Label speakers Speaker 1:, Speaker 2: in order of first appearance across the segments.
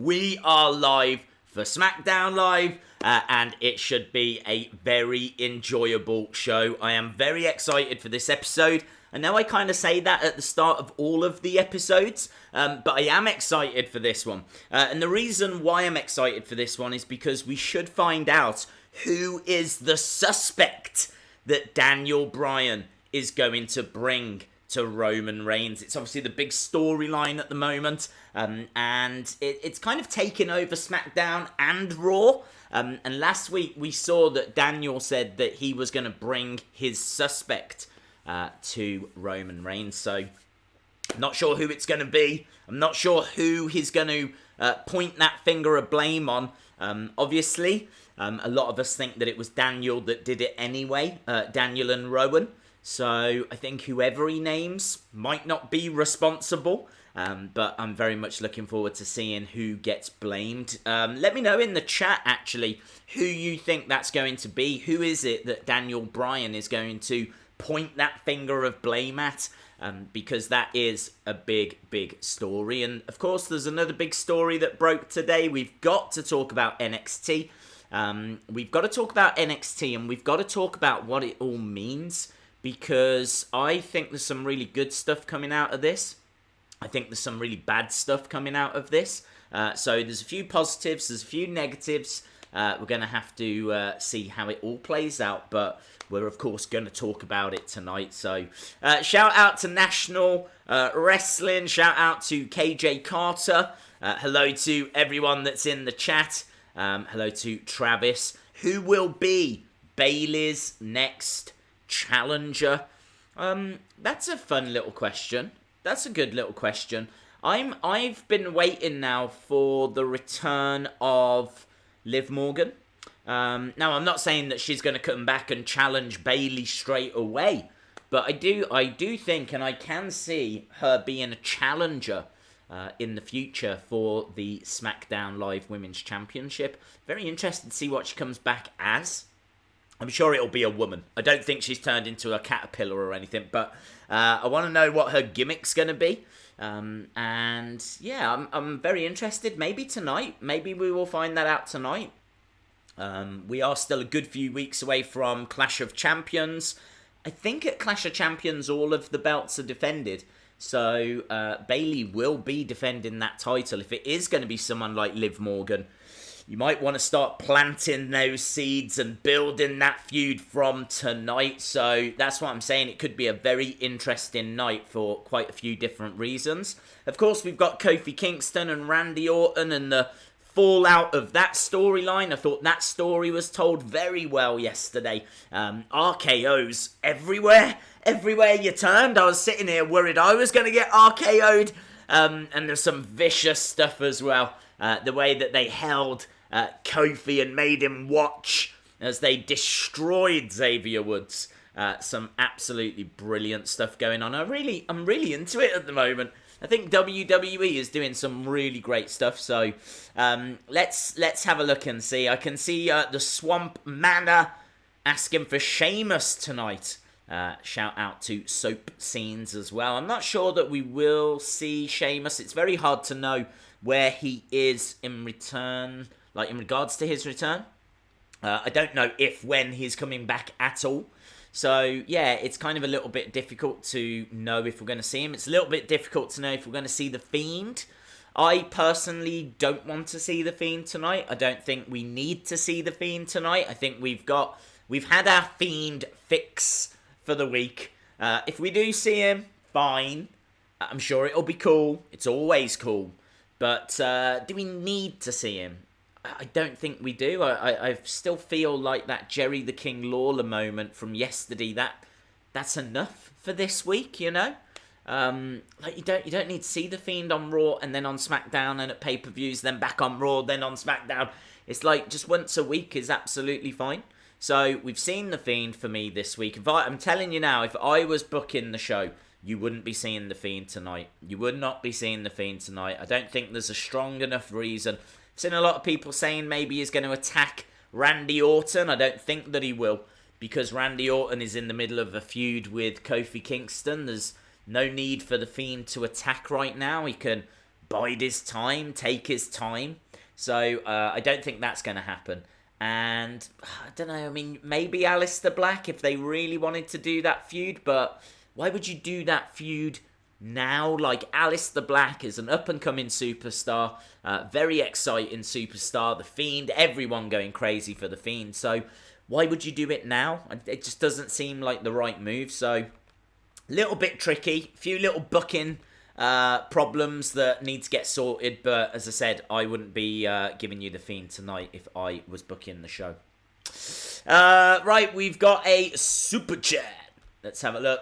Speaker 1: We are live for Smackdown Live, and it should be a very enjoyable show. I am very excited for this episode. I know I kind of say that at the start of all of the episodes, but I am excited for this one. And the reason why I'm excited for this one is because we should find out who is the suspect that Daniel Bryan is going to bring to Roman Reigns. It's obviously the big storyline at the moment, and it's kind of taken over SmackDown and Raw. And last week we saw that Daniel said that he was going to bring his suspect to Roman Reigns. So, not sure who it's going to be. I'm not sure who he's going to point that finger of blame on. Obviously, a lot of us think that it was Daniel that did it anyway, Daniel and Rowan. So I think whoever he names might not be responsible, but I'm very much looking forward to seeing who gets blamed. Let me know in the chat, actually, who you think that's going to be. Who is it that Daniel Bryan is going to point that finger of blame at? Because that is a big, big story. And, of course, there's another big story that broke today. We've got to talk about NXT. We've got to talk about NXT, and we've got to talk about what it all means. Because I think there's some really good stuff coming out of this. I think there's some really bad stuff coming out of this. So there's a few positives, there's a few negatives. We're going to have to see how it all plays out. But we're, of course, going to talk about it tonight. So shout out to National Wrestling. Shout out to KJ Carter. Hello to everyone that's in the chat. Hello to Travis. Who will be Bayley's next challenger? That's a fun little question. That's a good little question. I've been waiting now for the return of Liv Morgan. Now I'm not saying that she's going to come back and challenge Bayley straight away, but I do think, and I can see her being a challenger in the future for the SmackDown Live Women's Championship. Very interested to see what she comes back as. I'm sure it'll be a woman. I don't think she's turned into a caterpillar or anything, but I want to know what her gimmick's going to be. And yeah, I'm very interested. Maybe tonight. Maybe we will find that out tonight. We are still a good few weeks away from Clash of Champions. I think at Clash of Champions all of the belts are defended. So Bayley will be defending that title. If it is going to be someone like Liv Morgan, you might want to start planting those seeds and building that feud from tonight. So that's what I'm saying. It could be a very interesting night for quite a few different reasons. Of course, we've got Kofi Kingston and Randy Orton and the fallout of that storyline. I thought that story was told very well yesterday. RKOs everywhere. Everywhere you turned. I was sitting here worried I was going to get RKO'd. And there's some vicious stuff as well. The way that they held Kofi and made him watch as they destroyed Xavier Woods. Some absolutely brilliant stuff going on. I'm really into it at the moment. I think WWE is doing some really great stuff. So let's have a look and see. I can see the Swamp Manor asking for Sheamus tonight. Shout out to Soap Scenes as well. I'm not sure that we will see Sheamus. It's very hard to know where he is in return, like in regards to his return. I don't know when he's coming back at all. So, yeah, it's kind of a little bit difficult to know if we're going to see him. It's a little bit difficult to know if we're going to see The Fiend. I personally don't want to see The Fiend tonight. I don't think we need to see The Fiend tonight. I think we've had our Fiend fix for the week. If we do see him, fine. I'm sure it'll be cool. It's always cool. But do we need to see him? I don't think we do. I still feel like that Jerry the King Lawler moment from yesterday, that's enough for this week, you know? Like you don't need to see The Fiend on Raw and then on SmackDown and at pay-per-views, then back on Raw, then on SmackDown. It's like just once a week is absolutely fine. So we've seen The Fiend for me this week. I'm telling you now, if I was booking the show, you wouldn't be seeing The Fiend tonight. You would not be seeing The Fiend tonight. I don't think there's a strong enough reason. I've seen a lot of people saying maybe he's going to attack Randy Orton. I don't think that he will, because Randy Orton is in the middle of a feud with Kofi Kingston. There's no need for The Fiend to attack right now. He can bide his time, take his time. So I don't think that's going to happen. And I don't know, I mean, maybe Aleister Black if they really wanted to do that feud, but why would you do that feud now? Like, Aleister Black is an up-and-coming superstar, very exciting superstar, The Fiend, everyone going crazy for The Fiend, so why would you do it now? It just doesn't seem like the right move, so a little bit tricky, a few little booking problems that need to get sorted, but as I said, I wouldn't be giving you The Fiend tonight if I was booking the show. Right, we've got a super chat. Let's have a look.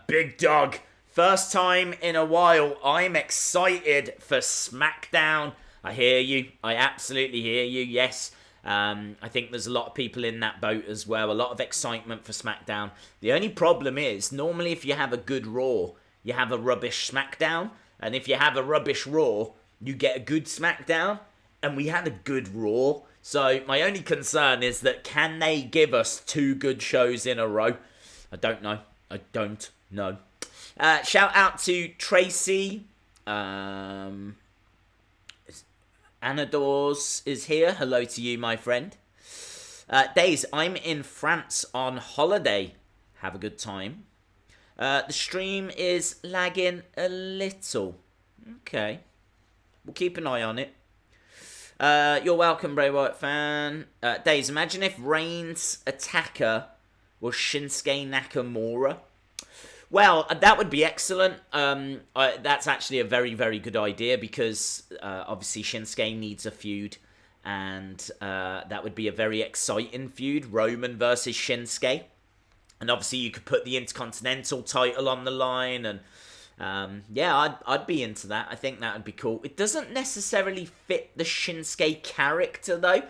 Speaker 1: Big Dog, first time in a while. I'm excited for SmackDown. I hear you. I absolutely hear you. Yes. I think there's a lot of people in that boat as well. A lot of excitement for SmackDown. The only problem is, normally if you have a good Raw, you have a rubbish SmackDown. And if you have a rubbish Raw, you get a good SmackDown. And we had a good Raw. So my only concern is that can they give us 2 good shows in a row? I don't know. Shout out to Tracy. Anadors is here. Hello to you, my friend. Days, I'm in France on holiday. Have a good time. The stream is lagging a little. Okay. We'll keep an eye on it. You're welcome, Bray Wyatt fan. Days, imagine if Reigns' attacker was Shinsuke Nakamura. Well, that would be excellent. That's actually a very, very good idea because obviously Shinsuke needs a feud. And that would be a very exciting feud. Roman versus Shinsuke. And obviously you could put the Intercontinental title on the line. And yeah, I'd be into that. I think that would be cool. It doesn't necessarily fit the Shinsuke character though.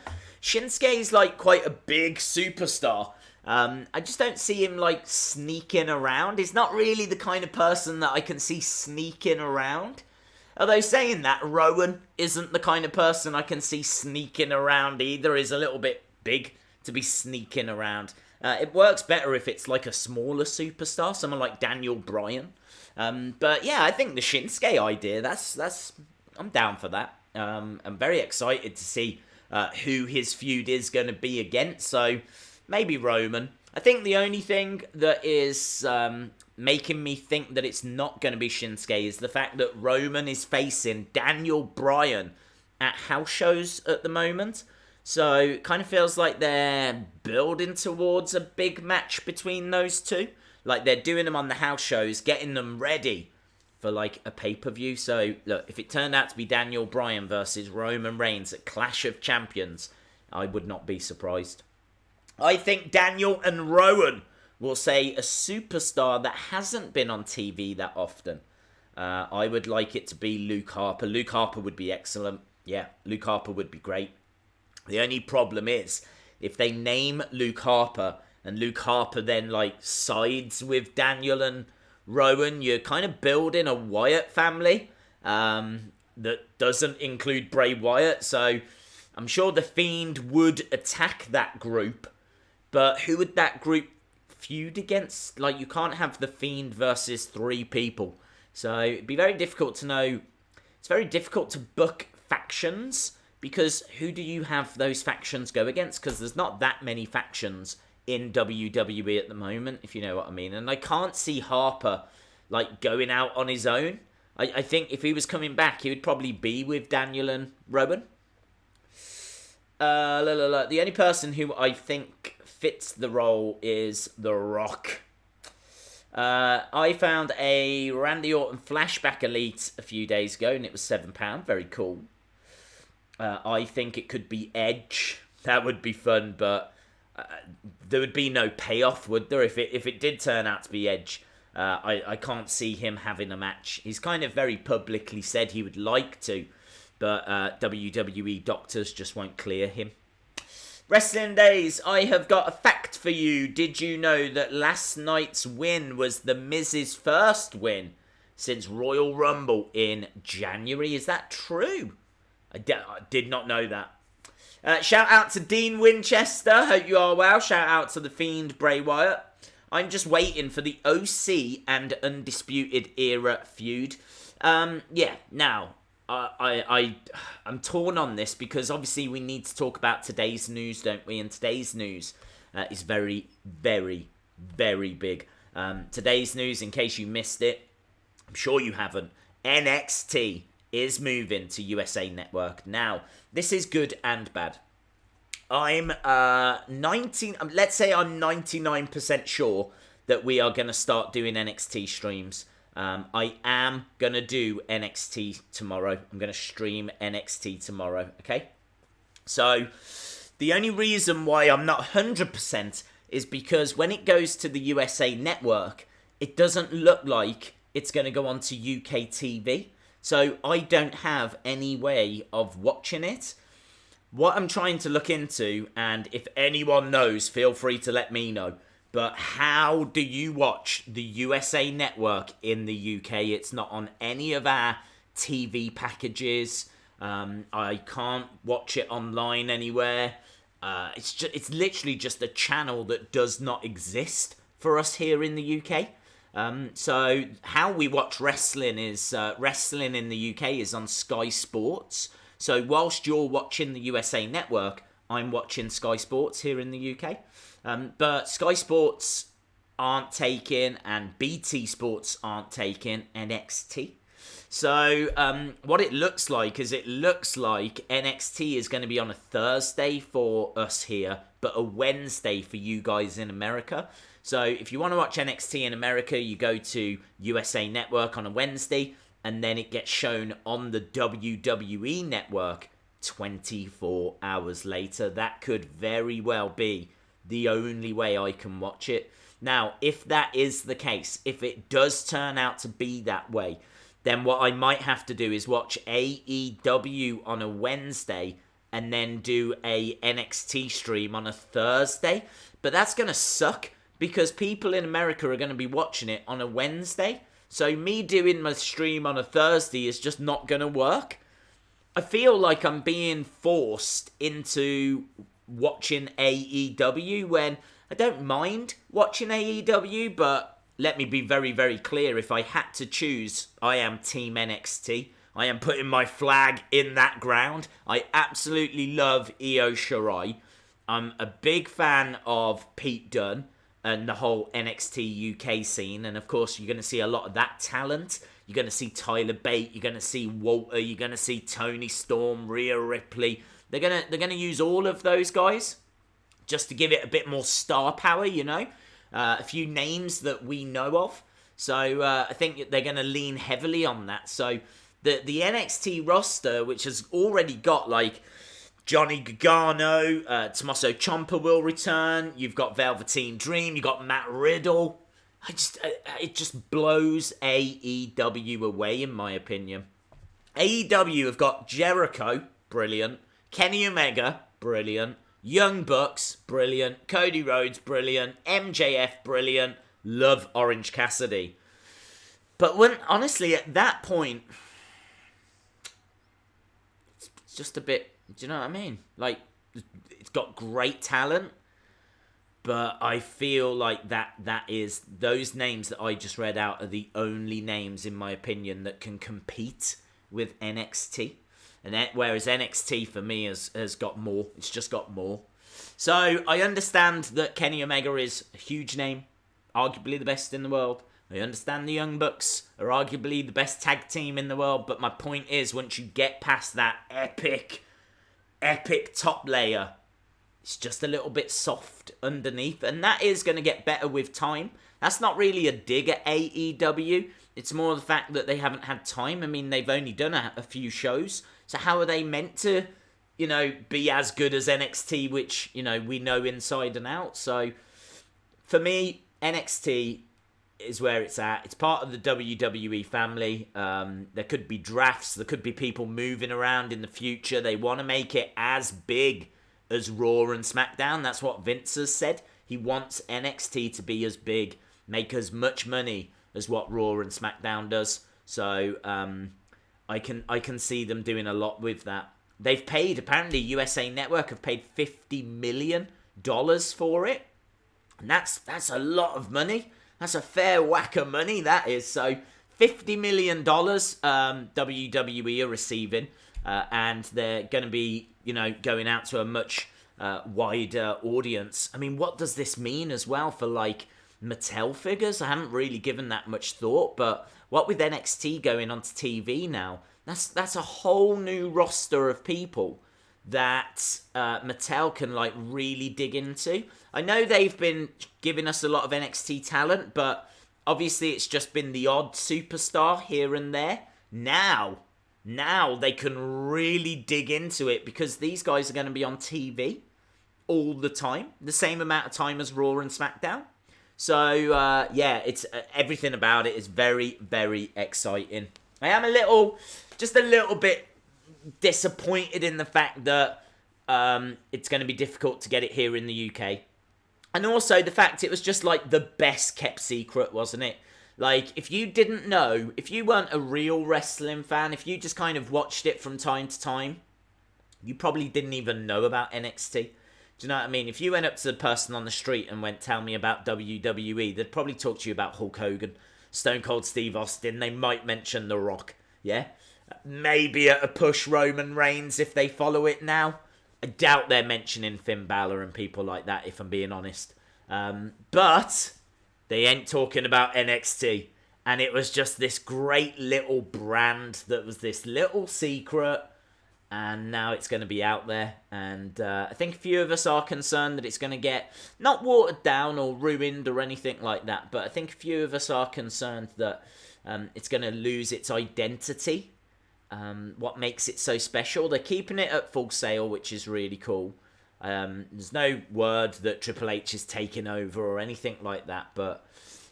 Speaker 1: Shinsuke's like quite a big superstar. I just don't see him like sneaking around. He's not really the kind of person that I can see sneaking around. Although saying that, Rowan isn't the kind of person I can see sneaking around either. He's a little bit big to be sneaking around. It works better if it's like a smaller superstar, someone like Daniel Bryan. But yeah, I think the Shinsuke idea, I'm down for that. I'm very excited to see who his feud is going to be against. So maybe Roman. I think the only thing that is making me think that it's not going to be Shinsuke is the fact that Roman is facing Daniel Bryan at house shows at the moment. So it kind of feels like they're building towards a big match between those two. Like they're doing them on the house shows, getting them ready for like a pay-per-view. So look, if it turned out to be Daniel Bryan versus Roman Reigns at Clash of Champions, I would not be surprised. I think Daniel and Rowan will say a superstar that hasn't been on TV that often. I would like it to be Luke Harper. Luke Harper would be excellent. Yeah, Luke Harper would be great. The only problem is, if they name Luke Harper, and Luke Harper then like sides with Daniel and Rowan, you're kind of building a Wyatt family that doesn't include Bray Wyatt. So I'm sure The Fiend would attack that group. But who would that group feud against? Like, you can't have The Fiend versus 3 people. So it'd be very difficult to know. It's very difficult to book factions. Because who do you have those factions go against? Because there's not that many factions in WWE at the moment, if you know what I mean. And I can't see Harper, like, going out on his own. I think if he was coming back, he would probably be with Daniel and Rowan. The only person who I think fits the role is The Rock. I found a Randy Orton Flashback Elite a few days ago, and it was £7. Very cool. I think it could be Edge. That would be fun, but there would be no payoff, would there? If it did turn out to be Edge, I can't see him having a match. He's kind of very publicly said he would like to, but WWE doctors just won't clear him. Wrestling Days, I have got a fact for you. Did you know that last night's win was The Miz's first win since Royal Rumble in January? Is that true? I did not know that. Shout out to Dean Winchester. Hope you are well. Shout out to The Fiend Bray Wyatt. I'm just waiting for the OC and Undisputed Era feud. Yeah, now, I'm torn on this because obviously we need to talk about today's news, don't we? And today's news is very, very, very big. Today's news, in case you missed it, I'm sure you haven't, NXT is moving to USA Network. Now, this is good and bad. I'm let's say I'm 99% sure that we are going to start doing NXT streams. I am going to do NXT tomorrow. I'm going to stream NXT tomorrow, okay? So, the only reason why I'm not 100% is because when it goes to the USA Network, it doesn't look like it's going to go on to UK TV. So, I don't have any way of watching it. What I'm trying to look into, and if anyone knows, feel free to let me know, but how do you watch the USA Network in the UK? It's not on any of our TV packages. I can't watch it online anywhere. It's literally just a channel that does not exist for us here in the UK. So how we watch wrestling is wrestling in the UK is on Sky Sports. So whilst you're watching the USA Network, I'm watching Sky Sports here in the UK. But Sky Sports aren't taking and BT Sports aren't taking NXT. So what it looks like is NXT is going to be on a Thursday for us here, but a Wednesday for you guys in America. So if you want to watch NXT in America, you go to USA Network on a Wednesday, and then it gets shown on the WWE Network 24 hours later. That could very well be the only way I can watch it. Now, if that is the case, if it does turn out to be that way, then what I might have to do is watch AEW on a Wednesday and then do a NXT stream on a Thursday. But that's going to suck because people in America are going to be watching it on a Wednesday. So me doing my stream on a Thursday is just not going to work. I feel like I'm being forced into watching AEW when I don't mind watching AEW, but let me be very, very clear. If I had to choose, I am Team NXT. I am putting my flag in that ground. I absolutely love Io Shirai. I'm a big fan of Pete Dunne and the whole NXT UK scene. And of course, you're going to see a lot of that talent. You're going to see Tyler Bate. You're going to see Walter. You're going to see Tony Storm, Rhea Ripley. They're gonna use all of those guys just to give it a bit more star power, you know. A few names that we know of. So I think they're going to lean heavily on that. So the NXT roster, which has already got like Johnny Gargano, Tommaso Ciampa will return. You've got Velveteen Dream. You've got Matt Riddle. It just blows AEW away, in my opinion. AEW have got Jericho, brilliant. Kenny Omega, brilliant. Young Bucks, brilliant. Cody Rhodes, brilliant. MJF, brilliant. Love Orange Cassidy. But honestly, at that point, it's just a bit, do you know what I mean? Like, it's got great talent, but I feel like those names that I just read out are the only names, in my opinion, that can compete with NXT. Whereas NXT for me has got more. It's just got more. So I understand that Kenny Omega is a huge name, arguably the best in the world. I understand the Young Bucks are arguably the best tag team in the world. But my point is, once you get past that epic top layer, it's just a little bit soft underneath. And that is going to get better with time. That's not really a dig at AEW. It's more the fact that they haven't had time. I mean, they've only done a few shows. So how are they meant to, be as good as NXT, which, we know inside and out? So for me, NXT is where it's at. It's part of the WWE family. There could be drafts. There could be people moving around in the future. They want to make it as big as Raw and SmackDown. That's what Vince has said. He wants NXT to be as big, make as much money as what Raw and SmackDown does. So I can see them doing a lot with that. They've paid, apparently USA Network have paid $50 million for it. And that's a lot of money. That's a fair whack of money, that is. So $50 million WWE are receiving, and they're going to be, going out to a much wider audience. I mean, what does this mean as well for, like, Mattel figures? I haven't really given that much thought, but what with NXT going onto TV now, that's a whole new roster of people that Mattel can, like, really dig into. I know they've been giving us a lot of NXT talent, but obviously it's just been the odd superstar here and there. Now they can really dig into it because these guys are going to be on TV all the time, the same amount of time as Raw and SmackDown. So, it's everything about it is very, very exciting. I am just a little bit disappointed in the fact that it's going to be difficult to get it here in the UK. And also the fact it was just like the best kept secret, wasn't it? Like, if you didn't know, if you weren't a real wrestling fan, if you just kind of watched it from time to time, you probably didn't even know about NXT. Do you know what I mean? If you went up to the person on the street and went, tell me about WWE, they'd probably talk to you about Hulk Hogan, Stone Cold Steve Austin. They might mention The Rock, yeah? Maybe at a push Roman Reigns if they follow it now. I doubt they're mentioning Finn Balor and people like that, if I'm being honest. But they ain't talking about NXT. And it was just this great little brand that was this little secret. And now it's going to be out there. And I think a few of us are concerned that it's going to get, not watered down or ruined or anything like that, but I think a few of us are concerned that it's going to lose its identity. What makes it so special. They're keeping it at Full Sail, which is really cool. There's no word that Triple H is taking over or anything like that, but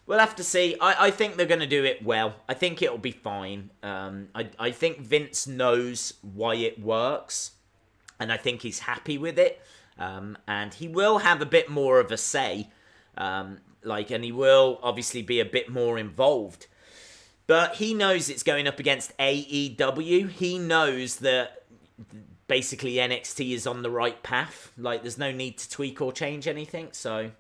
Speaker 1: we'll have to see. I think they're going to do it well. I think it'll be fine. I think Vince knows why it works, and I think he's happy with it. And he will have a bit more of a say, and he will obviously be a bit more involved. But he knows it's going up against AEW. He knows that basically NXT is on the right path. Like, there's no need to tweak or change anything. So,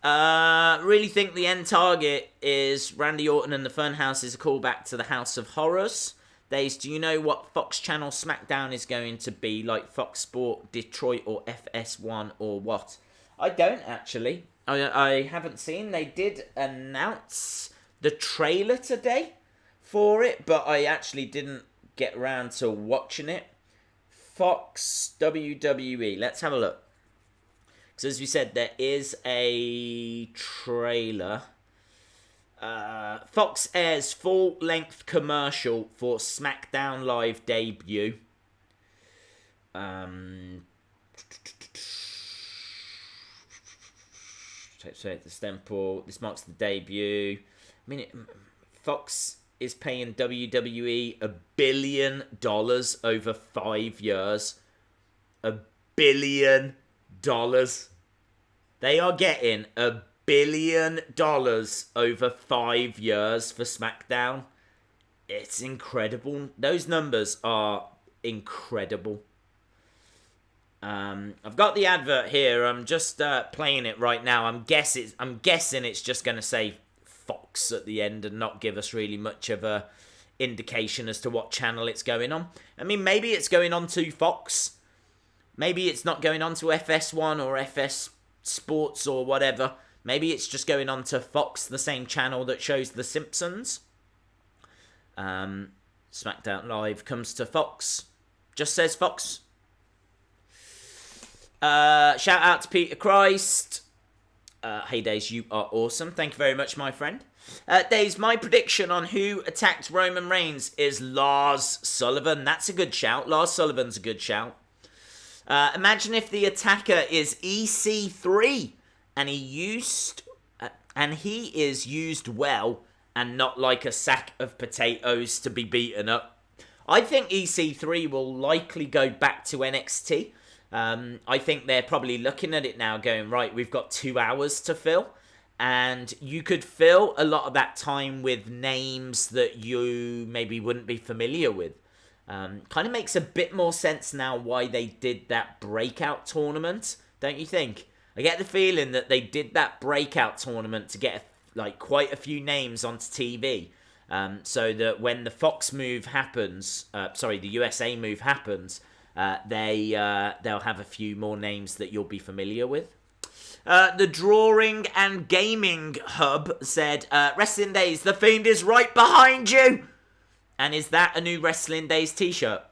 Speaker 1: really think the end target is Randy Orton and the Funhouse is a callback to the House of Horrors. Days, do you know what Fox Channel SmackDown is going to be? Like Fox Sport, Detroit, or FS1, or what? I don't, actually. I haven't seen. They did announce the trailer today for it, but I actually didn't get around to watching it. Fox WWE. Let's have a look. Because as we said, there is a trailer. Fox airs full-length commercial for SmackDown Live debut. The Stemple. This marks the debut. I mean, Fox is paying WWE $1 billion over 5 years. $1 billion. They are getting $1 billion over 5 years for SmackDown. It's incredible. Those numbers are incredible. I've got the advert here. I'm just playing it right now. I'm guessing it's just going to say Fox at the end and not give us really much of a indication as to what channel it's going on. I mean, maybe it's going on to Fox. Maybe it's not going on to FS1 or FS Sports or whatever. Maybe it's just going on to Fox, the same channel that shows The Simpsons. SmackDown Live comes to Fox. Just says Fox. Shout out to Peter Christ. Hey, Days, you are awesome. Thank you very much, my friend. Days, my prediction on who attacked Roman Reigns is Lars Sullivan. That's a good shout. Lars Sullivan's a good shout. Imagine if the attacker is EC3 and he is used well and not like a sack of potatoes to be beaten up. I think EC3 will likely go back to NXT. I think they're probably looking at it now going, right, we've got 2 hours to fill. And you could fill a lot of that time with names that you maybe wouldn't be familiar with. Kind of makes a bit more sense now why they did that breakout tournament, don't you think? I get the feeling that they did that breakout tournament to get quite a few names onto TV. so that when the Fox move happens, the USA move happens, they'll have a few more names that you'll be familiar with. The Drawing and Gaming Hub said, Wrestling Days, The Fiend is right behind you! And is that a new Wrestling Days t-shirt?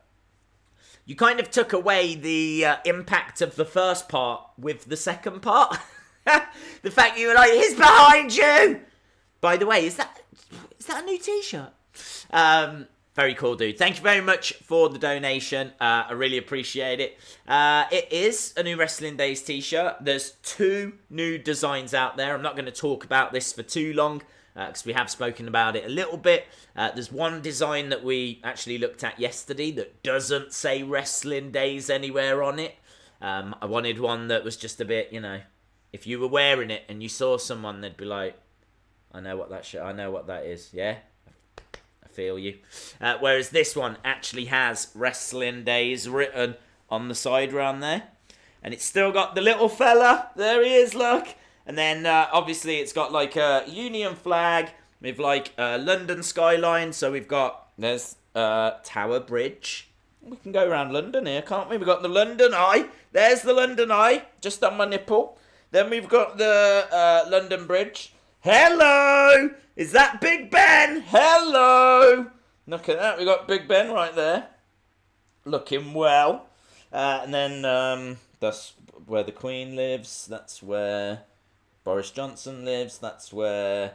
Speaker 1: You kind of took away the impact of the first part with the second part. The fact you were like, he's behind you! By the way, is that a new t-shirt? Very cool, dude. Thank you very much for the donation. I really appreciate it. It is a new Wrestling Days t-shirt. There's 2 new designs out there. I'm not going to talk about this for too long, because we have spoken about it a little bit. There's one design that we actually looked at yesterday that doesn't say Wrestling Days anywhere on it. I wanted one that was just a bit, if you were wearing it and you saw someone, they'd be like, I know what that is, yeah? I feel you. Whereas this one actually has Wrestling Days written on the side round there. And it's still got the little fella. There he is, look. And then, obviously, it's got like a Union flag with like a London skyline. So there's Tower Bridge. We can go around London here, can't we? We've got the London Eye. There's the London Eye, just on my nipple. Then we've got the London Bridge. Hello! Is that Big Ben? Hello! Look at that, we got Big Ben right there. Looking well. And then that's where the Queen lives. That's where Boris Johnson lives. That's where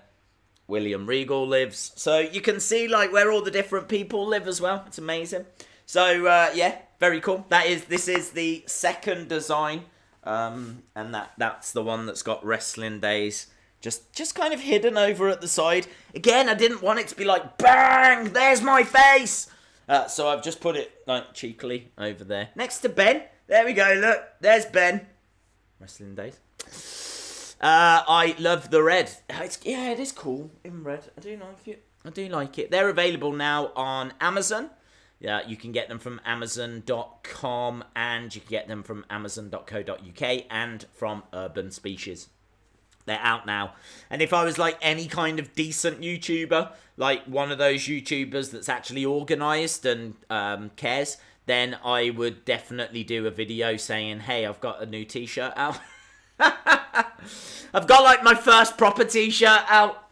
Speaker 1: William Regal lives. So you can see like where all the different people live as well. It's amazing. So yeah, very cool. This is the second design. And that's the one that's got Wrestling Days just kind of hidden over at the side. Again, I didn't want it to be like, bang, there's my face. So I've just put it like cheekily over there. Next to Ben. There we go, look. There's Ben. Wrestling Days. I love the red. It is cool in red. I do like it. They're available now on Amazon. Yeah, you can get them from Amazon.com and you can get them from Amazon.co.uk and from Urban Species. They're out now. And if I was like any kind of decent YouTuber, like one of those YouTubers that's actually organised and cares, then I would definitely do a video saying, hey, I've got a new t-shirt out. I've got like my first proper t-shirt out.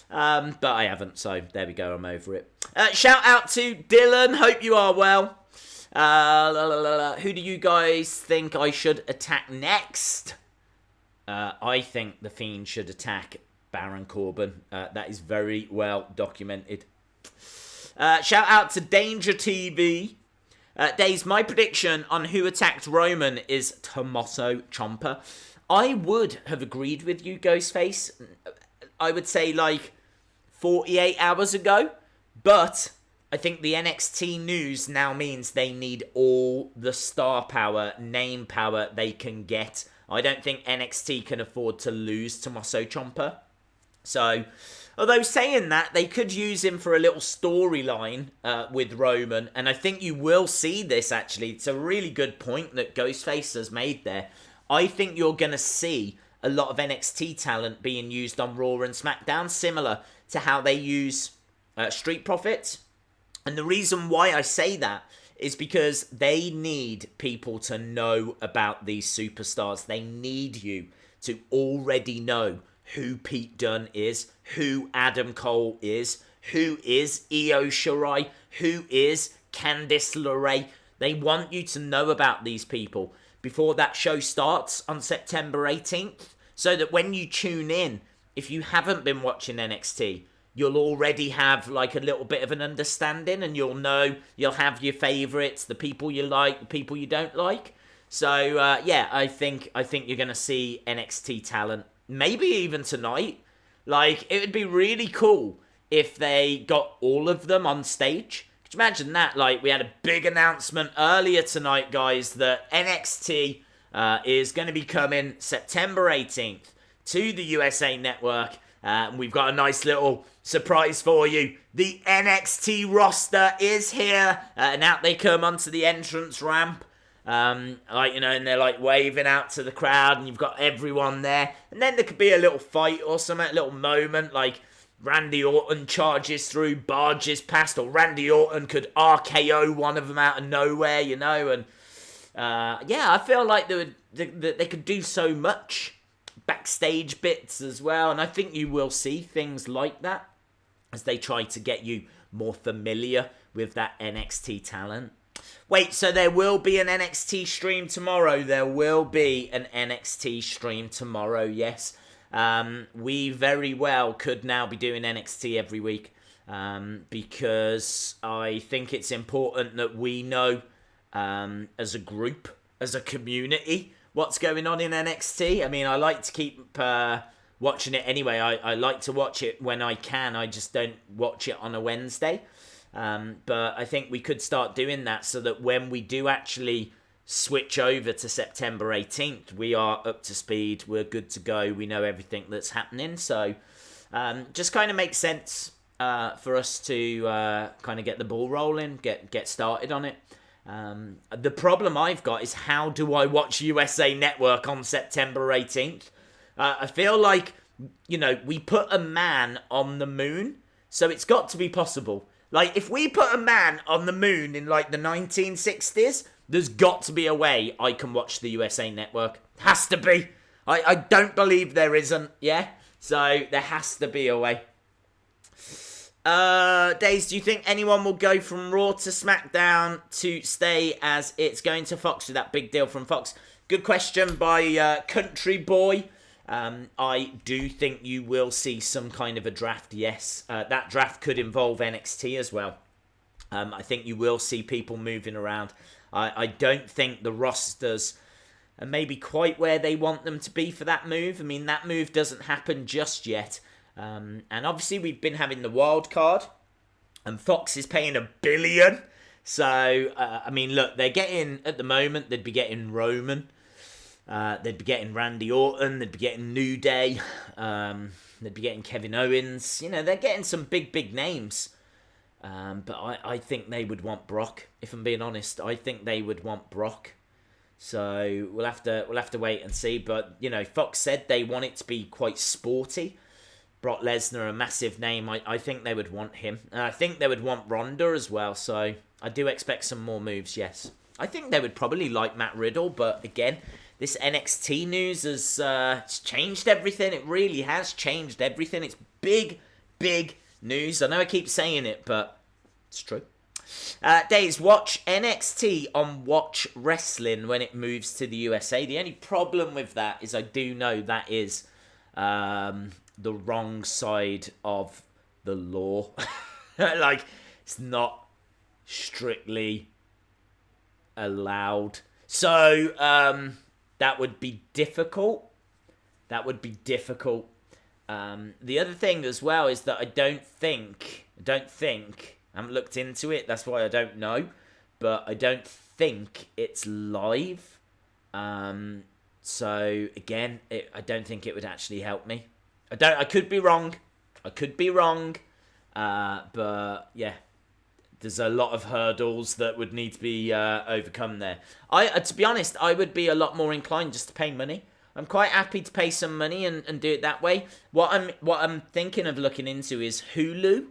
Speaker 1: But I haven't, so there we go, I'm over it. Shout out to Dylan, hope you are well. Who do you guys think I should attack next? I think The Fiend should attack Baron Corbin. That is very well documented. Shout out to Danger TV. Days, my prediction on who attacked Roman is Tommaso Ciampa. I would have agreed with you, Ghostface. I would say like 48 hours ago. But I think the NXT news now means they need all the star power, name power they can get. I don't think NXT can afford to lose Tommaso Ciampa. So, although saying that, they could use him for a little storyline with Roman. And I think you will see this, actually. It's a really good point that Ghostface has made there. I think you're going to see a lot of NXT talent being used on Raw and SmackDown, similar to how they use Street Profits. And the reason why I say that is because they need people to know about these superstars. They need you to already know who Pete Dunne is, who Adam Cole is, who is Io Shirai, who is Candice LeRae. They want you to know about these people before that show starts on September 18th, so that when you tune in, if you haven't been watching NXT, you'll already have like a little bit of an understanding, and you'll have your favourites, the people you like, the people you don't like. So yeah, I think you're gonna see NXT talent, maybe even tonight. Like, it would be really cool if they got all of them on stage. Could you imagine that? Like, we had a big announcement earlier tonight, guys, that NXT is going to be coming September 18th to the USA Network. We've got a nice little surprise for you. The NXT roster is here, and out they come onto the entrance ramp. And they're like waving out to the crowd, and you've got everyone there. And then there could be a little fight or something, a little moment, like Randy Orton charges through, barges past, or Randy Orton could RKO one of them out of nowhere, you know, and I feel like they could do so much backstage bits as well, and I think you will see things like that as they try to get you more familiar with that NXT talent. Wait, so there will be an NXT stream tomorrow? There will be an NXT stream tomorrow, yes. We very well could now be doing NXT every week because I think it's important that we know as a group, as a community, what's going on in NXT. I mean, I like to keep watching it anyway. I like to watch it when I can. I just don't watch it on a Wednesday. But I think we could start doing that so that when we do actually switch over to September 18th, we are up to speed, we're good to go, we know everything that's happening. So just kind of makes sense for us to kind of get the ball rolling, get started on it. The problem I've got is, how do I watch USA Network on September 18th? I feel like, you know, we put a man on the moon, so it's got to be possible. Like, if we put a man on the moon in, like, the 1960s, there's got to be a way I can watch the USA Network. Has to be. I don't believe there isn't, yeah? So, there has to be a way. Days, do you think anyone will go from Raw to SmackDown to stay as it's going to Fox with that big deal from Fox? Good question by Country Boy. I do think you will see some kind of a draft, yes. That draft could involve NXT as well. I think you will see people moving around. I don't think the rosters are maybe quite where they want them to be for that move. I mean, that move doesn't happen just yet. And obviously we've been having the wild card, and Fox is paying $1 billion. So, I mean, look, they're getting, at the moment, they'd be getting Roman. They'd be getting Randy Orton. They'd be getting New Day. They'd be getting Kevin Owens. You know, they're getting some big names. But I think they would want Brock. If I'm being honest, I think they would want Brock. So we'll have to wait and see. But you know, Fox said they want it to be quite sporty. Brock Lesnar, a massive name. I think they would want him. And I think they would want Ronda as well. So I do expect some more moves. Yes, I think they would probably like Matt Riddle. But again, this NXT news has it's changed everything. It really has changed everything. It's big news. I know I keep saying it, but it's true. Days, watch NXT on Watch Wrestling when it moves to the USA. The only problem with that is I do know that is the wrong side of the law. Like, it's not strictly allowed. So, that would be difficult. The other thing as well is that I don't think, I haven't looked into it, that's why I don't know, but I don't think it's live. So, again, I don't think it would actually help me. I could be wrong. But, yeah. There's a lot of hurdles that would need to be overcome there. To be honest, I would be a lot more inclined just to pay money. I'm quite happy to pay some money and do it that way. What I'm thinking of looking into is Hulu.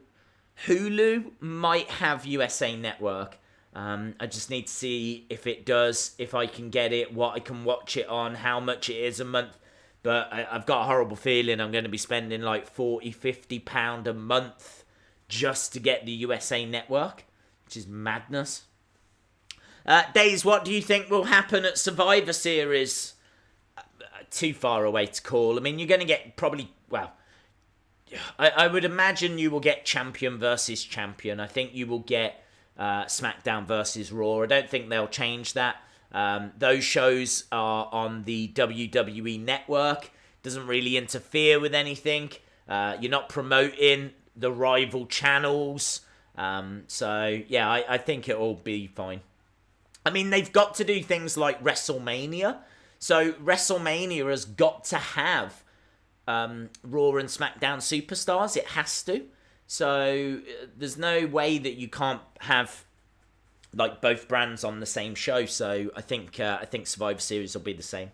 Speaker 1: Hulu might have USA Network. I just need to see if it does, if I can get it, what I can watch it on, how much it is a month. But I've got a horrible feeling I'm going to be spending like £40-50 a month just to get the USA Network, which is madness. Days, what do you think will happen at Survivor Series? Too far away to call. I mean, you're going to get probably, well, I would imagine you will get champion versus champion. I think you will get SmackDown versus Raw. I don't think they'll change that. Those shows are on the WWE Network. Doesn't really interfere with anything. You're not promoting the rival channels. So, yeah, I think it'll be fine. I mean, they've got to do things like WrestleMania. So, WrestleMania has got to have Raw and SmackDown superstars. It has to. So, there's no way that you can't have like both brands on the same show. So, I think Survivor Series will be the same.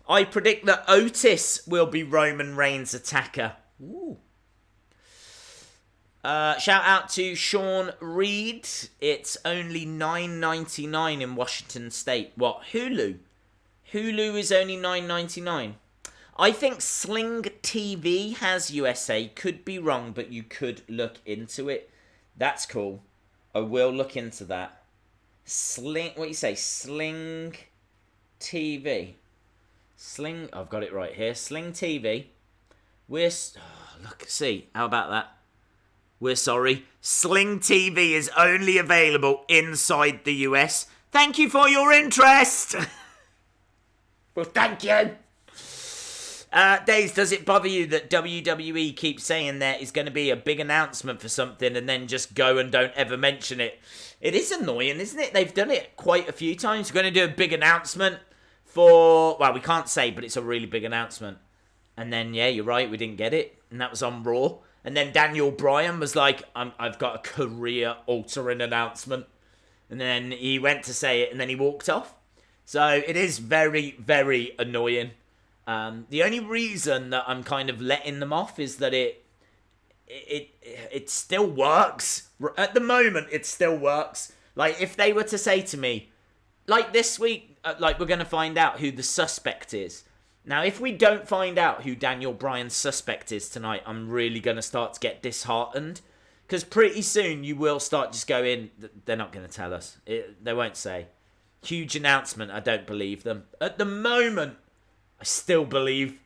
Speaker 1: I predict that Otis will be Roman Reigns' attacker. Ooh. Shout out to Sean Reed. It's only $9.99 in Washington State. What? Hulu? Hulu is only $9.99. I think Sling TV has USA. Could be wrong, but you could look into it. That's cool. I will look into that. Sling, what do you say? Sling TV. Sling, I've got it right here. Sling TV. Look, see, how about that? We're sorry. Sling TV is only available inside the US. Thank you for your interest. Well, thank you. Days, does it bother you that WWE keeps saying there is going to be a big announcement for something and then just go and don't ever mention it? It is annoying, isn't it? They've done it quite a few times. We're going to do a big announcement for... Well, we can't say, but it's a really big announcement. And then, yeah, you're right, we didn't get it. And that was on Raw. And then Daniel Bryan was like, I've got a career-altering announcement. And then he went to say it, and then he walked off. So it is very, very annoying. The only reason that I'm kind of letting them off is that it still works. At the moment, it still works. Like, if they were to say to me, like this week, like we're going to find out who the suspect is. Now, if we don't find out who Daniel Bryan's suspect is tonight, I'm really going to start to get disheartened. Because pretty soon you will start just going, they're not going to tell us. They won't say. Huge announcement, I don't believe them. At the moment, I still believe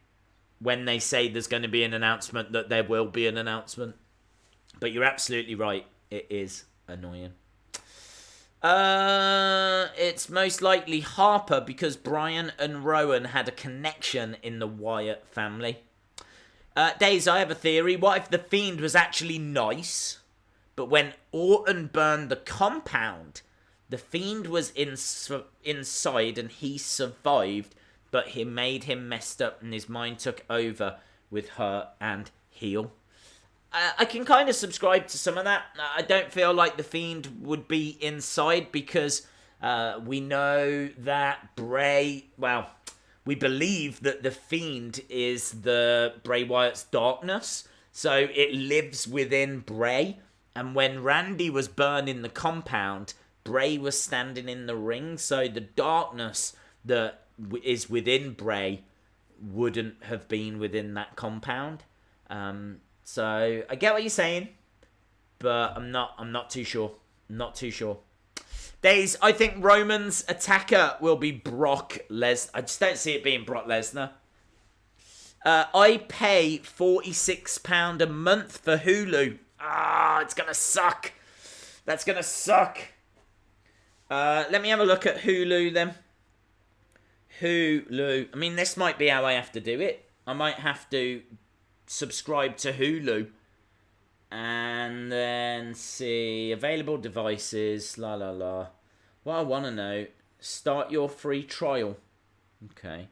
Speaker 1: when they say there's going to be an announcement that there will be an announcement. But you're absolutely right. It is annoying. It's most likely Harper because Bryan and Rowan had a connection in the Wyatt family. Days, I have a theory. What if the Fiend was actually nice, but when Orton burned the compound, the Fiend was inside and he survived, but he made him messed up and his mind took over with her and Heel? I can kind of subscribe to some of that. I don't feel like the Fiend would be inside because we know that Bray... Well, we believe that the Fiend is the Bray Wyatt's darkness. So it lives within Bray. And when Randy was burning the compound, Bray was standing in the ring. So the darkness that is within Bray wouldn't have been within that compound. So I get what you're saying, but I'm not too sure. Not too sure. Days, I think Roman's attacker will be Brock Lesnar. I just don't see it being Brock Lesnar. I pay £46 a month for Hulu. It's gonna suck. That's gonna suck. Let me have a look at Hulu then. Hulu. I mean, this might be how I have to do it. I might have to subscribe to Hulu and then see available devices, la la la. What I want to know, start your free trial. Okay.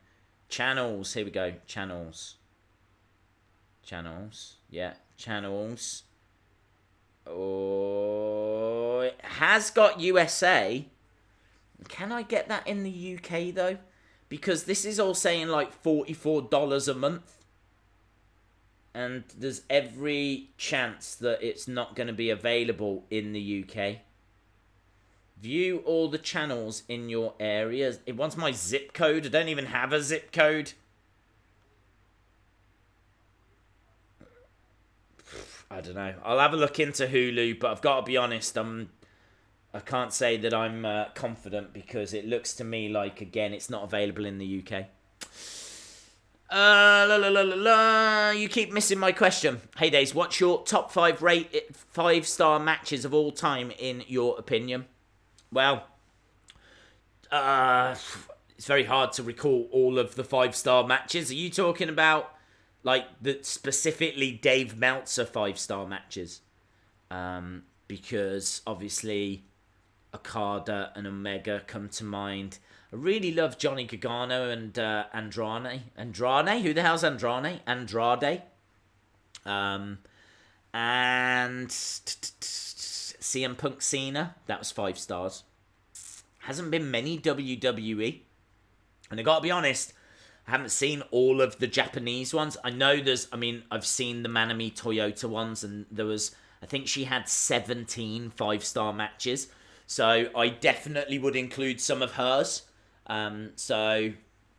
Speaker 1: Channels, here we go. Channels. Yeah, channels. Oh, it has got USA. Can I get that in the UK though? Because this is all saying like $44 a month. And there's every chance that it's not going to be available in the UK. View all the channels in your area. It wants my zip code. I don't even have a zip code. I don't know. I'll have a look into Hulu, but I've got to be honest. I can't say that I'm confident because it looks to me like, again, it's not available in the UK. You keep missing my question. Hey Days, what's your top 5 5-star matches of all time in your opinion? Well, it's very hard to recall all of the 5-star matches. Are you talking about like the specifically Dave Meltzer 5-star matches? Because obviously Okada and Omega come to mind. I really love Johnny Gargano and Andrade. Andrade? Who the hell's Andrade? Andrade. And CM Punk Cena. That was 5 stars. Hasn't been many WWE. And I gotta be honest, I haven't seen all of the Japanese ones. I know I've seen the Manami Toyota ones, and there was I think she had 17 5-star matches. So I definitely would include some of hers. So,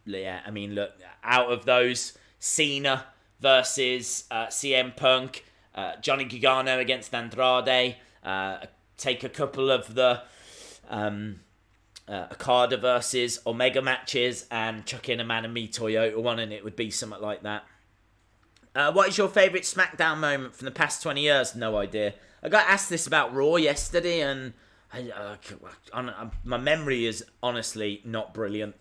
Speaker 1: yeah, I mean, look, out of those, Cena versus CM Punk, Johnny Gargano against Andrade, take a couple of the Okada versus Omega matches and chuck in a Man and Me Toyota one, and it would be something like that. What is your favourite SmackDown moment from the past 20 years? No idea. I got asked this about Raw yesterday, and my memory is honestly not brilliant.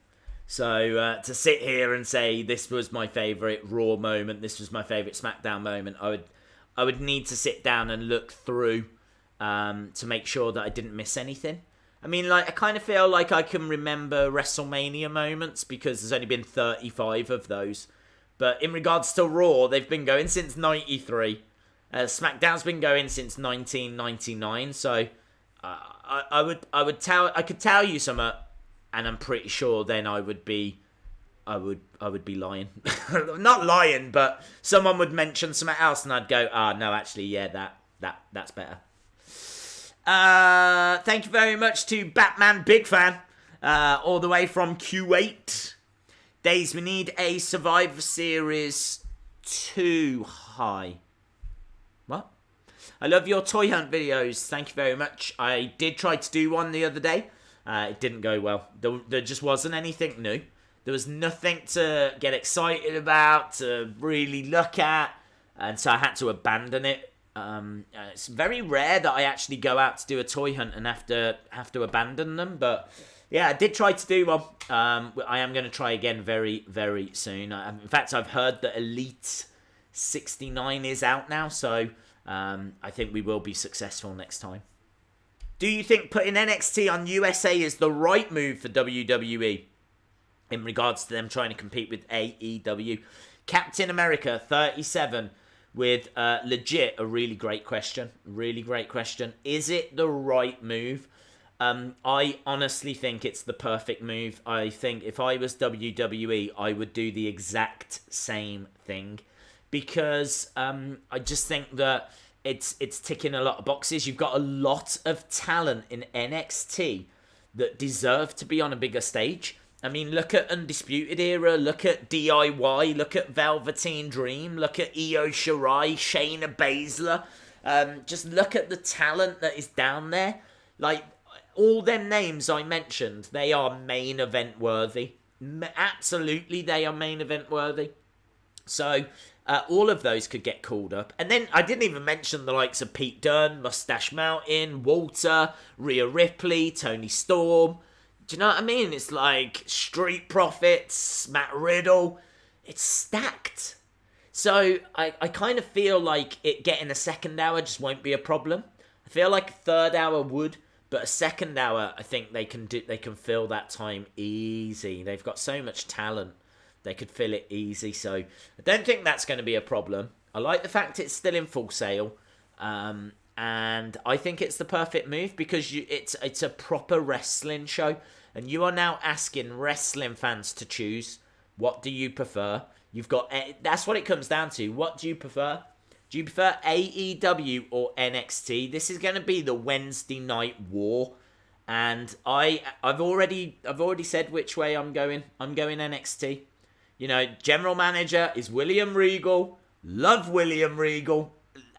Speaker 1: So to sit here and say this was my favourite Raw moment, this was my favourite SmackDown moment, I would need to sit down and look through to make sure that I didn't miss anything. I mean, like, I kind of feel like I can remember WrestleMania moments because there's only been 35 of those. But in regards to Raw, they've been going since 93. SmackDown's been going since 1999. So I could tell you something, and I'm pretty sure then I would be lying. Not lying, but someone would mention something else, and I'd go, no, actually, yeah, that's better. Thank you very much to Batman Big Fan, all the way from Kuwait. Days, we need a Survivor Series 2 high. What? I love your toy hunt videos. Thank you very much. I did try to do one the other day. It didn't go well. There just wasn't anything new. There was nothing to get excited about, to really look at, and so I had to abandon it. It's very rare that I actually go out to do a toy hunt and have to abandon them, but yeah, I did try to do one. I am going to try again very, very soon. In fact, I've heard that Elite 69 is out now, so I think we will be successful next time. Do you think putting NXT on USA is the right move for WWE in regards to them trying to compete with AEW? Captain America 37 with legit a really great question. Really great question. Is it the right move? I honestly think it's the perfect move. I think if I was WWE, I would do the exact same thing because I just think that it's ticking a lot of boxes. You've got a lot of talent in NXT that deserve to be on a bigger stage. I mean, look at Undisputed Era, look at DIY, look at Velveteen Dream, look at Io Shirai, Shayna Baszler. Just look at the talent that is down there. Like, all them names I mentioned, they are main event worthy. Absolutely, they are main event worthy. So, all of those could get called up. And then, I didn't even mention the likes of Pete Dunne, Mustache Mountain, Walter, Rhea Ripley, Tony Storm. Do you know what I mean? It's like Street Profits, Matt Riddle. It's stacked. So I kind of feel like it getting a second hour just won't be a problem. I feel like a third hour would, but a second hour, I think they can fill that time easy. They've got so much talent. They could fill it easy. So I don't think that's going to be a problem. I like the fact it's still in Full Sail. And I think it's the perfect move because it's a proper wrestling show. And you are now asking wrestling fans to choose. What do you prefer? That's what it comes down to. What do you prefer? Do you prefer AEW or NXT? This is going to be the Wednesday night war. And I've already said which way I'm going. I'm going NXT. You know, general manager is William Regal. Love William Regal.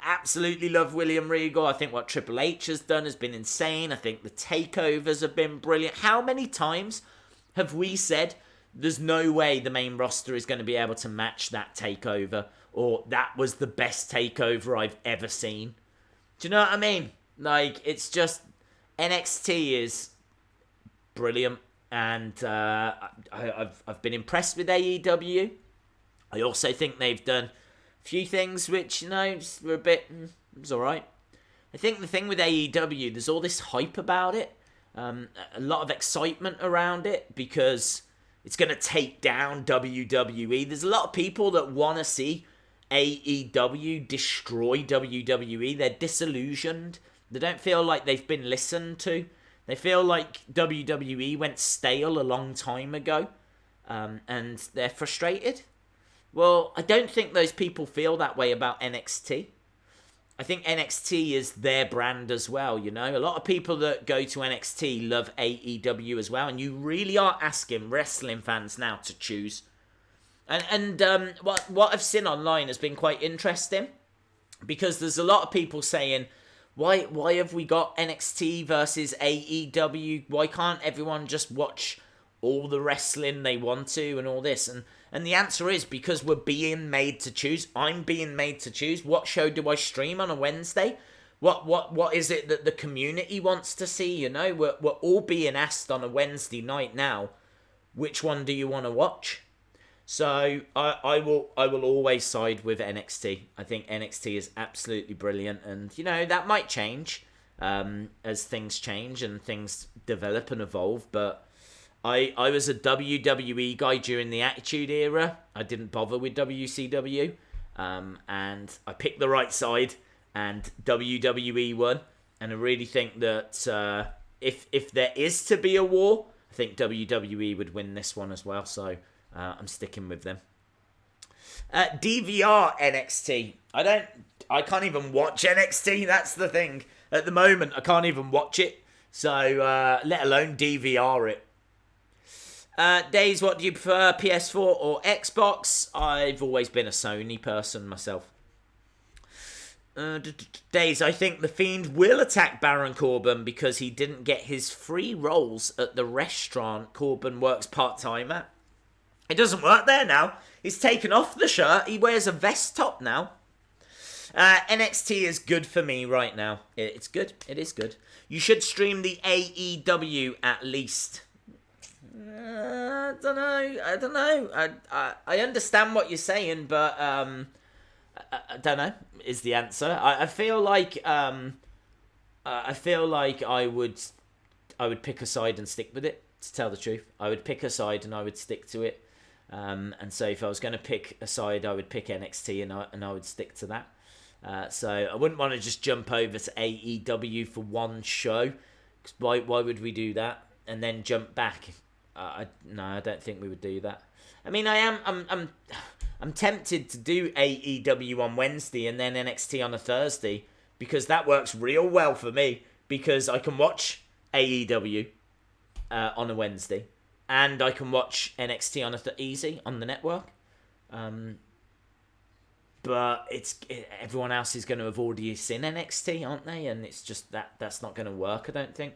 Speaker 1: Absolutely love William Regal. I think what Triple H has done has been insane. I think the takeovers have been brilliant. How many times have we said there's no way the main roster is going to be able to match that takeover, or that was the best takeover I've ever seen? Do you know what I mean? Like, it's just NXT is brilliant, and I've been impressed with AEW. I also think they've done few things which, you know, just were a bit, it was alright. I think the thing with AEW, there's all this hype about it, a lot of excitement around it, because it's going to take down WWE. There's a lot of people that want to see AEW destroy WWE. They're disillusioned. They don't feel like they've been listened to. They feel like WWE went stale a long time ago, and they're frustrated. Well, I don't think those people feel that way about NXT. I think NXT is their brand as well, you know. A lot of people that go to NXT love AEW as well, and you really are asking wrestling fans now to choose. And what I've seen online has been quite interesting, because there's a lot of people saying, why have we got NXT versus AEW? Why can't everyone just watch all the wrestling they want to and all this? And the answer is because we're being made to choose. I'm being made to choose. What show do I stream on a Wednesday? What is it that the community wants to see? You know, we're all being asked on a Wednesday night now, which one do you want to watch? So I will always side with NXT. I think NXT is absolutely brilliant, and you know that might change as things change and things develop and evolve. But I was a WWE guy during the Attitude Era. I didn't bother with WCW, and I picked the right side, and WWE won. And I really think that if there is to be a war, I think WWE would win this one as well. So. I'm sticking with them. DVR NXT. I can't even watch NXT. That's the thing. At the moment, I can't even watch it. So, let alone DVR it. Days, what do you prefer, PS4 or Xbox? I've always been a Sony person myself. Days, I think The Fiend will attack Baron Corbin because he didn't get his free rolls at the restaurant Corbin works part-time at. It doesn't work there now. He's taken off the shirt. He wears a vest top now. NXT is good for me right now. It's good. It is good. You should stream the AEW at least. I don't know. I understand what you're saying, but I don't know. Is the answer. I feel like I would pick a side and stick with it. To tell the truth, I would pick a side and I would stick to it. And so if I was going to pick a side, I would pick NXT and I would stick to that. So I wouldn't want to just jump over to AEW for one show. 'Cause why would we do that and then jump back? No, I don't think we would do that. I mean, I'm tempted to do AEW on Wednesday and then NXT on a Thursday, because that works real well for me, because I can watch AEW on a Wednesday. And I can watch NXT on easy on the network. But everyone else is going to have already seen NXT, aren't they? And it's just that's not going to work, I don't think.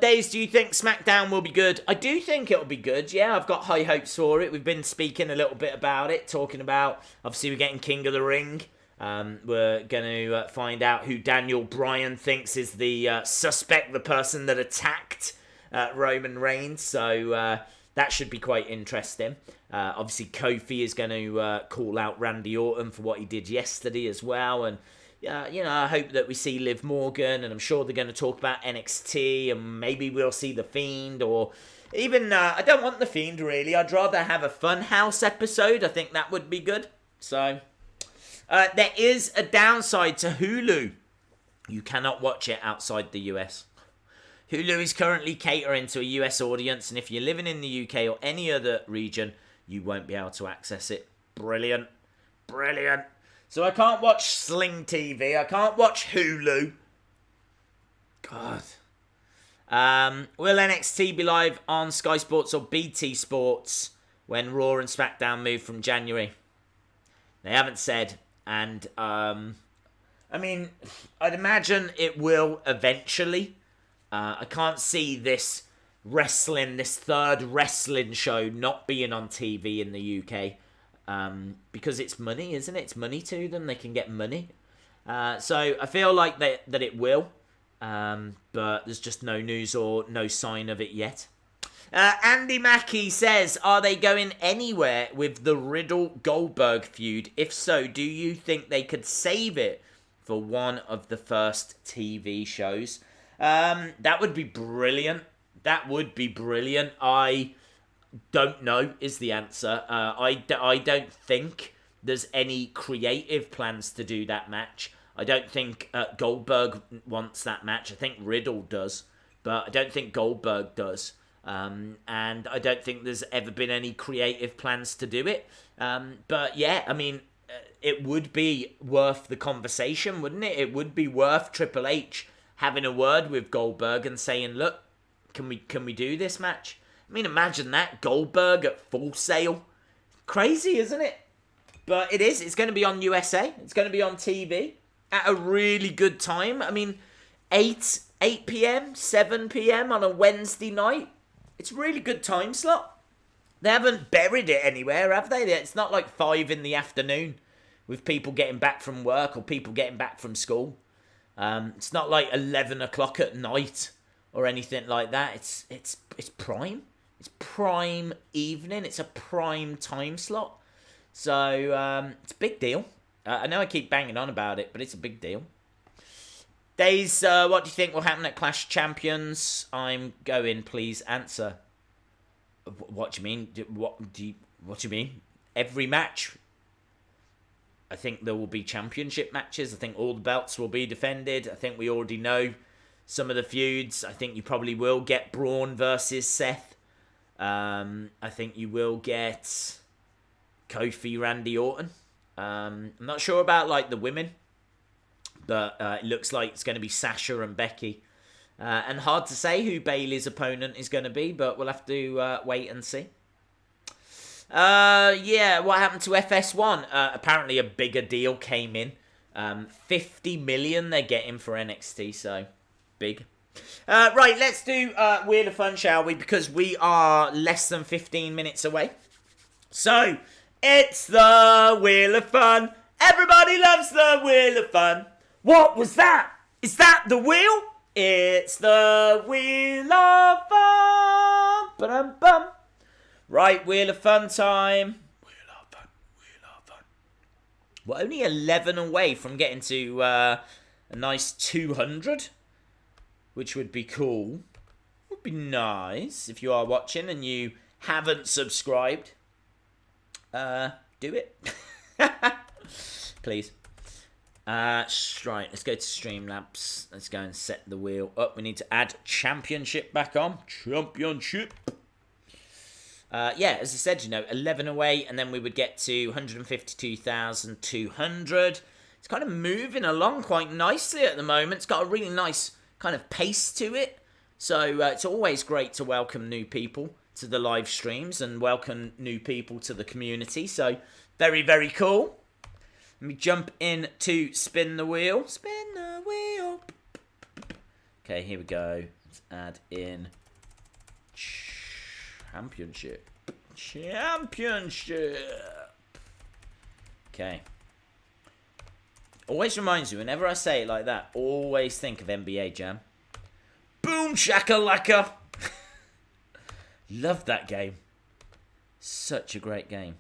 Speaker 1: Days, do you think SmackDown will be good? I do think it'll be good. Yeah, I've got high hopes for it. We've been speaking a little bit about it, talking about, obviously, we're getting King of the Ring. We're going to find out who Daniel Bryan thinks is the suspect, the person that attacked Roman Reigns, so that should be quite interesting. Obviously, Kofi is going to call out Randy Orton for what he did yesterday as well, and I hope that we see Liv Morgan, and I'm sure they're going to talk about NXT, and maybe we'll see The Fiend, or even, I don't want The Fiend, really. I'd rather have a Funhouse episode. I think that would be good. So, there is a downside to Hulu. You cannot watch it outside the US. Hulu is currently catering to a US audience, and if you're living in the UK or any other region, you won't be able to access it. Brilliant. Brilliant. So I can't watch Sling TV. I can't watch Hulu. God. Will NXT be live on Sky Sports or BT Sports when Raw and SmackDown move from January? They haven't said, and I mean, I'd imagine it will eventually. I can't see this third wrestling show not being on TV in the UK, because it's money, isn't it? It's money to them. They can get money. So I feel like that it will, but there's just no news or no sign of it yet. Andy Mackey says, are they going anywhere with the Riddle-Goldberg feud? If so, do you think they could save it for one of the first TV shows? That would be brilliant. That would be brilliant. I don't know is the answer. I don't think there's any creative plans to do that match. I don't think Goldberg wants that match. I think Riddle does, but I don't think Goldberg does. And I don't think there's ever been any creative plans to do it. But yeah, I mean, it would be worth the conversation, wouldn't it? It would be worth Triple H having a word with Goldberg and saying, look, can we do this match? I mean, imagine that, Goldberg at Full Sail. Crazy, isn't it? But it is. It's going to be on USA. It's going to be on TV at a really good time. I mean, 8 p.m., 7 p.m. on a Wednesday night. It's a really good time slot. They haven't buried it anywhere, have they? It's not like 5 in the afternoon with people getting back from work or people getting back from school. It's not like 11 o'clock at night or anything like that. It's prime. It's prime evening. It's a prime time slot. So, it's a big deal. I know I keep banging on about it, but it's a big deal. Days, what do you think will happen at Clash of Champions? I'm going, please answer. What do you mean? What do you mean? Every match. I think there will be championship matches. I think all the belts will be defended. I think we already know some of the feuds. I think you probably will get Braun versus Seth. I think you will get Kofi, Randy Orton. I'm not sure about like the women, but it looks like it's going to be Sasha and Becky. And hard to say who Bayley's opponent is going to be, but we'll have to wait and see. Yeah, what happened to FS1? Apparently a bigger deal came in. 50 million they're getting for NXT, so big. Right, let's do Wheel of Fun, shall we? Because we are less than 15 minutes away. So, it's the Wheel of Fun. Everybody loves the Wheel of Fun. What was that? Is that the wheel? It's the Wheel of Fun. Ba-dum-bum. Right, Wheel of Fun time. Wheel of Fun, Wheel of Fun. We're only 11 away from getting to a nice 200, which would be cool. Would be nice if you are watching and you haven't subscribed. Do it. Please. Right, let's go to Streamlabs. Let's go and set the wheel up. We need to add Championship back on. Championship. Yeah, as I said, 11 away, and then we would get to 152,200. It's kind of moving along quite nicely at the moment. It's got a really nice kind of pace to it. So it's always great to welcome new people to the live streams and welcome new people to the community. So very, very cool. Let me jump in to spin the wheel. Spin the wheel. Okay, here we go. Let's add in Championship. Okay. Always reminds you, whenever I say it like that, always think of NBA Jam. Boom shakalaka. Love that game. Such a great game.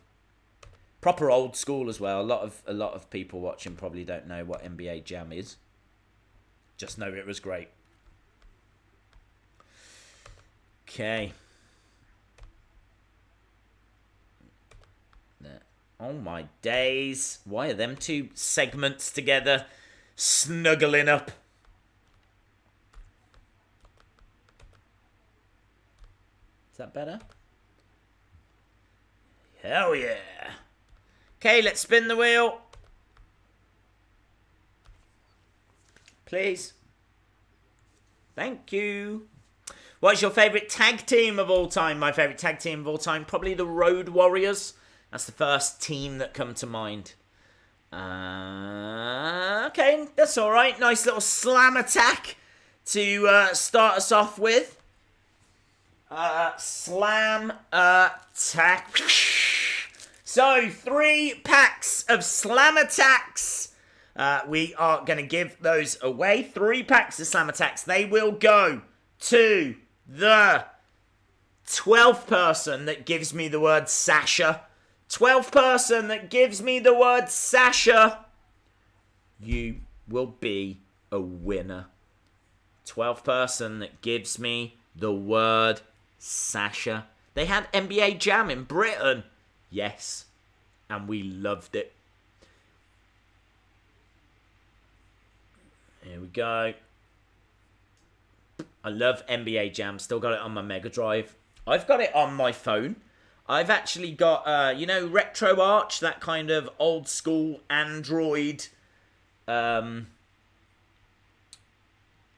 Speaker 1: Proper old school as well. A lot of people watching probably don't know what NBA Jam is. Just know it was great. Okay. Oh my days. Why are them two segments together snuggling up? Is that better? Hell yeah. Okay, let's spin the wheel. Please. Thank you. What's your favourite tag team of all time? My favourite tag team of all time? Probably the Road Warriors. That's the first team that come to mind. Okay, that's all right. Nice little slam attack to start us off with. Slam attack. So, 3 packs of slam attacks. We are going to give those away. 3 packs of slam attacks. They will go to the 12th person that gives me the word Sasha. 12th person that gives me the word Sasha. You will be a winner. 12th person that gives me the word Sasha. They had NBA Jam in Britain. Yes. And we loved it. Here we go. I love NBA Jam. Still got it on my Mega Drive. I've got it on my phone. I've actually got, Retro Arch, that kind of old school Android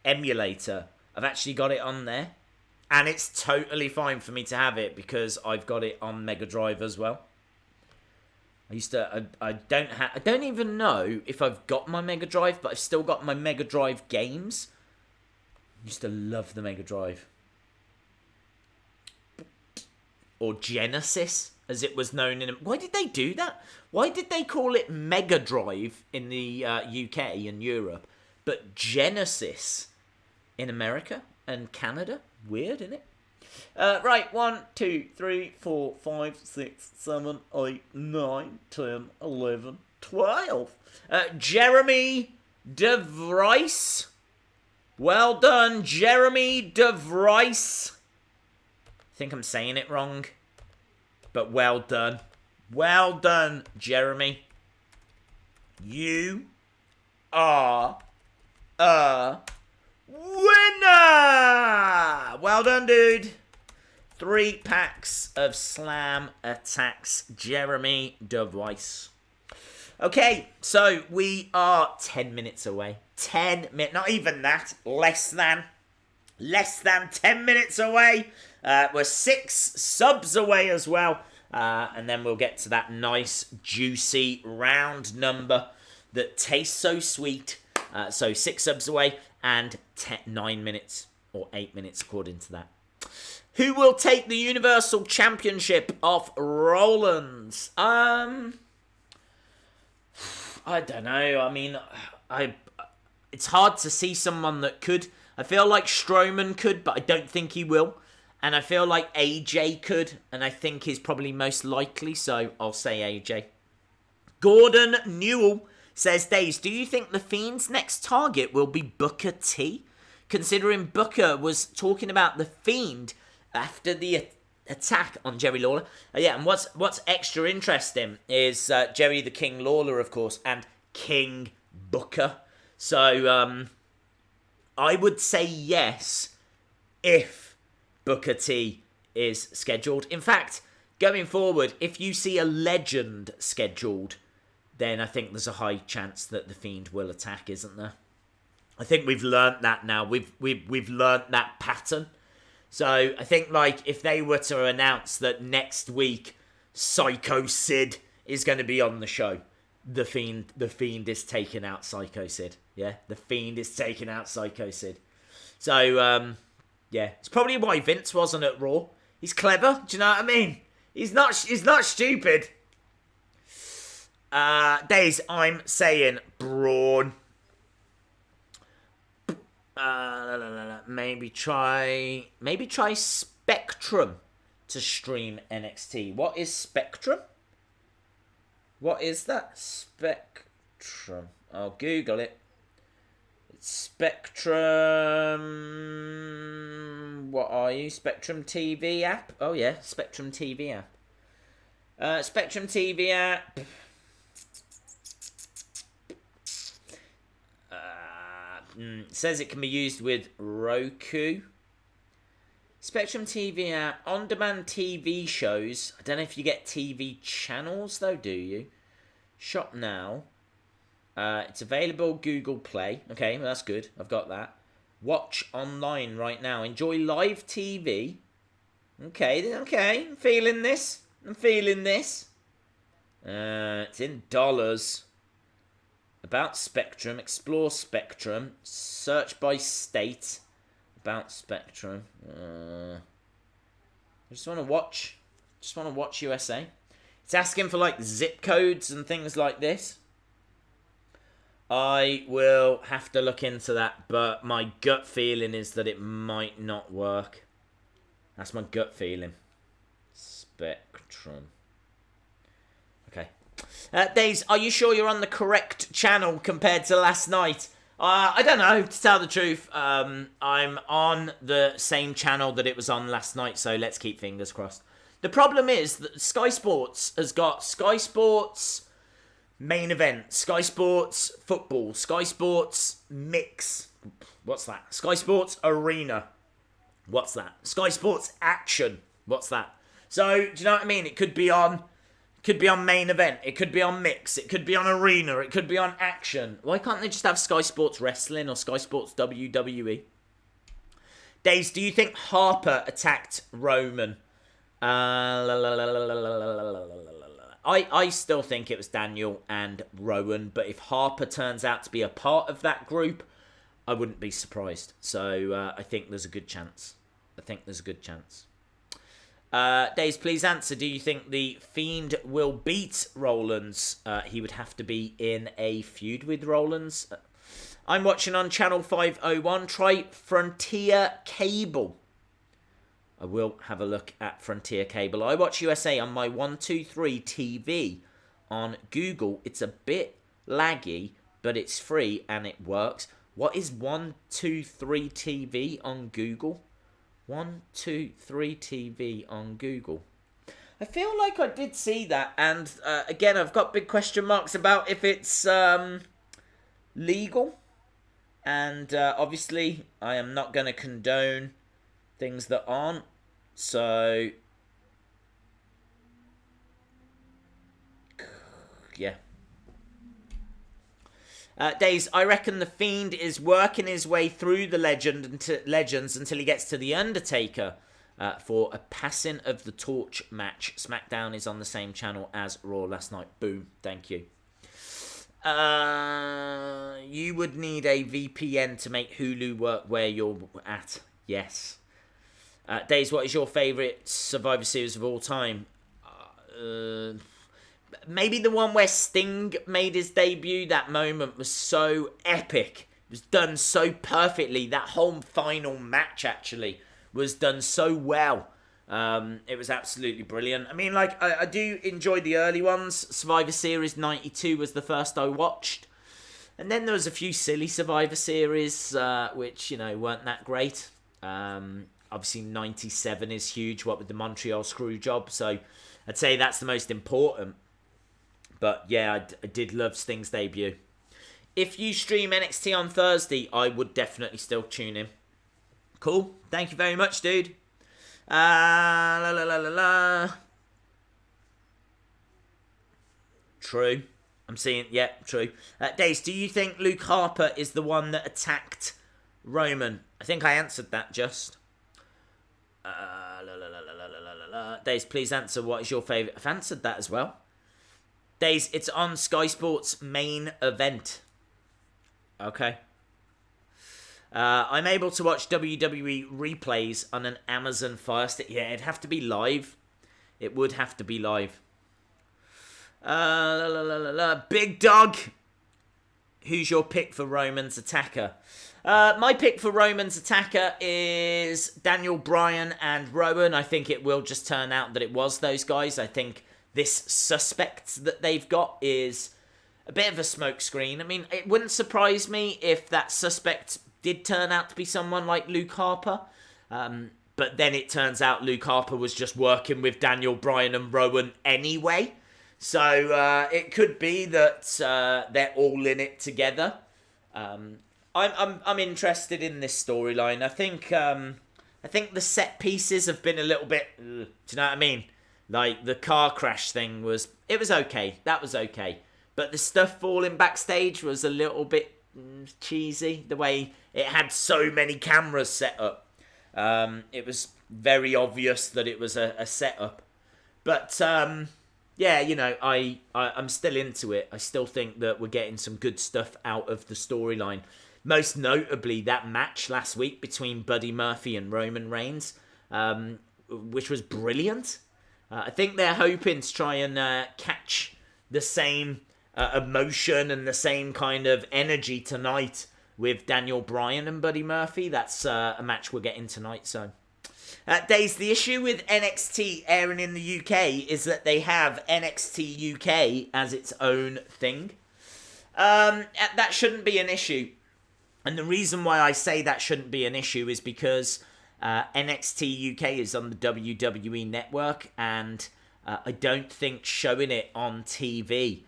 Speaker 1: emulator. I've actually got it on there. And it's totally fine for me to have it because I've got it on Mega Drive as well. I don't even know if I've got my Mega Drive, but I've still got my Mega Drive games. I used to love the Mega Drive. Or Genesis, as it was known in... Why did they do that? Why did they call it Mega Drive in the UK and Europe, but Genesis in America and Canada? Weird, isn't it? Right, 1, 2, 3, 4, 5, 6, 7, 8, 9, 10, 11, 12. Jeremy DeVries. Well done, Jeremy DeVries. I think I'm saying it wrong, but well done. Well done, Jeremy. You are a winner! Well done, dude. 3 packs of Slam Attacks, Jeremy DeVries. Okay, so we are 10 minutes away. 10 minutes, not even that, less than 10 minutes away. We're 6 subs away as well. And then we'll get to that nice, juicy, round number that tastes so sweet. So 6 subs away and 9 minutes or 8 minutes according to that. Who will take the Universal Championship off Rollins? I don't know. I mean, it's hard to see someone that could. I feel like Strowman could, but I don't think he will. And I feel like AJ could, and I think he's probably most likely, so I'll say AJ. Gordon Newell says, Days, do you think The Fiend's next target will be Booker T? Considering Booker was talking about The Fiend after the attack on Jerry Lawler. Yeah, and what's extra interesting is Jerry the King Lawler, of course, and King Booker. So I would say yes if Booker T is scheduled. In fact, going forward, if you see a legend scheduled, then I think there's a high chance that The Fiend will attack, isn't there? I think we've learnt that now. We've learnt that pattern. So I think, like, if they were to announce that next week Psycho Sid is going to be on the show, the Fiend is taking out Psycho Sid. Yeah, The Fiend is taking out Psycho Sid. So yeah, it's probably why Vince wasn't at Raw. He's clever. Do you know what I mean? He's not stupid. Days, I'm saying Braun. Maybe try Spectrum to stream NXT. What is Spectrum? What is that? Spectrum. I'll Google it. It's Spectrum. What are you? Spectrum TV app? Oh yeah, Spectrum TV app. Spectrum TV app. It says it can be used with Roku. Spectrum TV app, on-demand TV shows. I don't know if you get TV channels though, do you? Shop now. It's available Google Play. Okay, well, that's good. I've got that. Watch online right now. Enjoy live TV. Okay. I'm feeling this. It's in dollars. About Spectrum, explore Spectrum, search by state, about Spectrum. I just want to watch USA. It's asking for like zip codes and things like this. I will have to look into that, but my gut feeling is that it might not work. That's my gut feeling. Spectrum. Okay. Days, are you sure you're on the correct channel compared to last night? I don't know, to tell the truth. I'm on the same channel that it was on last night, so let's keep fingers crossed. The problem is that Sky Sports has got Sky Sports Main Event, Sky Sports Football, Sky Sports Mix. What's that? Sky Sports Arena. What's that? Sky Sports Action. What's that? So, do you know what I mean? It could be on main event, it could be on mix, it could be on arena, it could be on action. Why can't they just have Sky Sports Wrestling or Sky Sports WWE? Days, do you think Harper attacked Roman? I still think it was Daniel and Rowan, but if Harper turns out to be a part of that group, I wouldn't be surprised. So I think there's a good chance. Days, please answer. Do you think the Fiend will beat Rollins? He would have to be in a feud with Rollins. I'm watching on Channel 501. Try Frontier Cable. I will have a look at Frontier Cable. I watch USA on my 123 TV on Google. It's a bit laggy, but it's free and it works. What is 123 TV on Google? 123 TV on Google. I feel like I did see that, and again, I've got big question marks about if it's legal. And obviously, I am not going to condone things that aren't. So, yeah. Days, I reckon the Fiend is working his way through the legends until he gets to the Undertaker for a passing of the torch match. SmackDown is on the same channel as Raw last night. Boom. Thank you. You would need a VPN to make Hulu work where you're at. Yes. Days, what is your favourite Survivor Series of all time? Maybe the one where Sting made his debut. That moment was so epic. It was done so perfectly. That whole final match, actually, was done so well. It was absolutely brilliant. I mean, like, I do enjoy the early ones. Survivor Series 92 was the first I watched. And then there was a few silly Survivor Series, which, you know, weren't that great. Obviously, 97 is huge, what with the Montreal Screwjob. So I'd say that's the most important. But yeah, I did love Sting's debut. If you stream NXT on Thursday, I would definitely still tune in. Cool. Thank you very much, dude. True. I'm seeing, yeah, true. Days, do you think Luke Harper is the one that attacked Roman? I think I answered that just. Days, please answer what is your favourite. I've answered that as well. Days, it's on Sky Sports main event. Okay. I'm able to watch WWE replays on an Amazon Fire Stick. Yeah, it'd have to be live. It would have to be live. Big Dog. Who's your pick for Roman's attacker? My pick for Roman's attacker is Daniel Bryan and Rowan. I think it will just turn out that it was those guys. I think this suspect that they've got is a bit of a smokescreen. I mean, it wouldn't surprise me if that suspect did turn out to be someone like Luke Harper. But then it turns out Luke Harper was just working with Daniel Bryan and Rowan anyway. So it could be that they're all in it together. I'm interested in this storyline. I think the set pieces have been a little bit. Do you know what I mean? Like the car crash thing was okay. That was okay. But the stuff falling backstage was a little bit cheesy. The way it had so many cameras set up. It was very obvious that it was a setup. But yeah, you know, I'm still into it. I still think that we're getting some good stuff out of the storyline. Most notably, that match last week between Buddy Murphy and Roman Reigns, which was brilliant. I think they're hoping to try and catch the same emotion and the same kind of energy tonight with Daniel Bryan and Buddy Murphy. That's a match we're getting tonight, so... Days, the issue with NXT airing in the UK is that they have NXT UK as its own thing. That shouldn't be an issue. And the reason why I say that shouldn't be an issue is because NXT UK is on the WWE network, and I don't think showing it on TV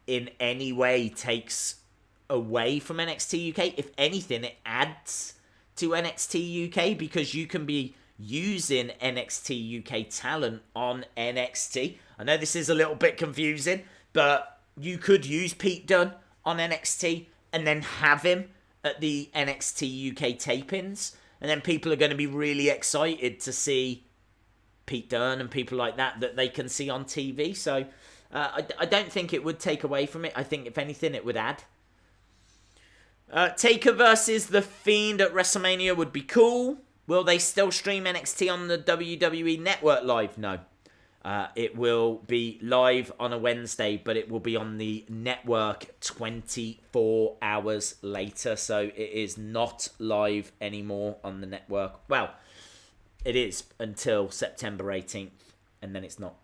Speaker 1: in any way takes away from NXT UK. If anything, it adds to NXT UK because you can be using NXT UK talent on NXT. I know this is a little bit confusing, but you could use Pete Dunne on NXT and then have him at the NXT UK tapings. And then people are going to be really excited to see Pete Dunne and people like that they can see on TV. So I don't think it would take away from it. I think, if anything, it would add. Taker versus The Fiend at WrestleMania would be cool. Will they still stream NXT on the WWE Network live? No. It will be live on a Wednesday, but it will be on the network 24 hours later. So it is not live anymore on the network. Well, it is until September 18th, and then it's not.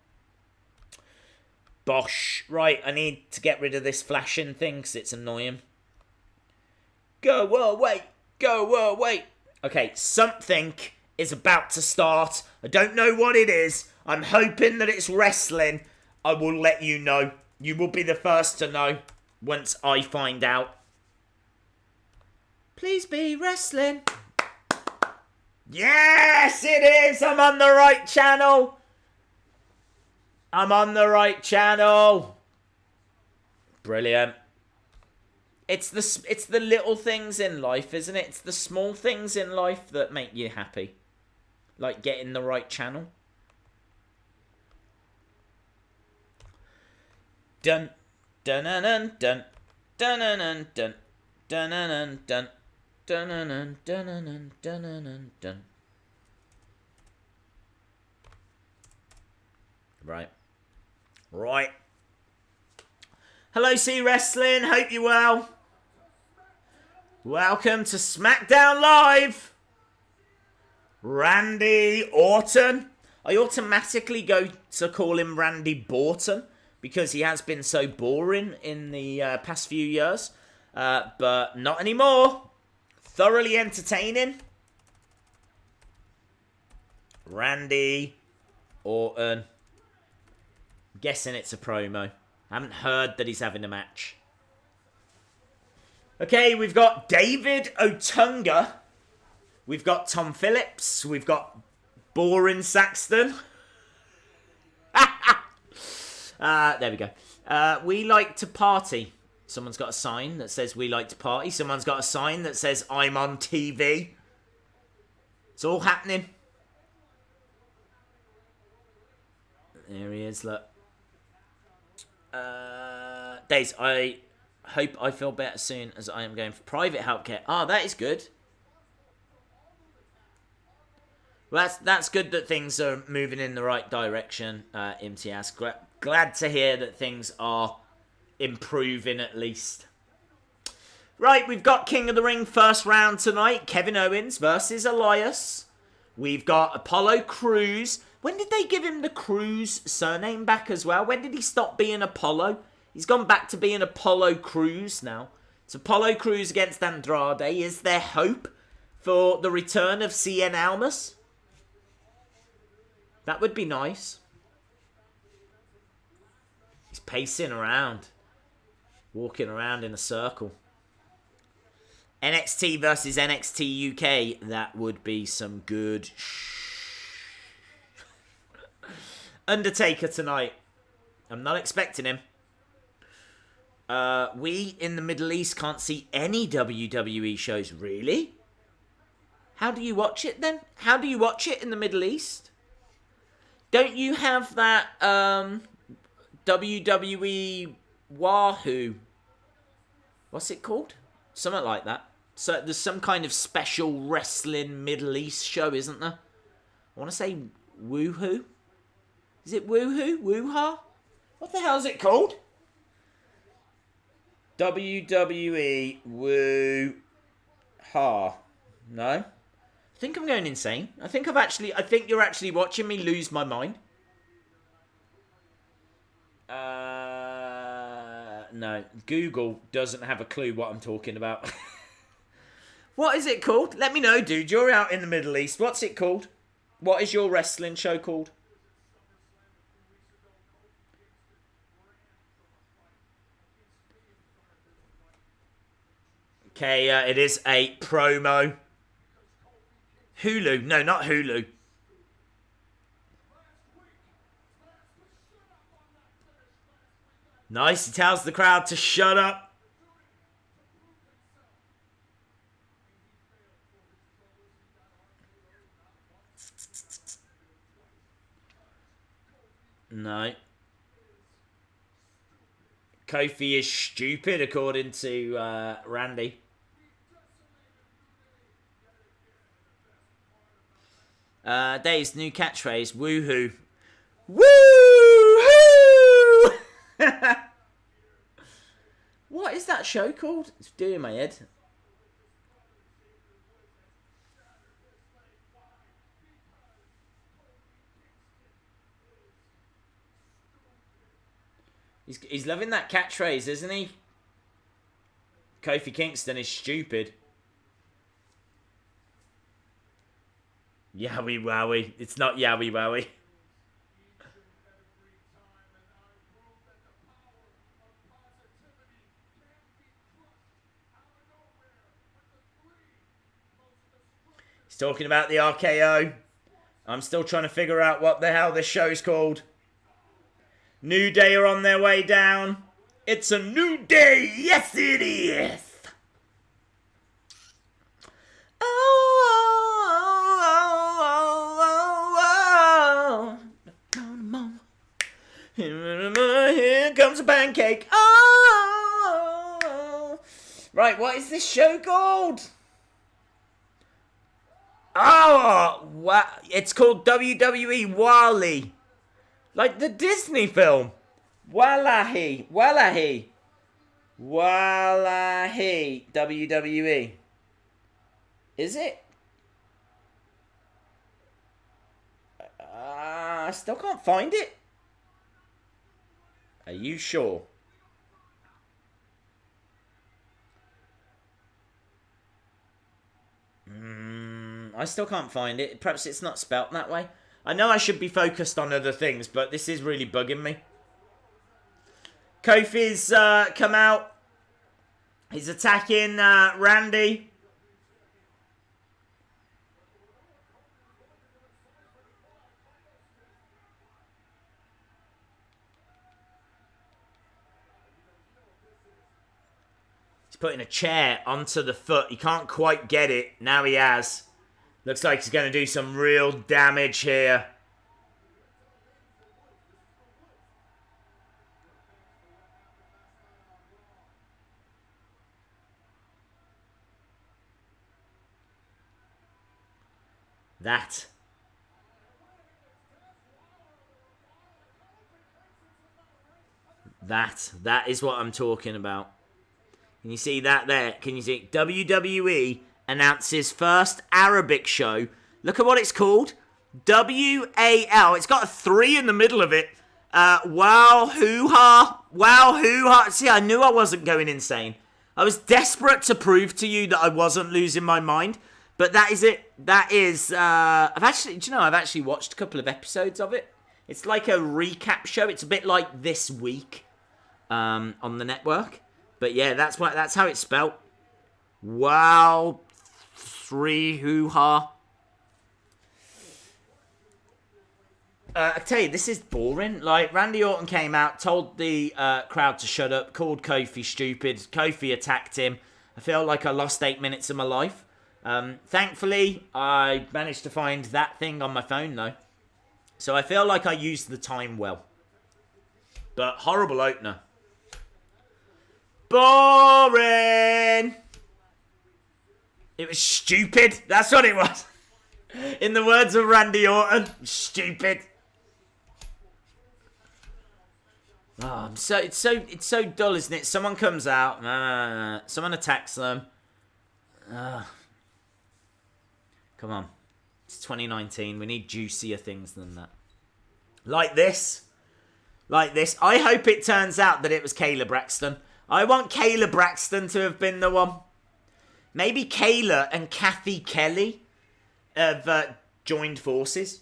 Speaker 1: Bosh. Right, I need to get rid of this flashing thing because it's annoying. Go away. Go away. Okay, something is about to start. I don't know what it is. I'm hoping that it's wrestling. I will let you know. You will be the first to know once I find out. Please be wrestling. Yes, it is. I'm on the right channel. I'm on the right channel. Brilliant. It's the little things in life, isn't it? It's the small things in life that make you happy. Like getting the right channel. Dun dun dun dun dun dun dun dun dun dun dun dun dun dun dun dun. Right. Hello, C Wrestling. Hope you're well. Welcome to SmackDown Live. Randy Orton. I automatically go to call him Randy Borton because he has been so boring in the past few years. But not anymore. Thoroughly entertaining. Randy Orton. I'm guessing it's a promo. I haven't heard that he's having a match. Okay, we've got David Otunga. We've got Tom Phillips. We've got Boring Saxton. There we go. We like to party. Someone's got a sign that says we like to party. Someone's got a sign that says I'm on TV. It's all happening. There he is, look. Days, I hope I feel better soon as I am going for private healthcare. Ah, that is good. Well, that's good that things are moving in the right direction, Imtiaz. Glad to hear that things are improving at least. Right, we've got King of the Ring first round tonight. Kevin Owens versus Elias. We've got Apollo Crews. When did they give him the Crews surname back as well? When did he stop being Apollo? He's gone back to being Apollo Crews now. It's Apollo Crews against Andrade. Is there hope for the return of Cien Almas? That would be nice. He's pacing around. Walking around in a circle. NXT versus NXT UK. That would be some good Undertaker tonight. I'm not expecting him. We in the Middle East can't see any WWE shows, really? How do you watch it then? How do you watch it in the Middle East? Don't you have that WWE Wahoo? What's it called? Something like that. So there's some kind of special wrestling Middle East show, isn't there? I want to say Woohoo. Is it Woohoo? Woo-ha? What the hell is it called? WWE Woo-ha. No? I think I'm going insane. I think you're actually watching me lose my mind. No. Google doesn't have a clue what I'm talking about. What is it called? Let me know, dude. You're out in the Middle East. What's it called? What is your wrestling show called? Okay, it is a promo. Hulu. No, not Hulu. Nice. He tells the crowd to shut up. No. Kofi is stupid, according to Randy. Dave's new catchphrase, woohoo. Woohoo! What is that show called? It's doing my head. He's loving that catchphrase, isn't he? Kofi Kingston is stupid. Yowie wowie. It's not yowie wowie. He's talking about the RKO. I'm still trying to figure out what the hell this show's called. New Day are on their way down. It's a new day. Yes, it is. Here comes a pancake. Oh. Right, what is this show called? Oh, wow. It's called WWE Wally. Like the Disney film. Wallahi. WWE. Is it? I still can't find it. Are you sure? I still can't find it. Perhaps it's not spelt that way. I know I should be focused on other things, but this is really bugging me. Kofi's come out. He's attacking Randy. He's putting a chair onto the foot. He can't quite get it. Now he has. Looks like he's going to do some real damage here. That is what I'm talking about. Can you see that there? Can you see WWE announces first Arabic show? Look at what it's called. WAL. It's got a 3 in the middle of it. Wow hoo-ha. Wow hoo-ha. See, I knew I wasn't going insane. I was desperate to prove to you that I wasn't losing my mind. But that is it. That is... I've actually watched a couple of episodes of it. It's like a recap show. It's a bit like This Week on the network. But yeah, that's how it's spelled. Wow. 3 hoo-ha. I tell you, this is boring. Like, Randy Orton came out, told the crowd to shut up, called Kofi stupid. Kofi attacked him. I feel like I lost 8 minutes of my life. Thankfully, I managed to find that thing on my phone, though. So I feel like I used the time well. But horrible opener. Boring! It was stupid. That's what it was. In the words of Randy Orton, stupid. Oh, it's so dull, isn't it? Someone comes out, someone attacks them. Come on. It's 2019. We need juicier things than that. Like this. I hope it turns out that it was Kayla Braxton. I want Kayla Braxton to have been the one. Maybe Kayla and Kathy Kelly have joined forces.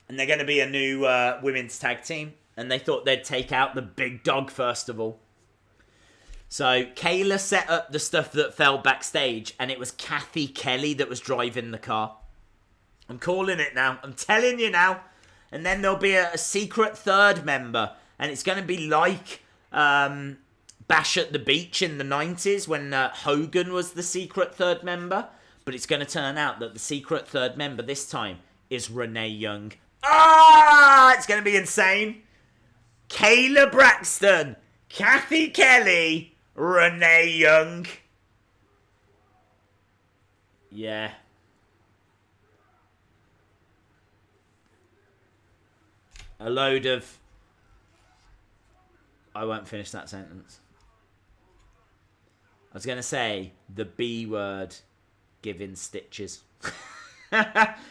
Speaker 1: And they're going to be a new women's tag team. And they thought they'd take out the big dog first of all. So Kayla set up the stuff that fell backstage. And it was Kathy Kelly that was driving the car. I'm calling it now. I'm telling you now. And then there'll be a secret third member. And it's going to be like Bash at the Beach in the 90s when Hogan was the secret third member. But it's going to turn out that the secret third member this time is Renee Young. Ah! It's going to be insane. Kayla Braxton, Kathy Kelly, Renee Young. Yeah. A load of... I won't finish that sentence. I was going to say the B word giving stitches.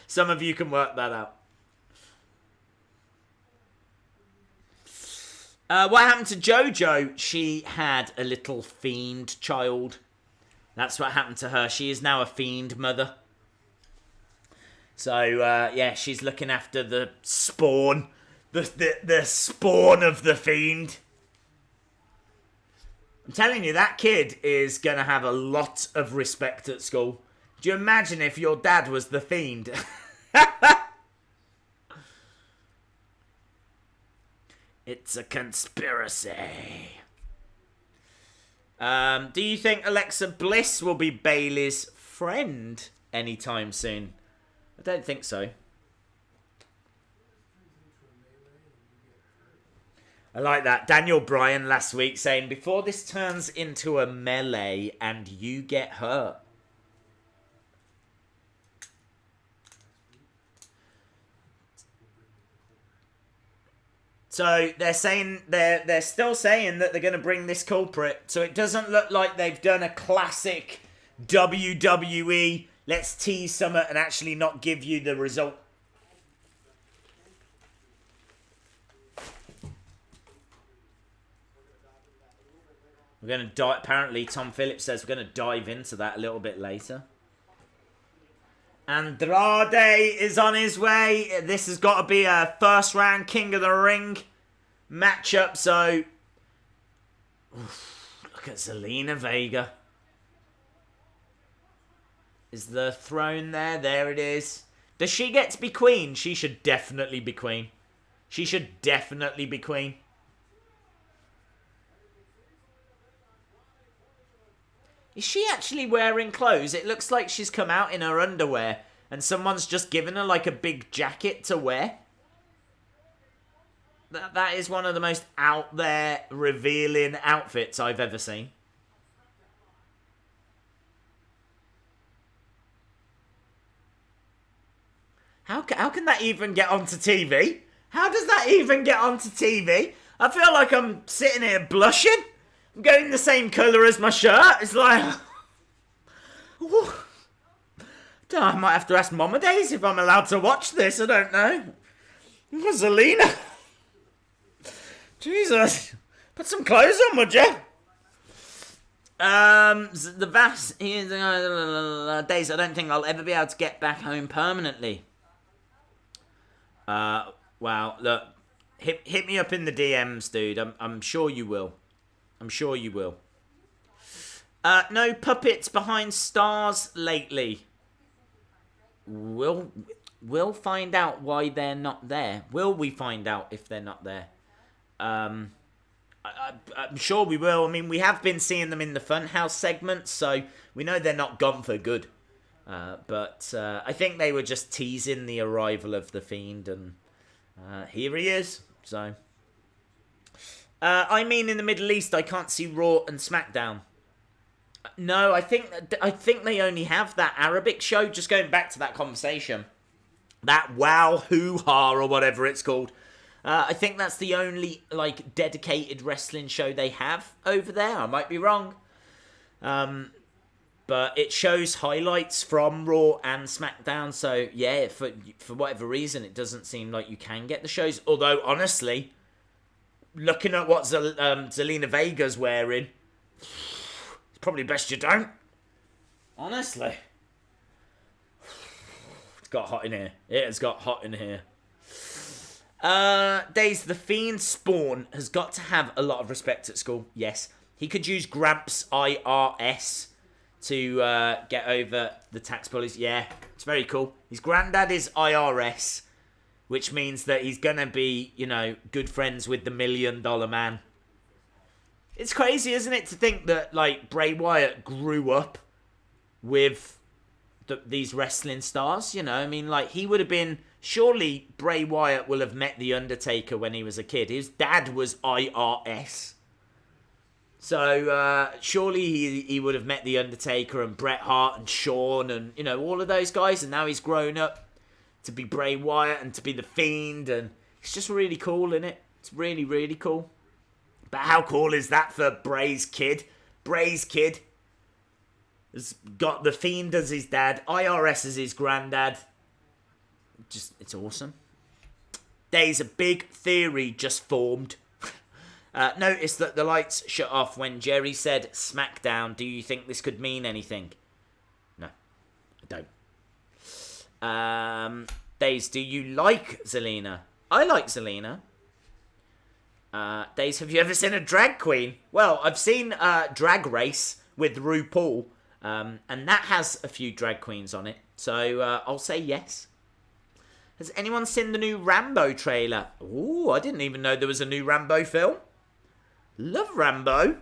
Speaker 1: Some of you can work that out. What happened to JoJo? She had a little fiend child. That's what happened to her. She is now a fiend mother. So, yeah, she's looking after the spawn. The spawn of the fiend. I'm telling you, that kid is going to have a lot of respect at school. Do you imagine if your dad was the fiend? It's a conspiracy. Do you think Alexa Bliss will be Bayley's friend anytime soon? I don't think so. I like that. Daniel Bryan last week saying, before this turns into a melee and you get hurt. So they're saying they're still saying that they're going to bring this culprit. So it doesn't look like they've done a classic WWE. Let's tease something and actually not give you the result. We're going to dive. Apparently, Tom Phillips says we're going to dive into that a little bit later. Andrade is on his way. This has got to be a first round King of the Ring matchup. So, look at Zelina Vega. Is the throne there? There it is. Does she get to be queen? She should definitely be queen. She should definitely be queen. Is she actually wearing clothes? It looks like she's come out in her underwear and someone's just given her like a big jacket to wear. That is one of the most out there revealing outfits I've ever seen. How can that even get onto TV? How does that even get onto TV? I feel like I'm sitting here blushing. I'm getting the same colour as my shirt. It's like... I might have to ask Mama Days if I'm allowed to watch this. I don't know. Zelina. Jesus. Put some clothes on, would you? The vast... Days, I don't think I'll ever be able to get back home permanently. Wow, look. Hit me up in the DMs, dude. I'm sure you will. I'm sure you will. No puppets behind stars lately. We'll find out why they're not there. Will we find out if they're not there? I'm sure we will. I mean, we have been seeing them in the Funhouse segments, so we know they're not gone for good. But I think they were just teasing the arrival of the Fiend, and here he is. So... I mean, in the Middle East, I can't see Raw and SmackDown. No, I think they only have that Arabic show. Just going back to that conversation, that Wow Hoo-Ha or whatever it's called. I think that's the only like dedicated wrestling show they have over there. I might be wrong, but it shows highlights from Raw and SmackDown. So yeah, for whatever reason, it doesn't seem like you can get the shows. Although honestly, looking at what Zelina Vega's wearing, it's probably best you don't. Honestly. It's got hot in here. It has got hot in here. Days, the Fiend Spawn has got to have a lot of respect at school. Yes. He could use Gramps IRS to get over the tax bullies. Yeah, it's very cool. His granddad is IRS. which means that he's gonna be, you know, good friends with the $1 Million Man. It's crazy, isn't it, to think that, like, Bray Wyatt grew up with these wrestling stars, you know? I mean, like, he would have been... Surely Bray Wyatt will have met The Undertaker when he was a kid. His dad was IRS. So, surely he would have met The Undertaker and Bret Hart and Shawn and, you know, all of those guys. And now he's grown up to be Bray Wyatt and to be The Fiend. And it's just really cool, isn't it? It's really, really cool. But how cool is that for Bray's kid? Bray's kid has got The Fiend as his dad, IRS as his granddad. Just, it's awesome. There's a big theory just formed. Notice that the lights shut off when Jerry said Smackdown. Do you think this could mean anything? No, I don't. Days, do you like Zelina? I like Zelina. Days, have you ever seen a drag queen? Well, I've seen Drag Race with RuPaul, and that has a few drag queens on it. So I'll say yes. Has anyone seen the new Rambo trailer? Ooh, I didn't even know there was a new Rambo film. Love Rambo.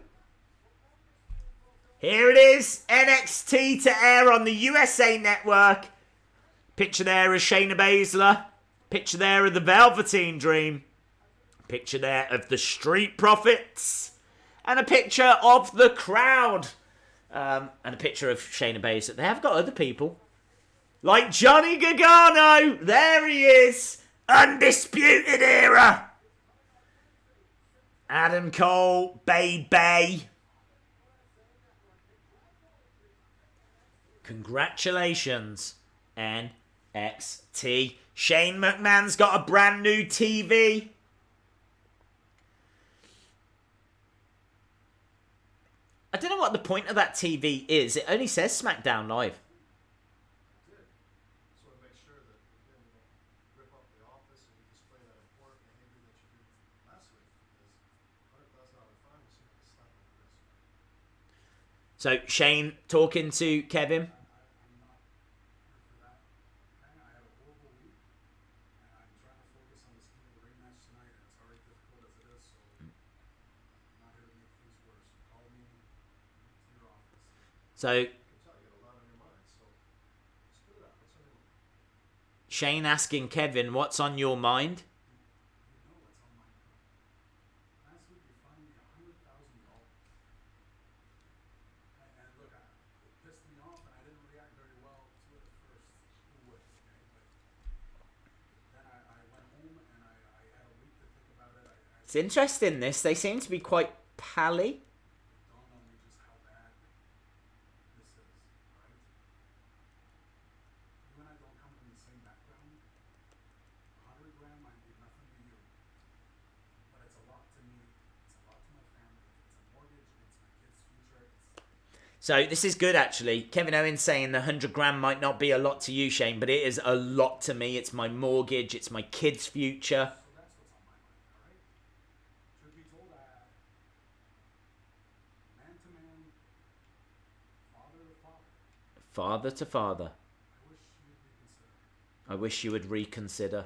Speaker 1: Here it is. NXT to air on the USA Network. Picture there of Shayna Baszler. Picture there of the Velveteen Dream. Picture there of the Street Profits. And a picture of the crowd. And a picture of Shayna Baszler. They have got other people. Like Johnny Gargano. There he is. Undisputed Era. Adam Cole. Bay. Congratulations, NXT. Shane McMahon's got a brand new TV. I don't know what the point of that TV is. It only says SmackDown Live. So, Shane talking to Kevin. So, Shane asking Kevin, what's on your mind? It's interesting, this. They seem to be quite pally. So this is good, actually. Kevin Owens saying the 100 grand might not be a lot to you, Shane, but it is a lot to me. It's my mortgage. It's my kid's future. Father to father. I wish you would reconsider.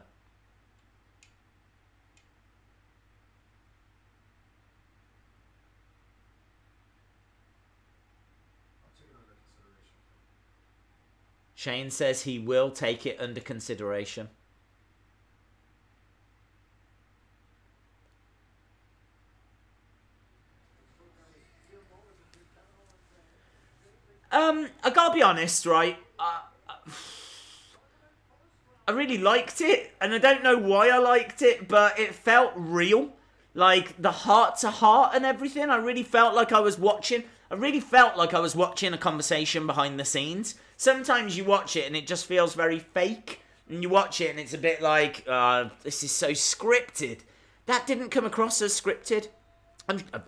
Speaker 1: Shane says he will take it under consideration. I gotta be honest, right? I really liked it, and I don't know why I liked it, but it felt real. Like, the heart-to-heart and everything, I really felt like I was watching a conversation behind the scenes. Sometimes you watch it and it just feels very fake, and you watch it and it's a bit like, this is so scripted. That didn't come across as scripted.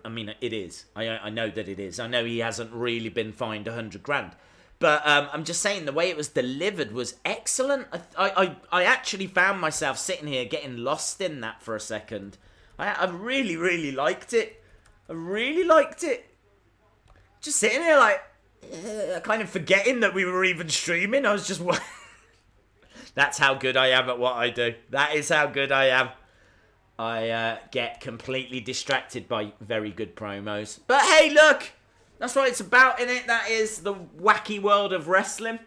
Speaker 1: I mean, it is. I know that it is. I know he hasn't really been fined 100 grand. But I'm just saying, the way it was delivered was excellent. I actually found myself sitting here getting lost in that for a second. I really, really liked it. I really liked it. Just sitting here like, kind of forgetting that we were even streaming. I was just That's how good I am at what I do. That is how good I am. I get completely distracted by very good promos. But hey, look! That's what it's about, innit? That is the wacky world of wrestling.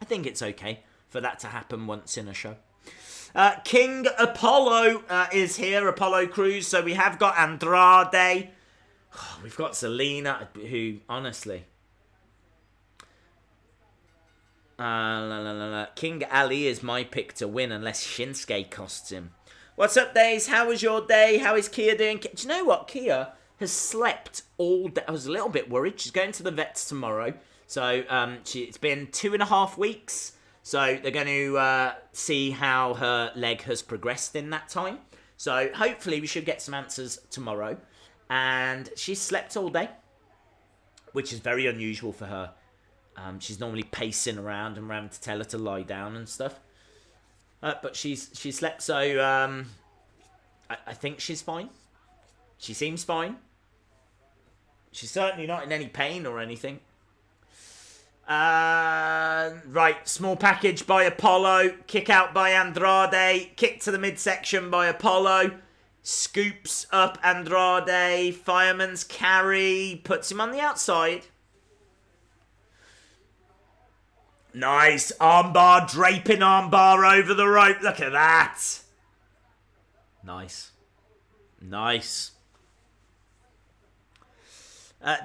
Speaker 1: I think it's okay for that to happen once in a show. King Apollo is here, Apollo Crews. So we have got Andrade. We've got Selena, who, honestly... King Ali is my pick to win unless Shinsuke costs him. What's up, Days? How was your day? How is Kia doing? Do you know what? Kia has slept all day. I was a little bit worried. She's going to the vets tomorrow. So it's been 2.5 weeks. So they're going to see how her leg has progressed in that time. So hopefully we should get some answers tomorrow. And she's slept all day, which is very unusual for her. She's normally pacing around and we're having to tell her to lie down and stuff. But she slept, so I think she's fine. She seems fine. She's certainly not in any pain or anything. Right, small package by Apollo. Kick out by Andrade. Kick to the midsection by Apollo. Scoops up Andrade. Fireman's carry. Puts him on the outside. Nice. Armbar, draping armbar over the rope. Look at that. Nice. Nice.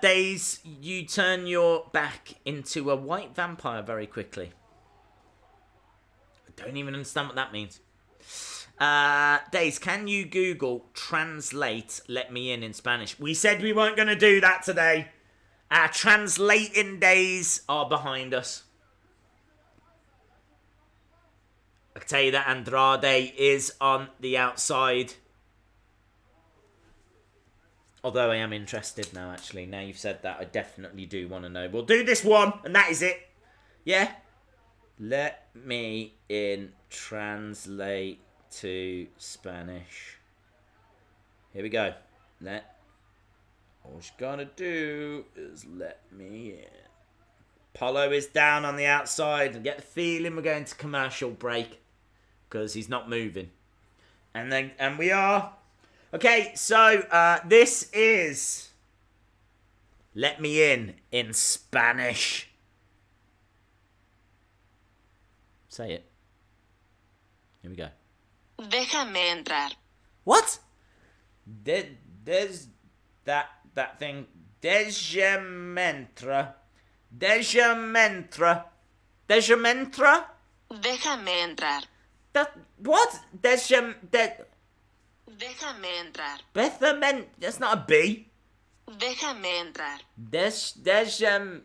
Speaker 1: Days, you turn your back into a white vampire very quickly. I don't even understand what that means. Days, can you Google translate let me in Spanish? We said we weren't going to do that today. Our translating days are behind us. I can tell you that Andrade is on the outside. Although I am interested now, actually. Now you've said that, I definitely do want to know. We'll do this one, and that is it. Yeah? Let me in translate to Spanish. Here we go. All she's gonna do is let me in. Apollo is down on the outside. I get the feeling we're going to commercial break. Because he's not moving. And we are. Okay, so this is let me in Spanish. Say it. Here we go.
Speaker 2: Déjame entrar.
Speaker 1: What? There's that thing. Déjame entrar. Déjame entrar. What?
Speaker 2: Déjame entrar.
Speaker 1: That's not a B.
Speaker 2: Déjame entrar. Déjame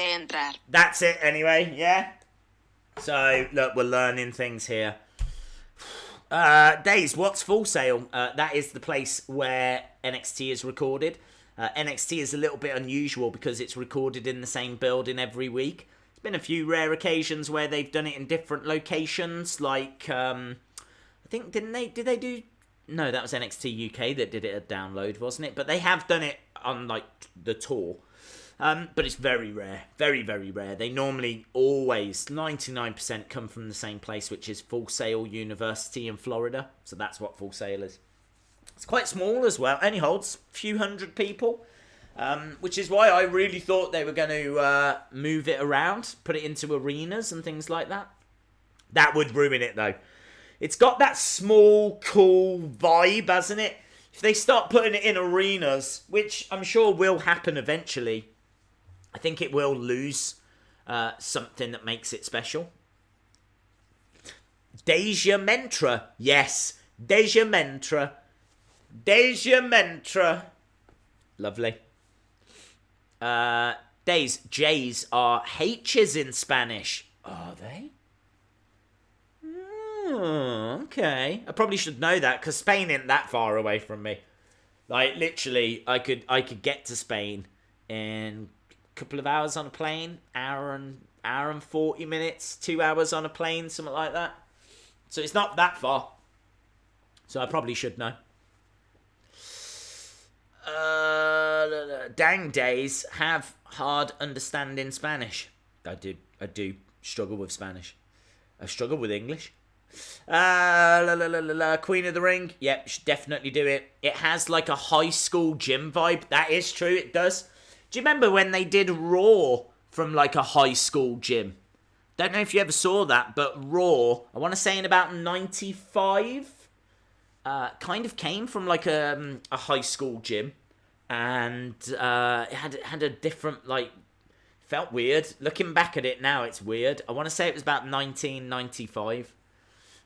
Speaker 2: entrar.
Speaker 1: That's it anyway, yeah? So, look, we're learning things here. Days, what's Full Sail? That is the place where NXT is recorded. NXT is a little bit unusual because it's recorded in the same building every week. There's been a few rare occasions where they've done it in different locations, like, I think, did they do... No, that was NXT UK that did it at Download, wasn't it? But they have done it on, like, the tour. But it's very rare. Very, very rare. They normally always, 99%, come from the same place, which is Full Sail University in Florida. So that's what Full Sail is. It's quite small as well. Only holds a few hundred people. Which is why I really thought they were going to move it around, put it into arenas and things like that. That would ruin it, though. It's got that small, cool vibe, hasn't it? If they start putting it in arenas, which I'm sure will happen eventually, I think it will lose something that makes it special. Deja Mentra. Yes. Deja Mentra. Deja Mentra. Lovely. Days. J's are H's in Spanish. Are they? Okay. I probably should know that because Spain isn't that far away from me. Like, literally, I could get to Spain in a couple of hours on a plane. Hour and 40 minutes. 2 hours on a plane, something like that. So it's not that far. So I probably should know. Dang Days have hard understanding Spanish. I I do struggle with Spanish. I struggle with English. Queen of the Ring. Yep, should definitely do it. It has like a high school gym vibe. That is true, it does. Do you remember when they did Raw from like a high school gym? Don't know if you ever saw that, but Raw, I want to say in about 95, kind of came from like a high school gym. And it had a different, like, felt weird. Looking back at it now, it's weird. I want to say it was about 1995.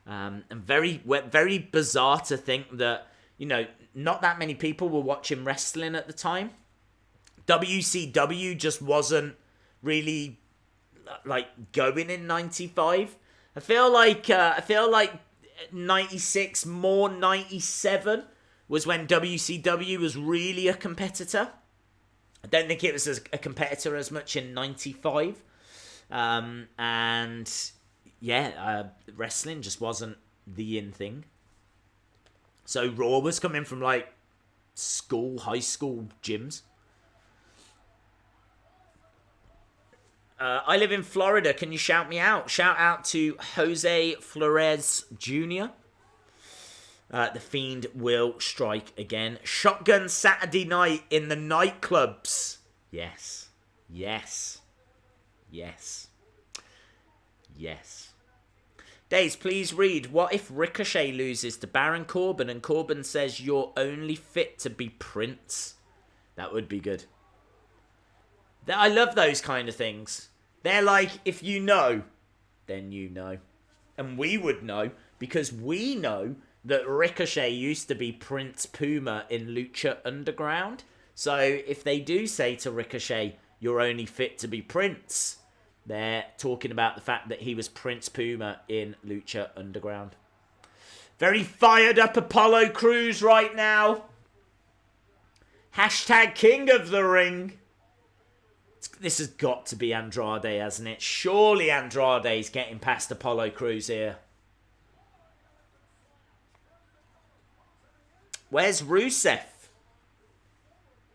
Speaker 1: And very bizarre to think that, you know, not that many people were watching wrestling at the time. WCW just wasn't really, like, going in 95. I feel like 96, more 97 was when WCW was really a competitor. I don't think it was a competitor as much in 95. Wrestling just wasn't the in thing. So Raw was coming from like high school gyms. I live in Florida. Can you shout me out? Shout out to Jose Flores Jr. The Fiend will strike again. Shotgun Saturday night in the nightclubs. Yes. Yes. Yes. Yes. Days, please read. What if Ricochet loses to Baron Corbin and Corbin says you're only fit to be Prince? That would be good. I love those kind of things. They're like, if you know, then you know. And we would know because we know that Ricochet used to be Prince Puma in Lucha Underground. So if they do say to Ricochet, you're only fit to be Prince, they're talking about the fact that he was Prince Puma in Lucha Underground. Very fired up Apollo Crews right now. Hashtag King of the Ring. This has got to be Andrade, hasn't it? Surely Andrade's getting past Apollo Crews here. Where's Rusev?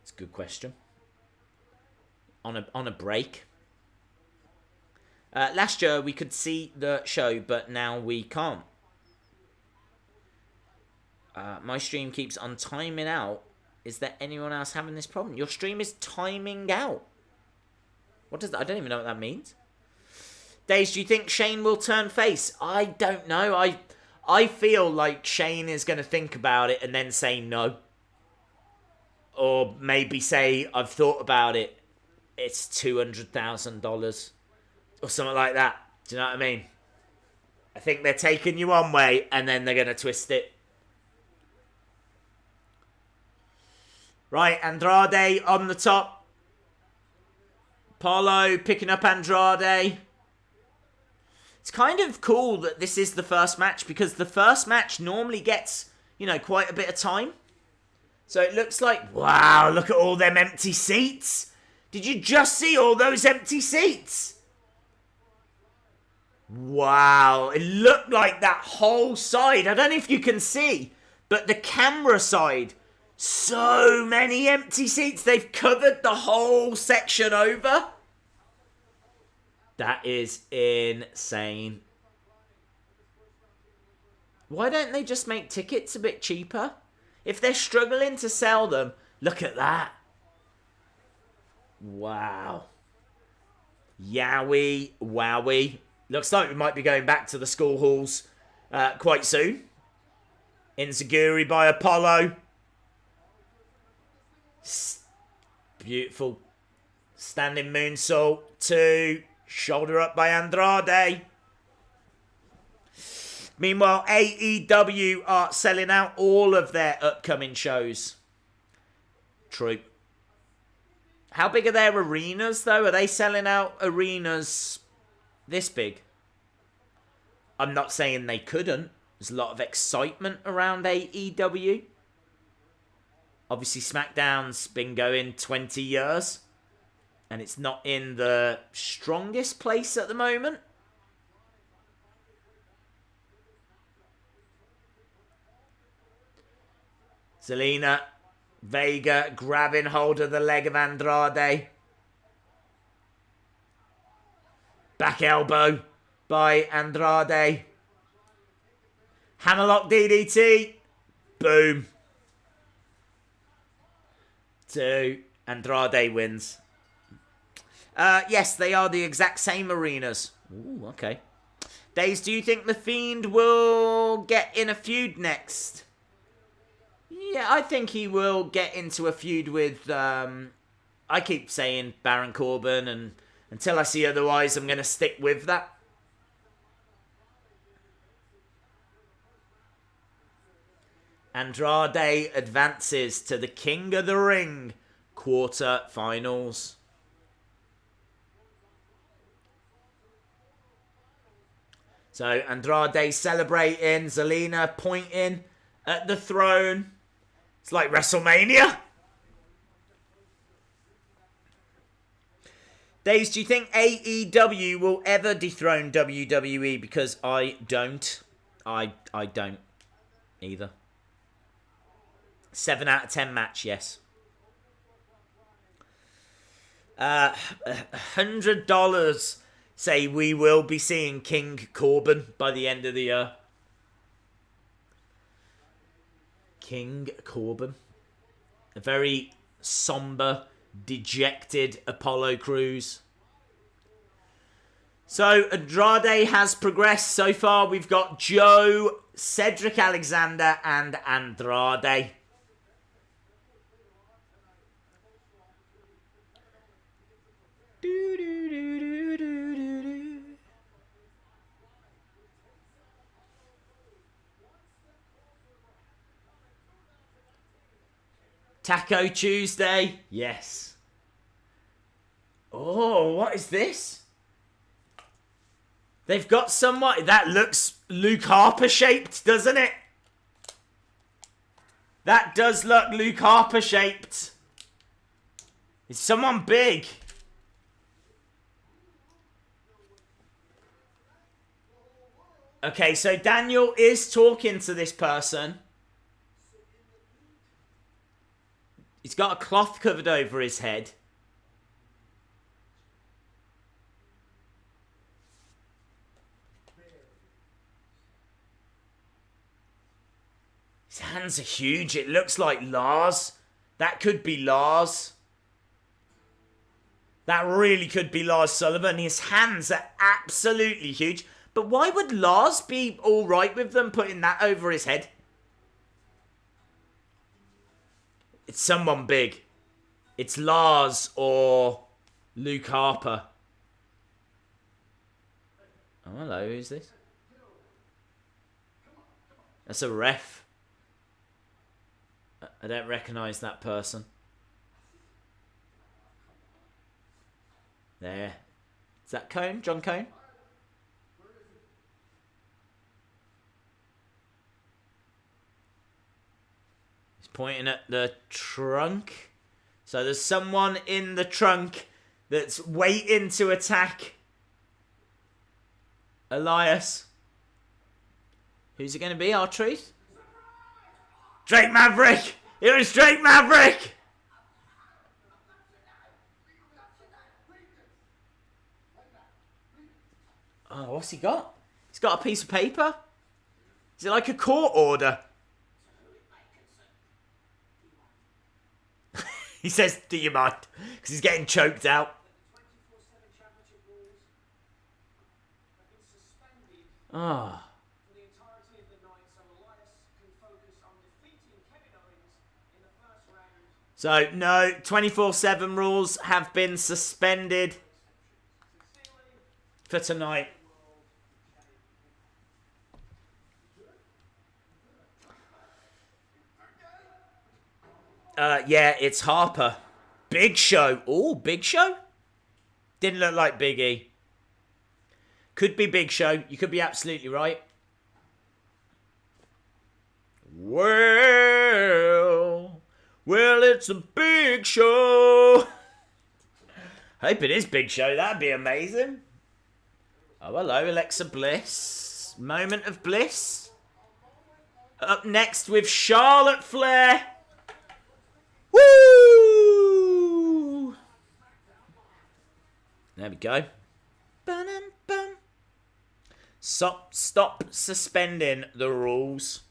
Speaker 1: It's a good question. On a break. Last year we could see the show, but now we can't. My stream keeps on timing out. Is there anyone else having this problem? Your stream is timing out. What does that? I don't even know what that means. Days, do you think Shane will turn face? I don't know. I feel like Shane is going to think about it and then say no. Or maybe say, I've thought about it. It's $200,000. Or something like that. Do you know what I mean? I think they're taking you one way and then they're going to twist it. Right, Andrade on the top. Paulo picking up Andrade. It's kind of cool that this is the first match because the first match normally gets, you know, quite a bit of time. So it looks like, wow, look at all them empty seats. Did you just see all those empty seats? Wow, it looked like that whole side. I don't know if you can see, but the camera side, so many empty seats. They've covered the whole section over. That is insane. Why don't they just make tickets a bit cheaper? If they're struggling to sell them, look at that. Wow. Yowie, wowie. Looks like we might be going back to the school halls quite soon. Enziguri by Apollo. Beautiful. Standing moonsault. 2. Shoulder up by Andrade. Meanwhile, AEW are selling out all of their upcoming shows. True. How big are their arenas, though? Are they selling out arenas this big? I'm not saying they couldn't. There's a lot of excitement around AEW. Obviously, SmackDown's been going 20 years. And it's not in the strongest place at the moment. Zelina Vega grabbing hold of the leg of Andrade. Back elbow by Andrade. Hammerlock DDT. Boom. 2. Andrade wins. Yes, they are the exact same arenas. Ooh, okay. Days, do you think The Fiend will get in a feud next? Yeah, I think he will get into a feud with, I keep saying Baron Corbin, and until I see otherwise, I'm going to stick with that. Andrade advances to the King of the Ring quarter-finals. So Andrade celebrating, Zelina pointing at the throne. It's like WrestleMania. Days, do you think AEW will ever dethrone WWE? Because I don't. I don't either. 7 out of 10 match, yes. $100 say we will be seeing King Corbin by the end of the year. King Corbin. A very somber, dejected Apollo Crews. So Andrade has progressed. So far we've got Joe, Cedric Alexander and Andrade. Taco Tuesday. Yes. Oh, what is this? They've got someone that looks Luke Harper shaped, doesn't it? That does look Luke Harper shaped. It's someone big. Okay, so Daniel is talking to this person. He's got a cloth covered over his head. His hands are huge. It looks like Lars. That could be Lars. That really could be Lars Sullivan. His hands are absolutely huge. But why would Lars be alright with them putting that over his head? It's someone big. It's Lars or Luke Harper. Oh, hello. Who's this? That's a ref. I don't recognise that person. There. Is that Cone? John Cone? He's pointing at the trunk. So there's someone in the trunk that's waiting to attack Elias. Who's it going to be? R-Truth? Drake Maverick! It was Drake Maverick! Oh, what's he got? He's got a piece of paper? Is it like a court order? He says, do you mind? Because he's getting choked out. Oh. So, no, 24/7 rules have been suspended for tonight. Yeah, it's Harper. Big Show. Oh, Big Show? Didn't look like Big E. Could be Big Show. You could be absolutely right. Well, it's a Big Show. Hope it is Big Show. That'd be amazing. Oh, hello, Alexa Bliss. Moment of bliss. Up next with Charlotte Flair. Woo! There we go. Ba-dum-bum. Stop suspending the rules.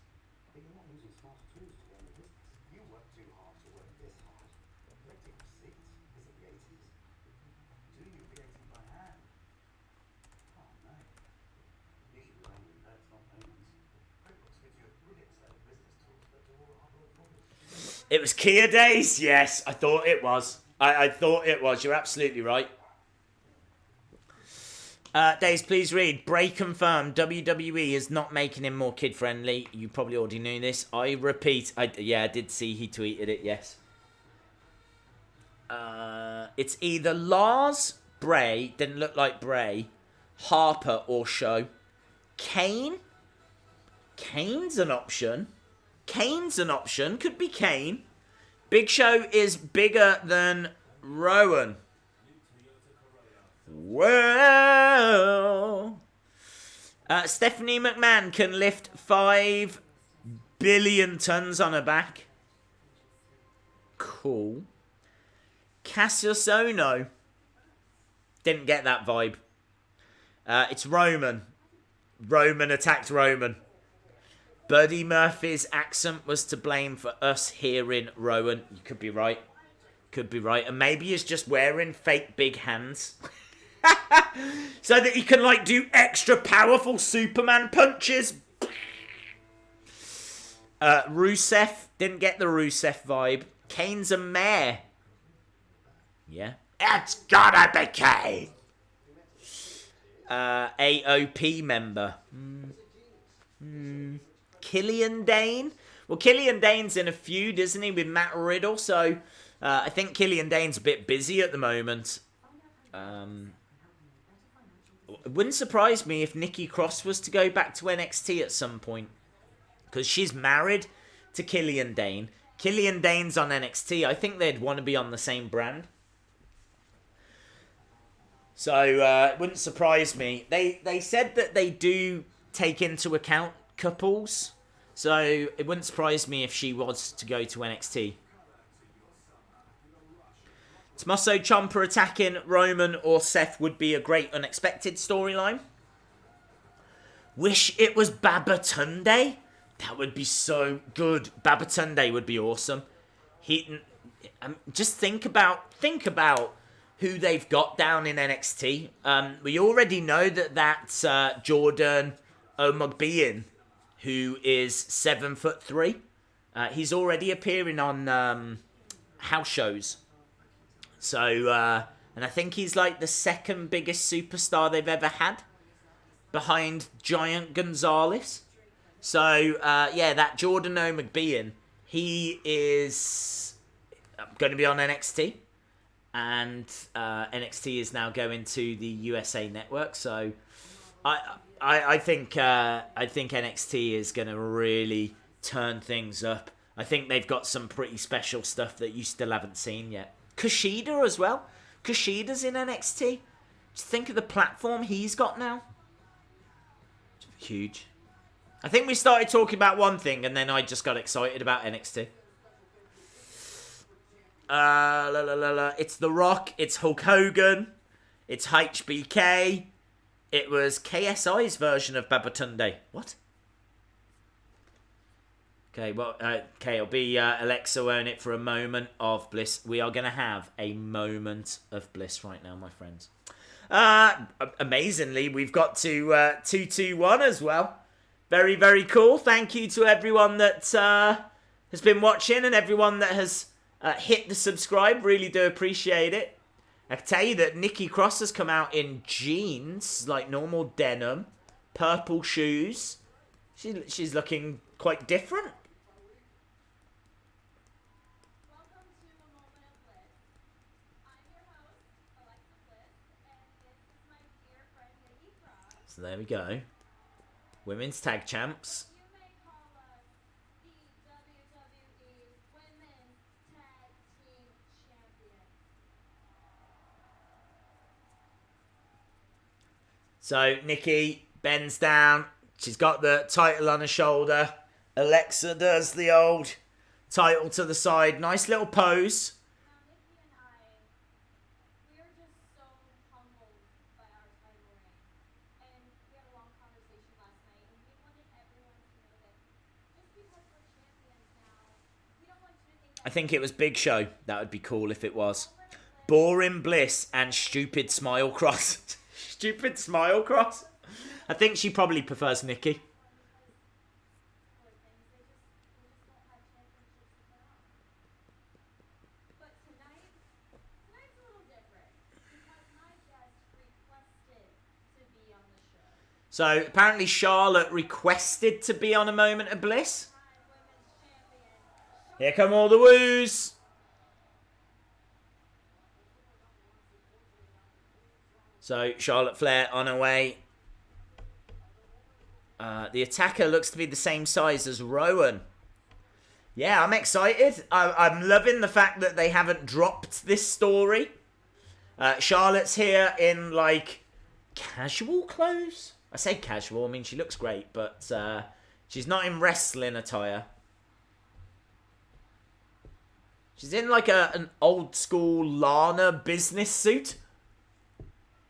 Speaker 1: It was Kia days? Yes, I thought it was. I thought it was. You're absolutely right. Days, please read. Bray confirmed WWE is not making him more kid-friendly. You probably already knew this. I repeat. I did see he tweeted it, yes. It's either Lars, Bray, didn't look like Bray, Harper, or Show. Kane? Kane's an option. Could be Kane. Big Show is bigger than Rowan. Whoa. Stephanie McMahon can lift 5 billion tons on her back. Cool. Cassius Ohno. Didn't get that vibe. It's Roman. Roman attacked Roman. Buddy Murphy's accent was to blame for us hearing Rowan. You could be right. And maybe he's just wearing fake big hands. So that he can, like, do extra powerful Superman punches. Rusev. Didn't get the Rusev vibe. Kane's a mayor. Yeah. It's gotta be Kane. AOP member. Killian Dane. Well, Killian Dane's in a feud, isn't he, with Matt Riddle? So I think Killian Dane's a bit busy at the moment. It wouldn't surprise me if Nikki Cross was to go back to NXT at some point. Because she's married to Killian Dane. Killian Dane's on NXT. I think they'd want to be on the same brand. So it wouldn't surprise me. They said that they do take into account couples. So it wouldn't surprise me if she was to go to NXT. Tommaso Ciampa attacking Roman or Seth would be a great unexpected storyline. Wish it was Babatunde. That would be so good. Babatunde would be awesome. Just think about who they've got down in NXT. We already know that's Jordan Omogbein, who is 7'3". He's already appearing on house shows. So, and I think he's like the second biggest superstar they've ever had, behind Giant Gonzalez. So, that Jordan Omogbein, he is going to be on NXT. And NXT is now going to the USA Network. So, I think NXT is going to really turn things up. I think they've got some pretty special stuff that you still haven't seen yet. Kushida as well. Kushida's in NXT. Just think of the platform he's got now. Huge. I think we started talking about one thing and then I just got excited about NXT. It's The Rock. It's Hulk Hogan. It's HBK. It was KSI's version of Babatunde. What? Okay, well, it'll be Alexa own it for a moment of bliss. We are going to have a moment of bliss right now, my friends. Amazingly, we've got to 221 as well. Very, very cool. Thank you to everyone that has been watching and everyone that has hit the subscribe. Really do appreciate it. I can tell you that Nikki Cross has come out in jeans, like normal denim, purple shoes. She's looking quite different.
Speaker 3: Welcome to a moment of bliss. I'm your host, Alexa Bliss, and this is my dear friend Nikki Cross.
Speaker 1: So there we go. Women's Tag Champs.
Speaker 3: You may call us the WWE Women's Tag Team Champions.
Speaker 1: So Nikki bends down. She's got the title on her shoulder. Alexa does the old title to the side. Nice little pose.
Speaker 3: Now, Nikki and I, we are just so humbled by our title
Speaker 1: I think it was Big Show. That would be cool if it was. Boring Bliss and Stupid Smile Cross. Stupid Smile Cross? I think she probably prefers Nikki.
Speaker 3: But tonight's a little different because my guest requested to be on the show.
Speaker 1: So apparently Charlotte requested to be on A Moment of Bliss.
Speaker 3: Women's champion.
Speaker 1: Here come all the woos. So Charlotte Flair on her way. The attacker looks to be the same size as Rowan. Yeah, I'm excited. I'm loving the fact that they haven't dropped this story. Charlotte's here in, like, casual clothes. I say casual, I mean, she looks great, but she's not in wrestling attire. She's in, like, an old-school Lana business suit.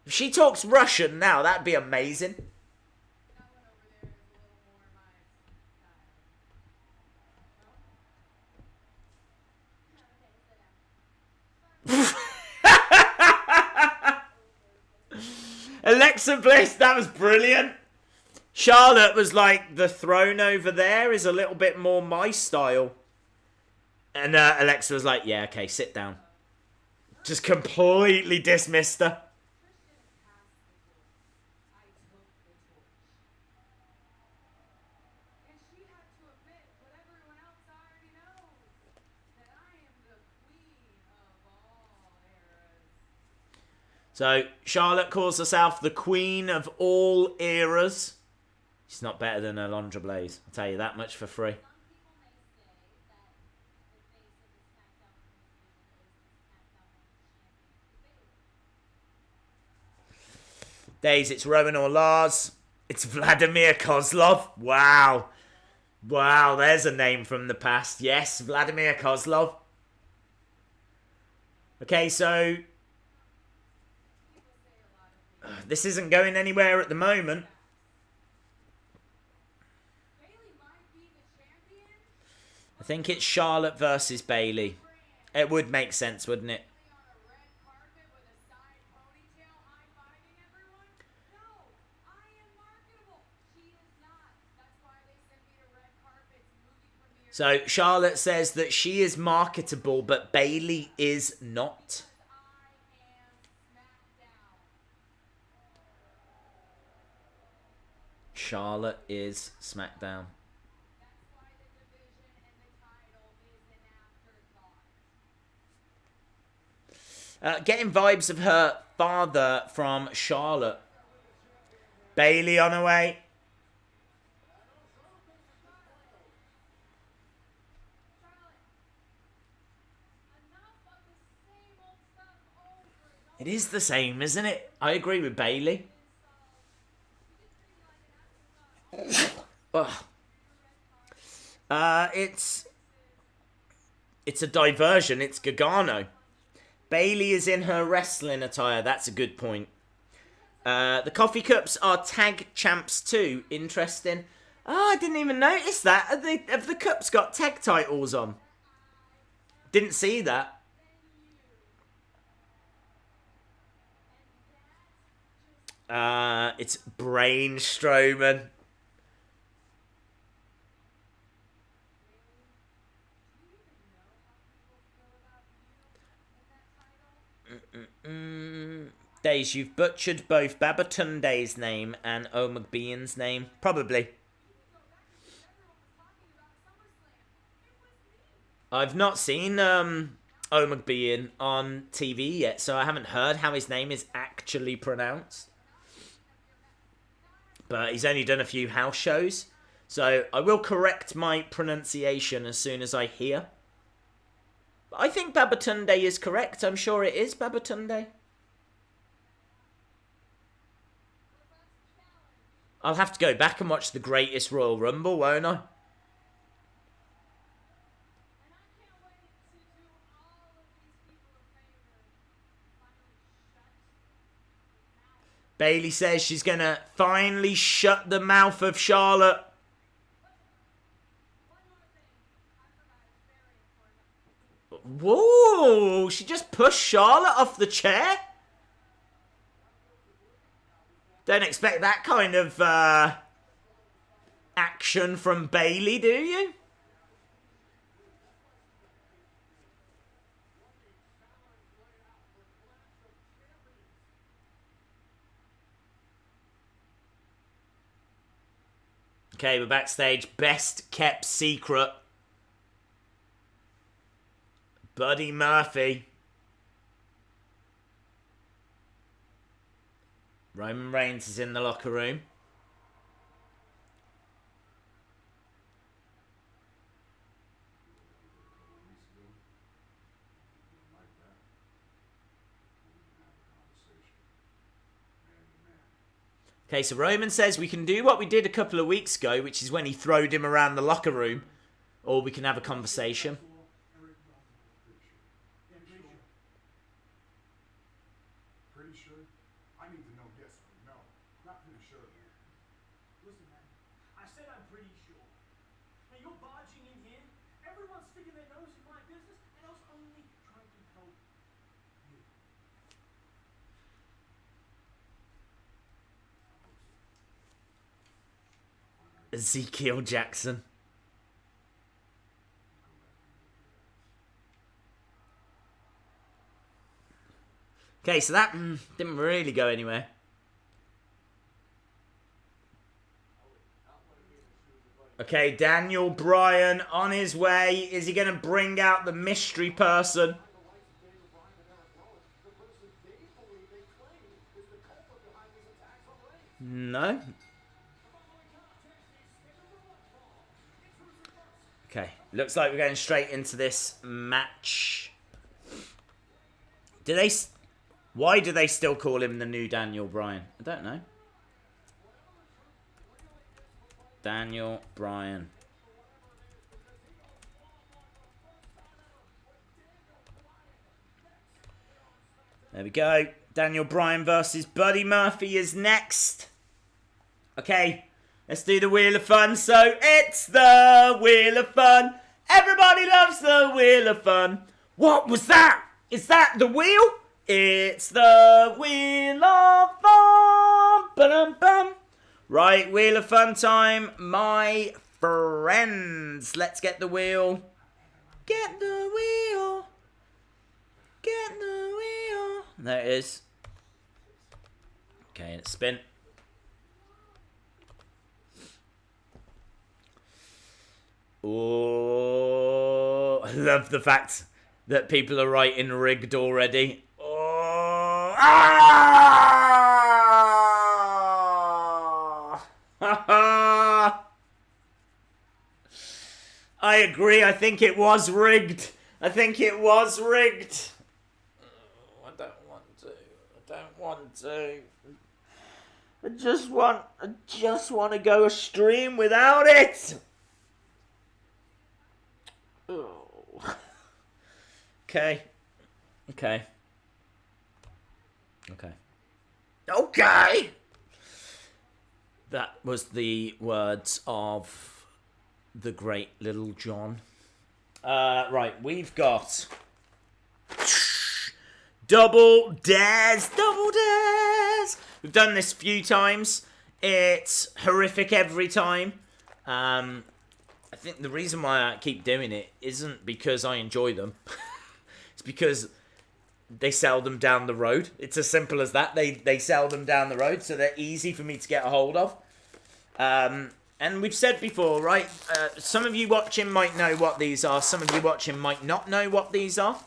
Speaker 1: If she talks Russian now, that'd be amazing. Alexa Bliss, that was brilliant. Charlotte was like, the throne over there is a little bit more my style. And Alexa was like, yeah, okay, sit down. Just completely dismissed her. So, Charlotte calls herself the Queen of all eras. She's not better than Alondra Blaze. I'll tell you that much for free. Days, it's Rowan or Lars. It's Vladimir Kozlov. Wow. Wow, there's a name from the past. Yes, Vladimir Kozlov. Okay, so this isn't going anywhere at the moment. I think it's Charlotte versus Bayley. It would make sense, wouldn't it? So Charlotte says that she is marketable, but Bayley is not. Charlotte is SmackDown. Getting vibes of her father from Charlotte. Bayley on her way. It is the same, isn't it? I agree with Bayley. It's a diversion. It's Gargano. Bayley is in her wrestling attire. That's a good point. The coffee cups are tag champs too. Interesting. Oh, I didn't even notice that. Have the cups got tag titles on? Didn't see that. It's Brain Strowman. Days, you've butchered both Babatunde's name and O'McBean's name. Probably. I've not seen O'McBean on TV yet, so I haven't heard how his name is actually pronounced. But he's only done a few house shows, so I will correct my pronunciation as soon as I hear. But I think Babatunde is correct. I'm sure it is Babatunde. I'll have to go back and watch the Greatest Royal Rumble, won't I? Bayley says she's going to finally shut the mouth of Charlotte. Whoa, she just pushed Charlotte off the chair? Don't expect that kind of action from Bayley, do you? Okay, we're backstage. Best kept secret. Buddy Murphy. Roman Reigns is in the locker room. Okay, so Roman says we can do what we did a couple of weeks ago, which is when he throwed him around the locker room, or we can have a conversation.
Speaker 4: Pretty sure? I need to know yes or no. Not pretty sure, man.
Speaker 5: Listen, man. I said I'm pretty sure. Now you're barging in here. Everyone's sticking their nose in my business, and I was only trying to help you.
Speaker 1: Ezekiel Jackson. Okay, so that didn't really go anywhere. Okay, Daniel Bryan on his way. Is he going to bring out the mystery person? No. Okay, looks like we're going straight into this match. Why do they still call him the new Daniel Bryan? I don't know. Daniel Bryan. There we go. Daniel Bryan versus Buddy Murphy is next. Okay, let's do the Wheel of Fun. So it's the Wheel of Fun. Everybody loves the Wheel of Fun. What was that? Is that the wheel? It's the Wheel of Fun. Ba-dum-bum. Right, Wheel of Fun time, my friends. Let's get the wheel. Get the wheel. Get the wheel. There it is. Okay, let's spin. Oh, I love the fact that people are writing rigged already. Oh, I agree. I think it was rigged. I think it was rigged. I don't want to. I don't want to. I just want to go a stream without it. Oh. Okay. Okay. Okay. Okay. That was the words of the great Little John. Right, we've got Double Dares. Double Dares. We've done this a few times. It's horrific every time. I think the reason why I keep doing it isn't because I enjoy them. It's because they sell them down the road. It's as simple as that. They sell them down the road, so they're easy for me to get a hold of. And we've said before, right? Some of you watching might know what these are. Some of you watching might not know what these are.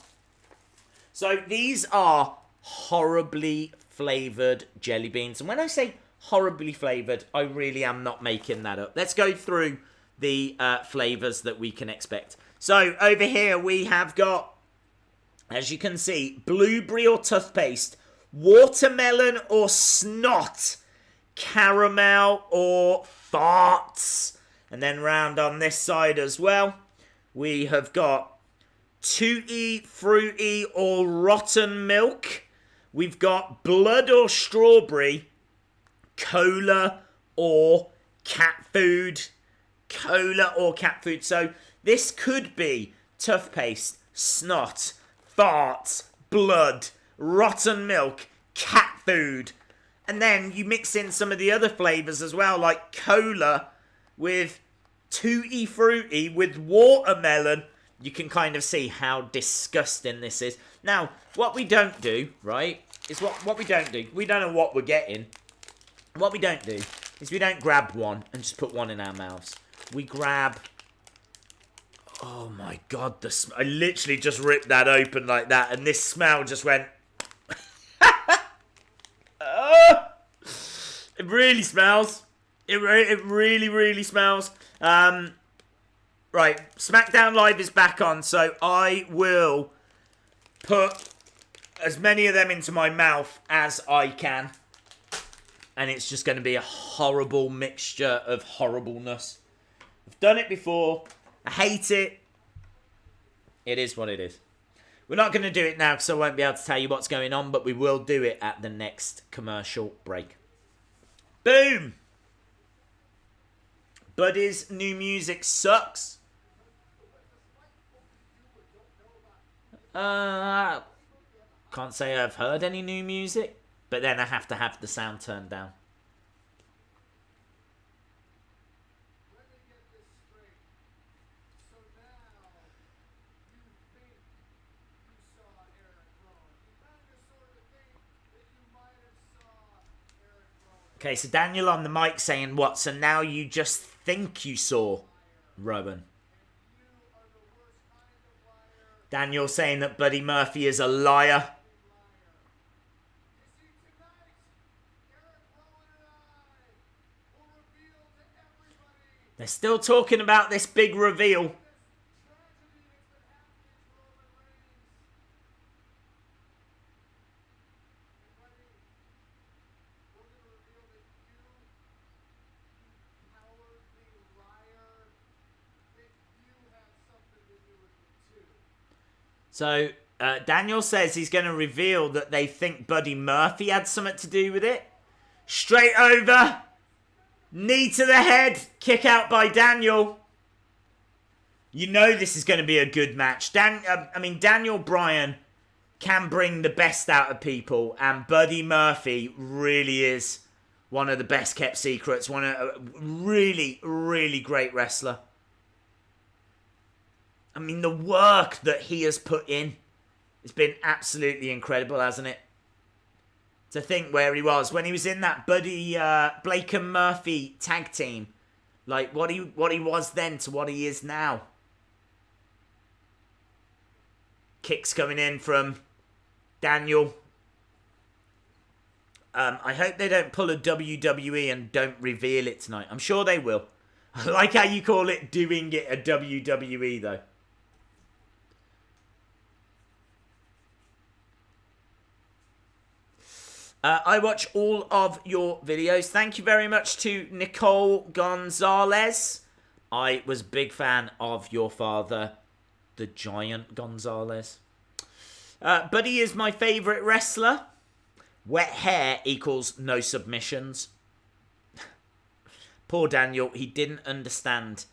Speaker 1: So these are horribly flavoured jelly beans. And when I say horribly flavoured, I really am not making that up. Let's go through the flavours that we can expect. So over here we have got, as you can see, blueberry or toothpaste, watermelon or snot, caramel or farts. And then round on this side as well, we have got tutti, fruity or rotten milk. We've got blood or strawberry, cola or cat food. Cola or cat food. So this could be toothpaste, snot, farts, blood, rotten milk, cat food. And then you mix in some of the other flavours as well, like cola with tutti frutti with watermelon. You can kind of see how disgusting this is. Now, what we don't do, right, is what we don't do. We don't know what we're getting. What we don't do is we don't grab one and just put one in our mouths. We grab... Oh my god, I literally just ripped that open like that, and this smell just went... It really smells. It really, really smells. Right, SmackDown Live is back on, so I will put as many of them into my mouth as I can. And it's just going to be a horrible mixture of horribleness. I've done it before. I hate it. It is what it is. We're not going to do it now because I won't be able to tell you what's going on, but we will do it at the next commercial break. Boom! Buddy's new music sucks. Can't say I've heard any new music, but then I have to have the sound turned down.
Speaker 4: Let me get this straight. So now, you think you saw Eric Rowan. You kind of sort of think that you might have saw Eric Rowan.
Speaker 1: Okay, so Daniel on the mic saying what? So now you just think you saw Rowan. Daniel saying that Buddy Murphy is a liar.
Speaker 4: You see, tonight, Eric Rowan and I will reveal to everybody
Speaker 1: They're still talking about this big reveal.
Speaker 4: this tragedy that's been happening to Roman Reigns. And buddy, we're going to reveal that you cowardly liar, that you have something to do with it too.
Speaker 1: So Daniel says he's going to reveal that they think Buddy Murphy had something to do with it. Straight over. Knee to the head. Kick out by Daniel. You know this is going to be a good match. Daniel Bryan can bring the best out of people. And Buddy Murphy really is one of the best kept secrets. A really, really great wrestler. I mean, the work that he has put in has been absolutely incredible, hasn't it? To think where he was when he was in that Buddy Blake and Murphy tag team, like what he was then to what he is now. Kicks coming in from Daniel. I hope they don't pull a WWE and don't reveal it tonight. I'm sure they will. I like how you call it doing it a WWE though. I watch all of your videos. Thank you very much to Nicole Gonzalez. I was a big fan of your father, the Giant Gonzalez. Buddy is my favourite wrestler. Wet hair equals no submissions. Poor Daniel, he didn't understand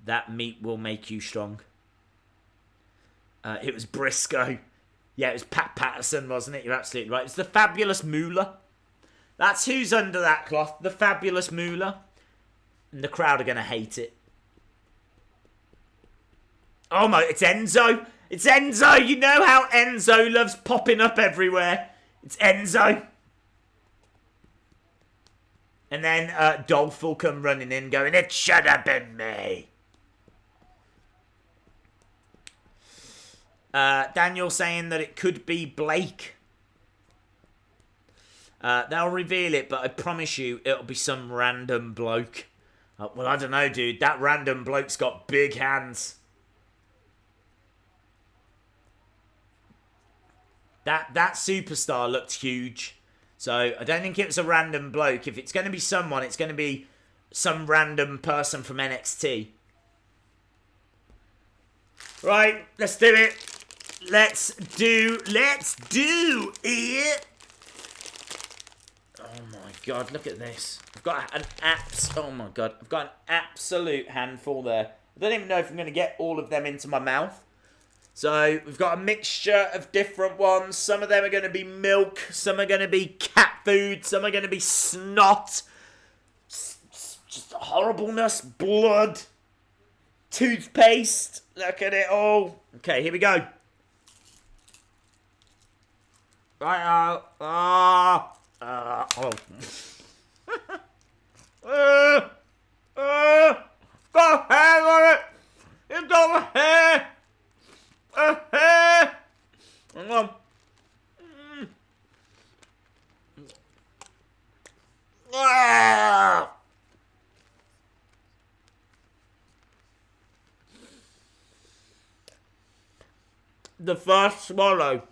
Speaker 1: that meat will make you strong. It was Briscoe. Yeah, it was Pat Patterson, wasn't it? You're absolutely right. It's the Fabulous Moolah. That's who's under that cloth. The Fabulous Moolah. And the crowd are going to hate it. Oh my, it's Enzo. It's Enzo. You know how Enzo loves popping up everywhere. It's Enzo. And then Dolph will come running in going, it should have been me. Daniel saying that it could be Blake. They'll reveal it, but I promise you it'll be some random bloke. Well, I don't know, dude. That random bloke's got big hands. That superstar looked huge. So I don't think it was a random bloke. If it's going to be someone, it's going to be some random person from NXT. Right, let's do it. Let's do it. Oh my god, look at this. I've got an absolute handful there. I don't even know if I'm going to get all of them into my mouth. So we've got a mixture of different ones. Some of them are going to be milk. Some are going to be cat food. Some are going to be snot. Just horribleness. Blood. Toothpaste. Look at it all. Okay, here we go. Right now. Oh. Got hair on it. It's got hair. Hang on. The first swallow.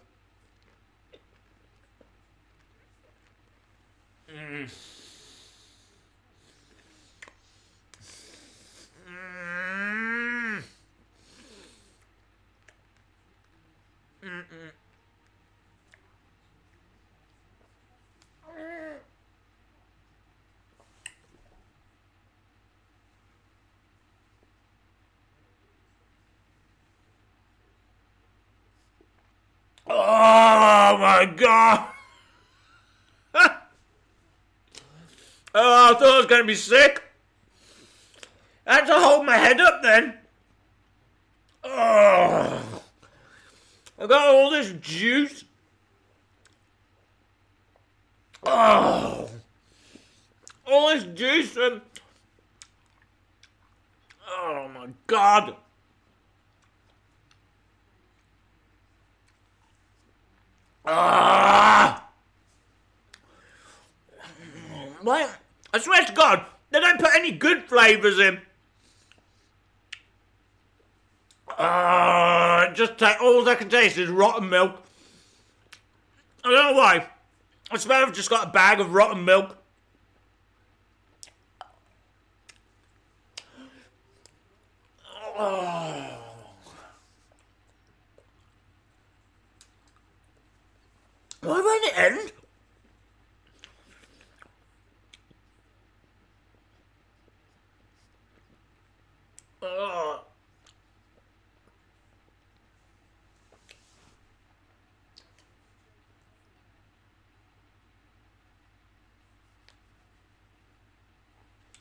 Speaker 1: Oh my god! Oh, I thought I was going to be sick. I had to hold my head up then. Oh, I got all this juice. Oh, all this juice and oh my god. Wait, I swear to God, they don't put any good flavours in. All I can taste is rotten milk. I don't know why. I swear I've just got a bag of rotten milk. Why won't it end? Oh.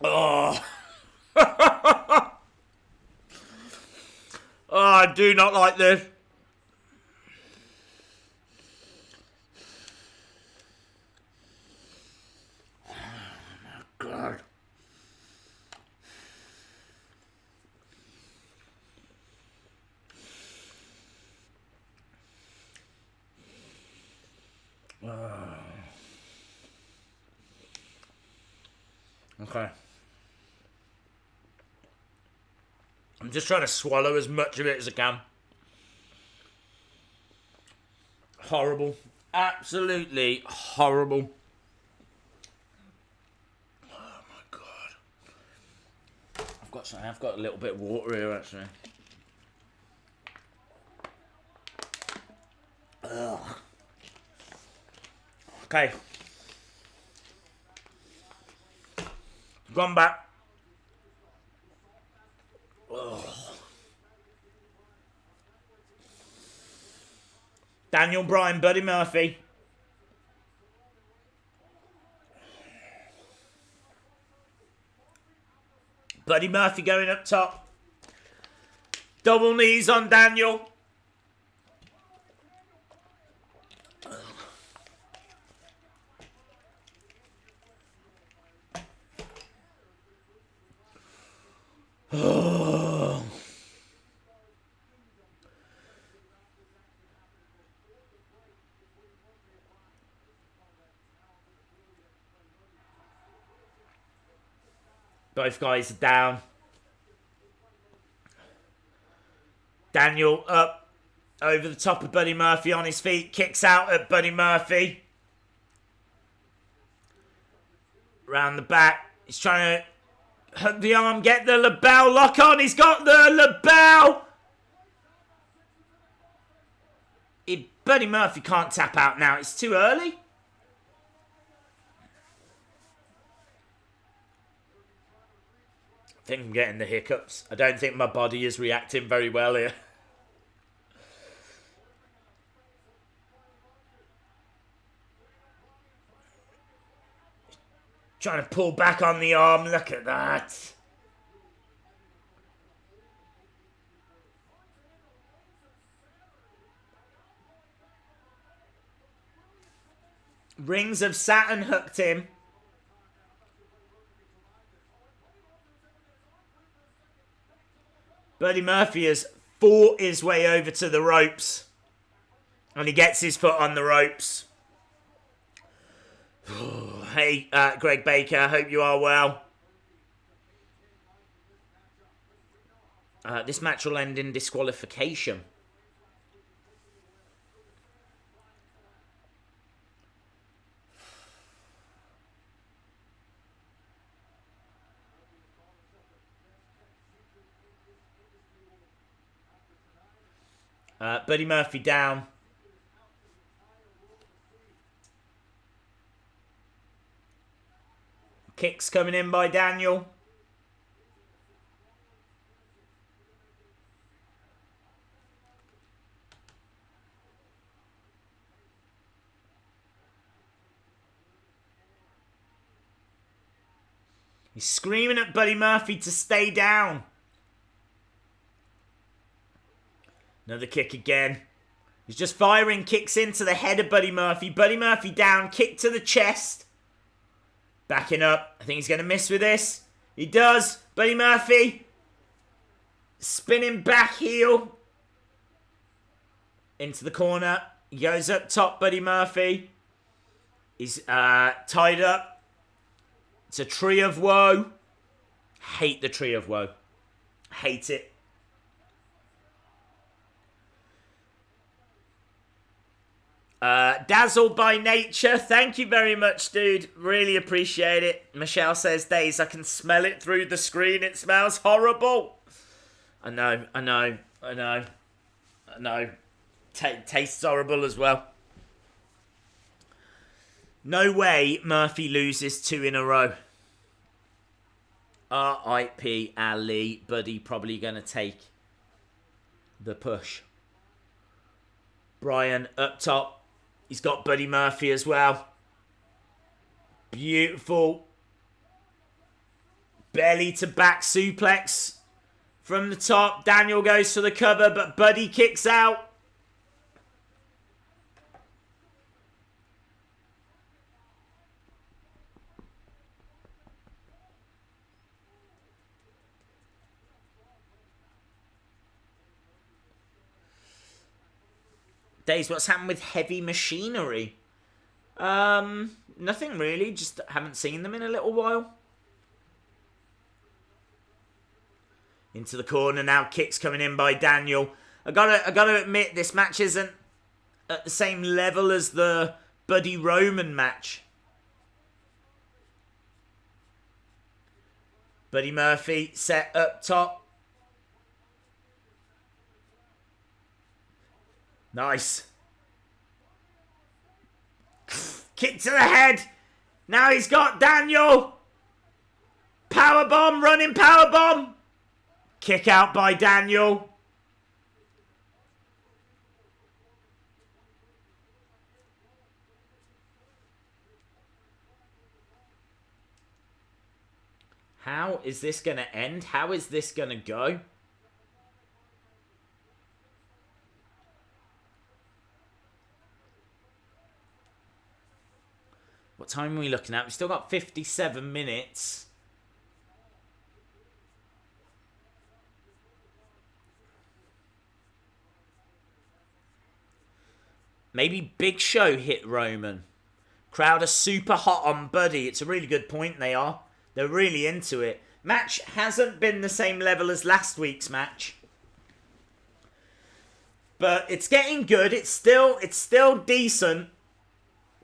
Speaker 1: Oh, I do not like this. Oh my God. Okay. I'm just trying to swallow as much of it as I can. Horrible. Absolutely horrible. Oh my God. I've got a little bit of water here actually. Ugh. Okay. Gone back. Ugh. Daniel Bryan, Buddy Murphy. Buddy Murphy going up top. Double knees on Daniel. Both guys are down. Daniel up over the top of Buddy Murphy on his feet. Kicks out at Buddy Murphy. Round the back. He's trying to hook the arm, get the label lock on. He's got the label. Buddy Murphy can't tap out now. It's too early. I think I'm getting the hiccups. I don't think my body is reacting very well here. Trying to pull back on the arm. Look at that. Rings of Saturn hooked him. Buddy Murphy has fought his way over to the ropes. And he gets his foot on the ropes. Hey, Greg Baker, I hope you are well. This match will end in disqualification. Buddy Murphy down. Kicks coming in by Daniel. He's screaming at Buddy Murphy to stay down. Another kick again. He's just firing kicks into the head of Buddy Murphy. Buddy Murphy down. Kick to the chest. Backing up. I think he's going to miss with this. He does. Buddy Murphy. Spinning back heel. Into the corner. He goes up top, Buddy Murphy. He's tied up. It's a tree of woe. Hate the tree of woe. Hate it. Dazzled by nature. Thank you very much, dude. Really appreciate it. Michelle says, Days, I can smell it through the screen. It smells horrible. I know. Tastes horrible as well. No way Murphy loses 2 in a row. R.I.P. Ali. Buddy probably going to take the push. Bryan up top. He's got Buddy Murphy as well. Beautiful. Belly to back suplex. From the top, Daniel goes for the cover, but Buddy kicks out. Days, what's happened with Heavy Machinery? Nothing really. Just haven't seen them in a little while. Into the corner now. Kicks coming in by Daniel. I gotta admit, this match isn't at the same level as the Buddy Roman match. Buddy Murphy set up top. Nice. Kick to the head. Now he's got Daniel. Powerbomb, running powerbomb. Kick out by Daniel. How is this going to end? How is this going to go? What time are we looking at? We've still got 57 minutes. Maybe Big Show hit Roman. Crowd are super hot on Buddy. It's a really good point, they are. They're really into it. Match hasn't been the same level as last week's match. But it's getting good. It's still decent.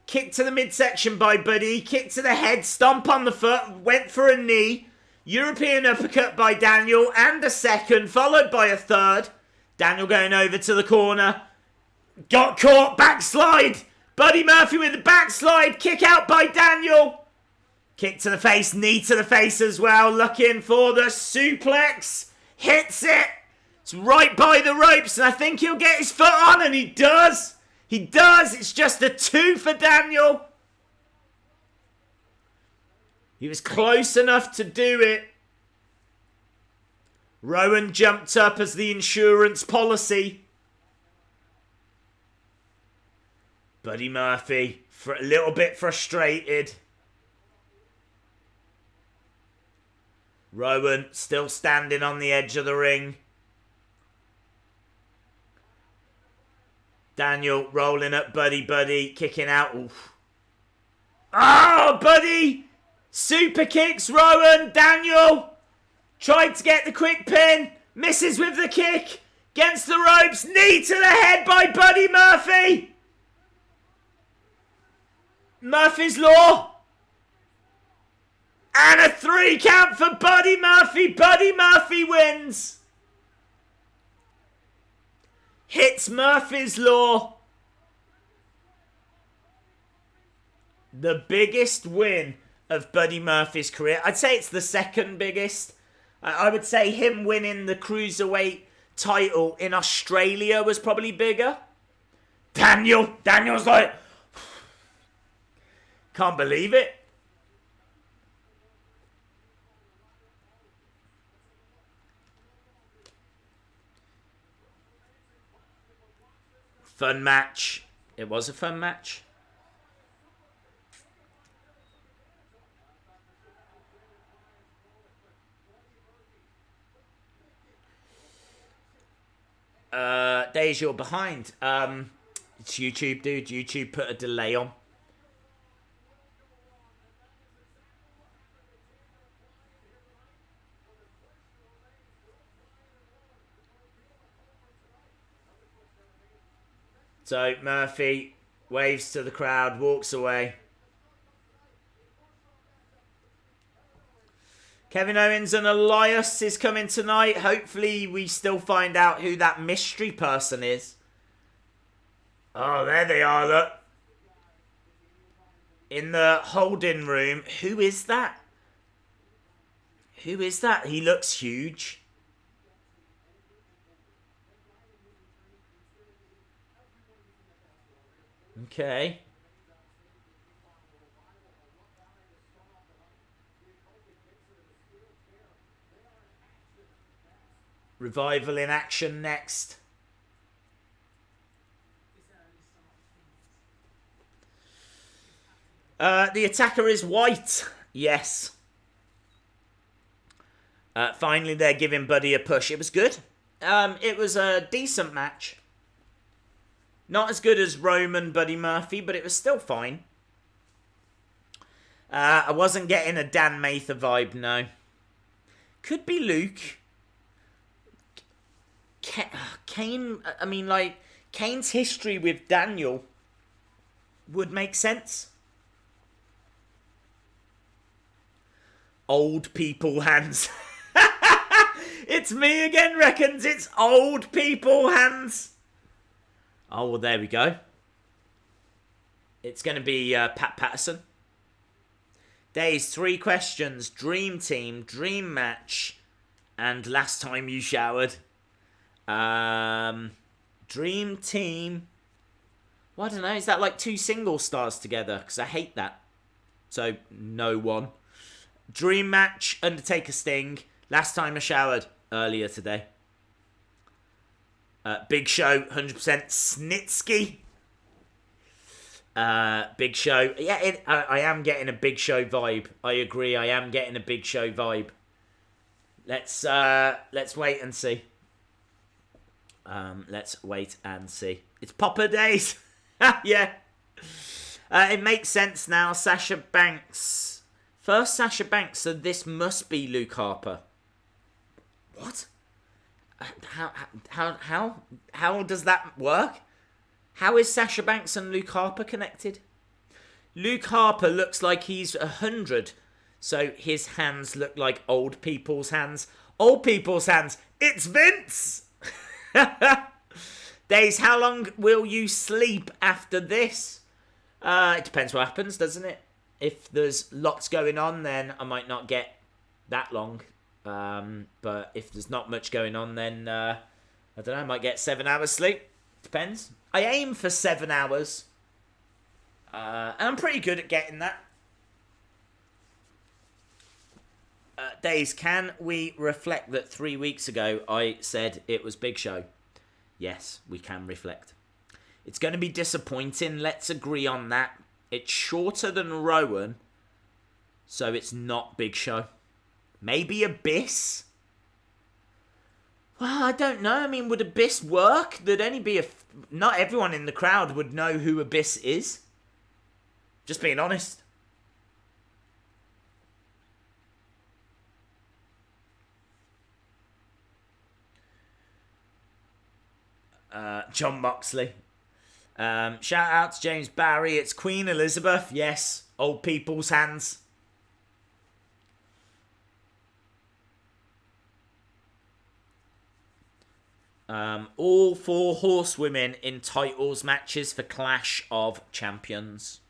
Speaker 1: Kick to the midsection by Buddy. Kick to the head. Stomp on the foot. Went for a knee. European uppercut by Daniel. And a second. Followed by a third. Daniel going over to the corner. Got caught. Backslide. Buddy Murphy with the backslide. Kick out by Daniel. Kick to the face. Knee to the face as well. Looking for the suplex. Hits it. It's right by the ropes. And I think he'll get his foot on. And he does. He does. It's just a 2 for Daniel. He was close enough to do it. Rowan jumped up as the insurance policy. Buddy Murphy, for a little bit frustrated. Rowan still standing on the edge of the ring. Daniel rolling up Buddy, kicking out. Oof. Oh, Buddy! Super kicks Rowan. Daniel tried to get the quick pin. Misses with the kick. Against the ropes. Knee to the head by Buddy Murphy. Murphy's Law. And a 3 count for Buddy Murphy. Buddy Murphy wins. Hits Murphy's Law. The biggest win of Buddy Murphy's career. I'd say it's the second biggest. I would say him winning the Cruiserweight title in Australia was probably bigger. Daniel's like, can't believe it. Fun match. It was a fun match. Days you're behind. It's YouTube, dude. YouTube put a delay on. So Murphy waves to the crowd, walks away. Kevin Owens and Elias is coming tonight. Hopefully we still find out who that mystery person is. Oh, there they are, look. In the holding room. Who is that? Who is that? He looks huge. Okay. Revival in action next. The attacker is White. Yes. Finally, they're giving Buddy a push. It was good. It was a decent match. Not as good as Roman Buddy Murphy, but it was still fine. I wasn't getting a Dan Mather vibe, no. Could be Luke. Kane, I mean, like, Kane's history with Daniel would make sense. Old people hands. It's me again, reckons. It's old people hands. Oh, well, there we go. It's going to be Pat Patterson. Days, 3 questions. Dream team, dream match, and last time you showered. Dream team. Well, I don't know. Is that like 2 single stars together? Because I hate that. So, no one. Dream match, Undertaker Sting. Last time I showered, earlier today. Big Show, 100% Snitsky. Big Show. Yeah, I am getting a Big Show vibe. I agree, I am getting a Big Show vibe. Let's wait and see. Let's wait and see. It's Popper Days. Yeah. It makes sense now. Sasha Banks. First Sasha Banks, so this must be Luke Harper. What? How does that work? How is Sasha Banks and Luke Harper connected? Luke Harper looks like he's 100, so his hands look like old people's hands. Old people's hands. It's Vince. Days, how long will you sleep after this? It depends what happens, doesn't it? If there's lots going on, then I might not get that long. But if there's not much going on, then I don't know, I might get 7 hours sleep. Depends. I aim for 7 hours. And I'm pretty good at getting that. Days, can we reflect that 3 weeks ago I said it was Big Show? Yes, we can reflect. It's going to be disappointing. Let's agree on that. It's shorter than Rowan, so it's not Big Show. Maybe Abyss? Well, I don't know. I mean, would Abyss work? There'd only be not everyone in the crowd would know who Abyss is. Just being honest. John Moxley. Shout out to James Barry. It's Queen Elizabeth. Yes. Old people's hands. All 4 horsewomen in titles matches for Clash of Champions.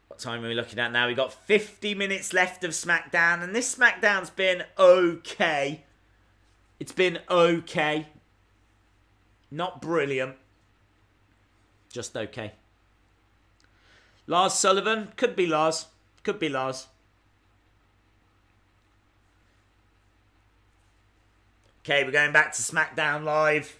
Speaker 1: What time are we looking at now? We've got 50 minutes left of SmackDown, and this SmackDown's been okay. It's been okay. Not brilliant. Just okay. Lars Sullivan. Could be Lars. Could be Lars. Okay, we're going back to SmackDown Live.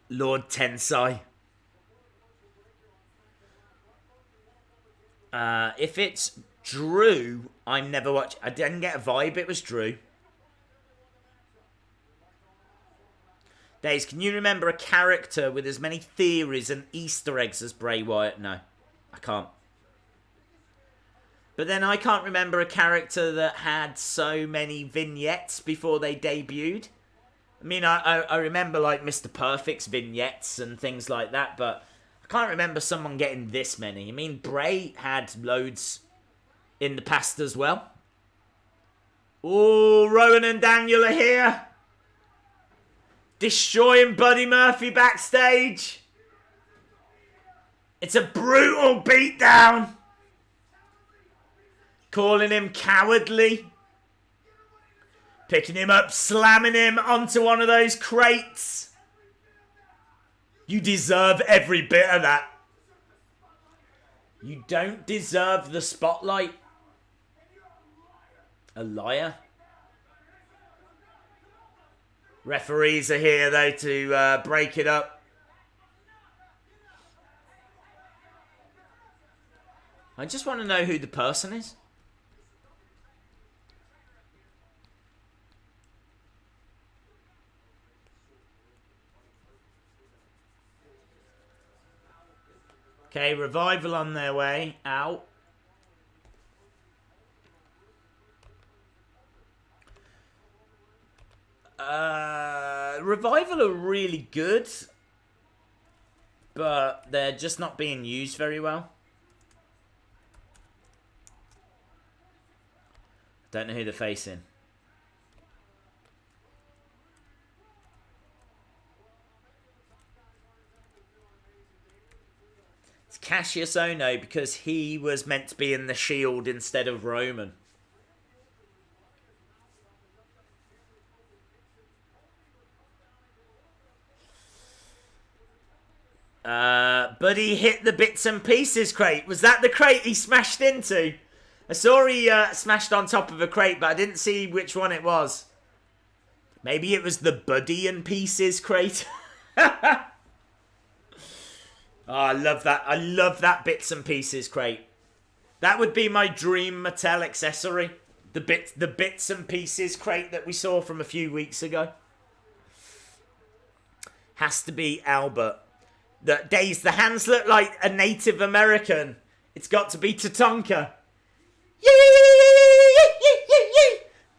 Speaker 1: Lord Tensai. If it's Drew, I'm never watching. I didn't get a vibe it was Drew. Days, can you remember a character with as many theories and Easter eggs as Bray Wyatt? No, I can't. But then I can't remember a character that had so many vignettes before they debuted. I mean, I remember like Mr. Perfect's vignettes and things like that, but I can't remember someone getting this many. I mean, Bray had loads in the past as well. Oh, Rowan and Daniel are here. Destroying Buddy Murphy backstage. It's a brutal beatdown. Calling him cowardly. Picking him up, slamming him onto one of those crates. You deserve every bit of that. You don't deserve the spotlight. A liar. Referees are here, though, to break it up. I just want to know who the person is. Okay, Revival on their way out. Revival are really good, but they're just not being used very well. Don't know who they're facing. It's Cassius Ohno because he was meant to be in the Shield instead of Roman. Buddy hit the bits and pieces crate. Was that the crate he smashed into? I saw he smashed on top of a crate, but I didn't see which one it was. Maybe it was the Buddy and Pieces crate. Oh, I love that. I love that bits and pieces crate. That would be my dream Mattel accessory. The bits and pieces crate that we saw from a few weeks ago. Has to be Albert. The hands look like a Native American. It's got to be Tatanka.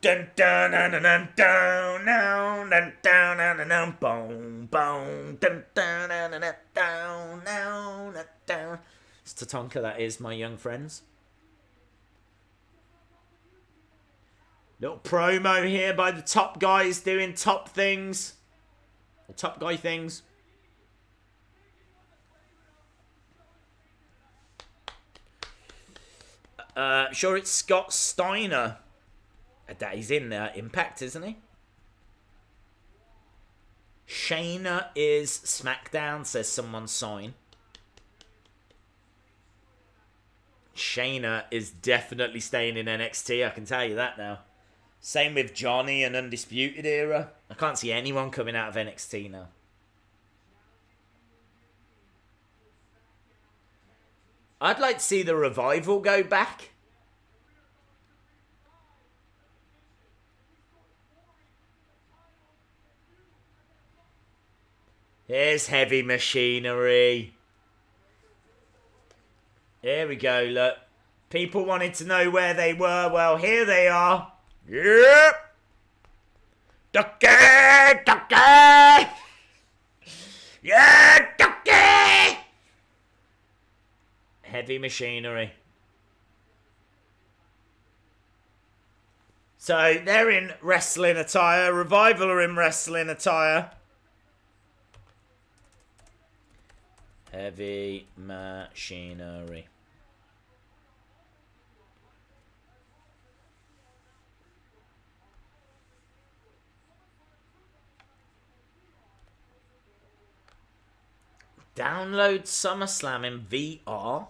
Speaker 1: Dun dun dun dun dun dun dun dun dun dun boom boom dun dun dun dun dun dun dun. It's Tatanka, that is, my young friends. Little promo here by the top guys doing top things. Or top guy things. Sure, it's Scott Steiner. That he's in Impact, isn't he? Shayna is SmackDown, says someone sign. Shayna is definitely staying in NXT, I can tell you that now. Same with Johnny and Undisputed Era. I can't see anyone coming out of NXT now. I'd like to see the Revival go back. Here's Heavy Machinery. Here we go, look. People wanted to know where they were. Well, here they are. Yep. Ducky! Ducky! Yeah, Ducky! Heavy Machinery. So, they're in wrestling attire. Revival are in wrestling attire. Heavy Machinery. Download SummerSlam in VR.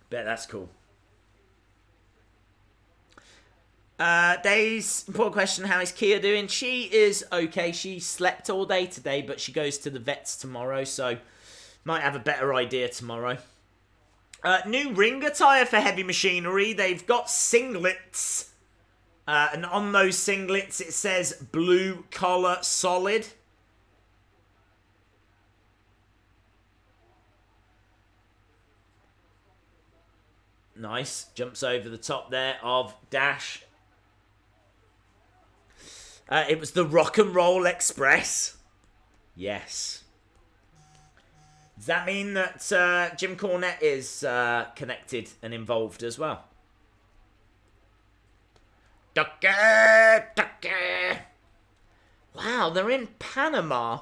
Speaker 1: Bet that's cool. Dave's important question, how is Kia doing? She is okay. She slept all day today, but she goes to the vets tomorrow, so might have a better idea tomorrow. New ring attire for Heavy Machinery. They've got singlets. And on those singlets it says blue collar solid. Nice. Jumps over the top there of Dash. It was the Rock and Roll Express. Yes. Does that mean that Jim Cornette is connected and involved as well? Ducky! Ducky! Wow, they're in Panama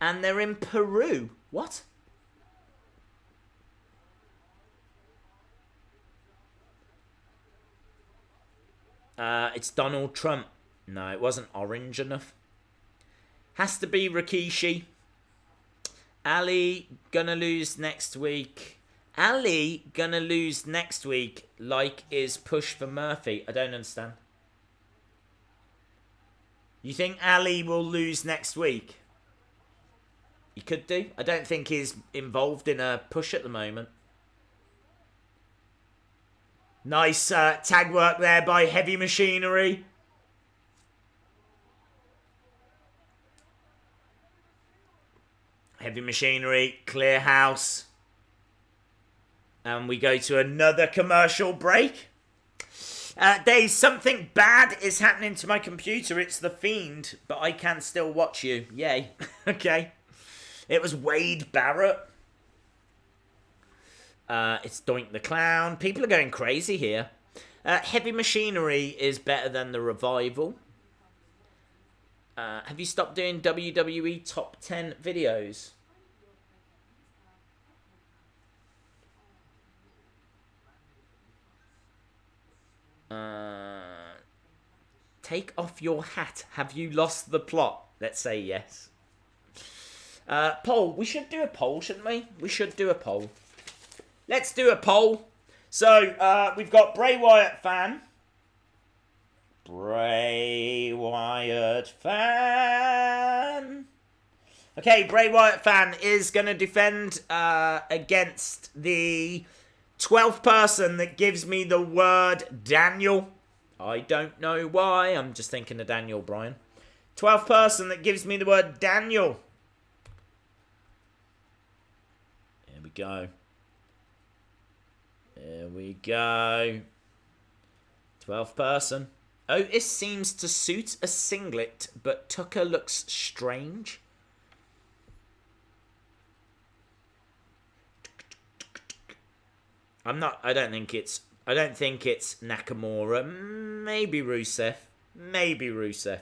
Speaker 1: and they're in Peru. What? It's Donald Trump. No, it wasn't orange enough. Has to be Rikishi. Ali gonna lose next week. Ali gonna lose next week like is push for Murphy. I don't understand. You think Ali will lose next week? He could do. I don't think he's involved in a push at the moment. Nice tag work there by Heavy Machinery. Heavy Machinery, clear house. And we go to another commercial break. Dave, something bad is happening to my computer. It's the Fiend, but I can still watch you. Yay. Okay. It was Wade Barrett. It's Doink the Clown. People are going crazy here. Heavy Machinery is better than the Revival. Have you stopped doing WWE Top 10 videos? Take off your hat. Have you lost the plot? Let's say yes. Poll. We should do a poll, shouldn't we? We should do a poll. Let's do a poll. So, we've got Bray Wyatt fan. Bray Wyatt fan. Okay, Bray Wyatt fan is going to defend against the 12th person that gives me the word Daniel. I don't know why. I'm just thinking of Daniel Bryan. 12th person that gives me the word Daniel. Here we go. Here we go. 12th person. Otis seems to suit a singlet, but Tucker looks strange. I don't think it's Nakamura. Maybe Rusev. Maybe Rusev.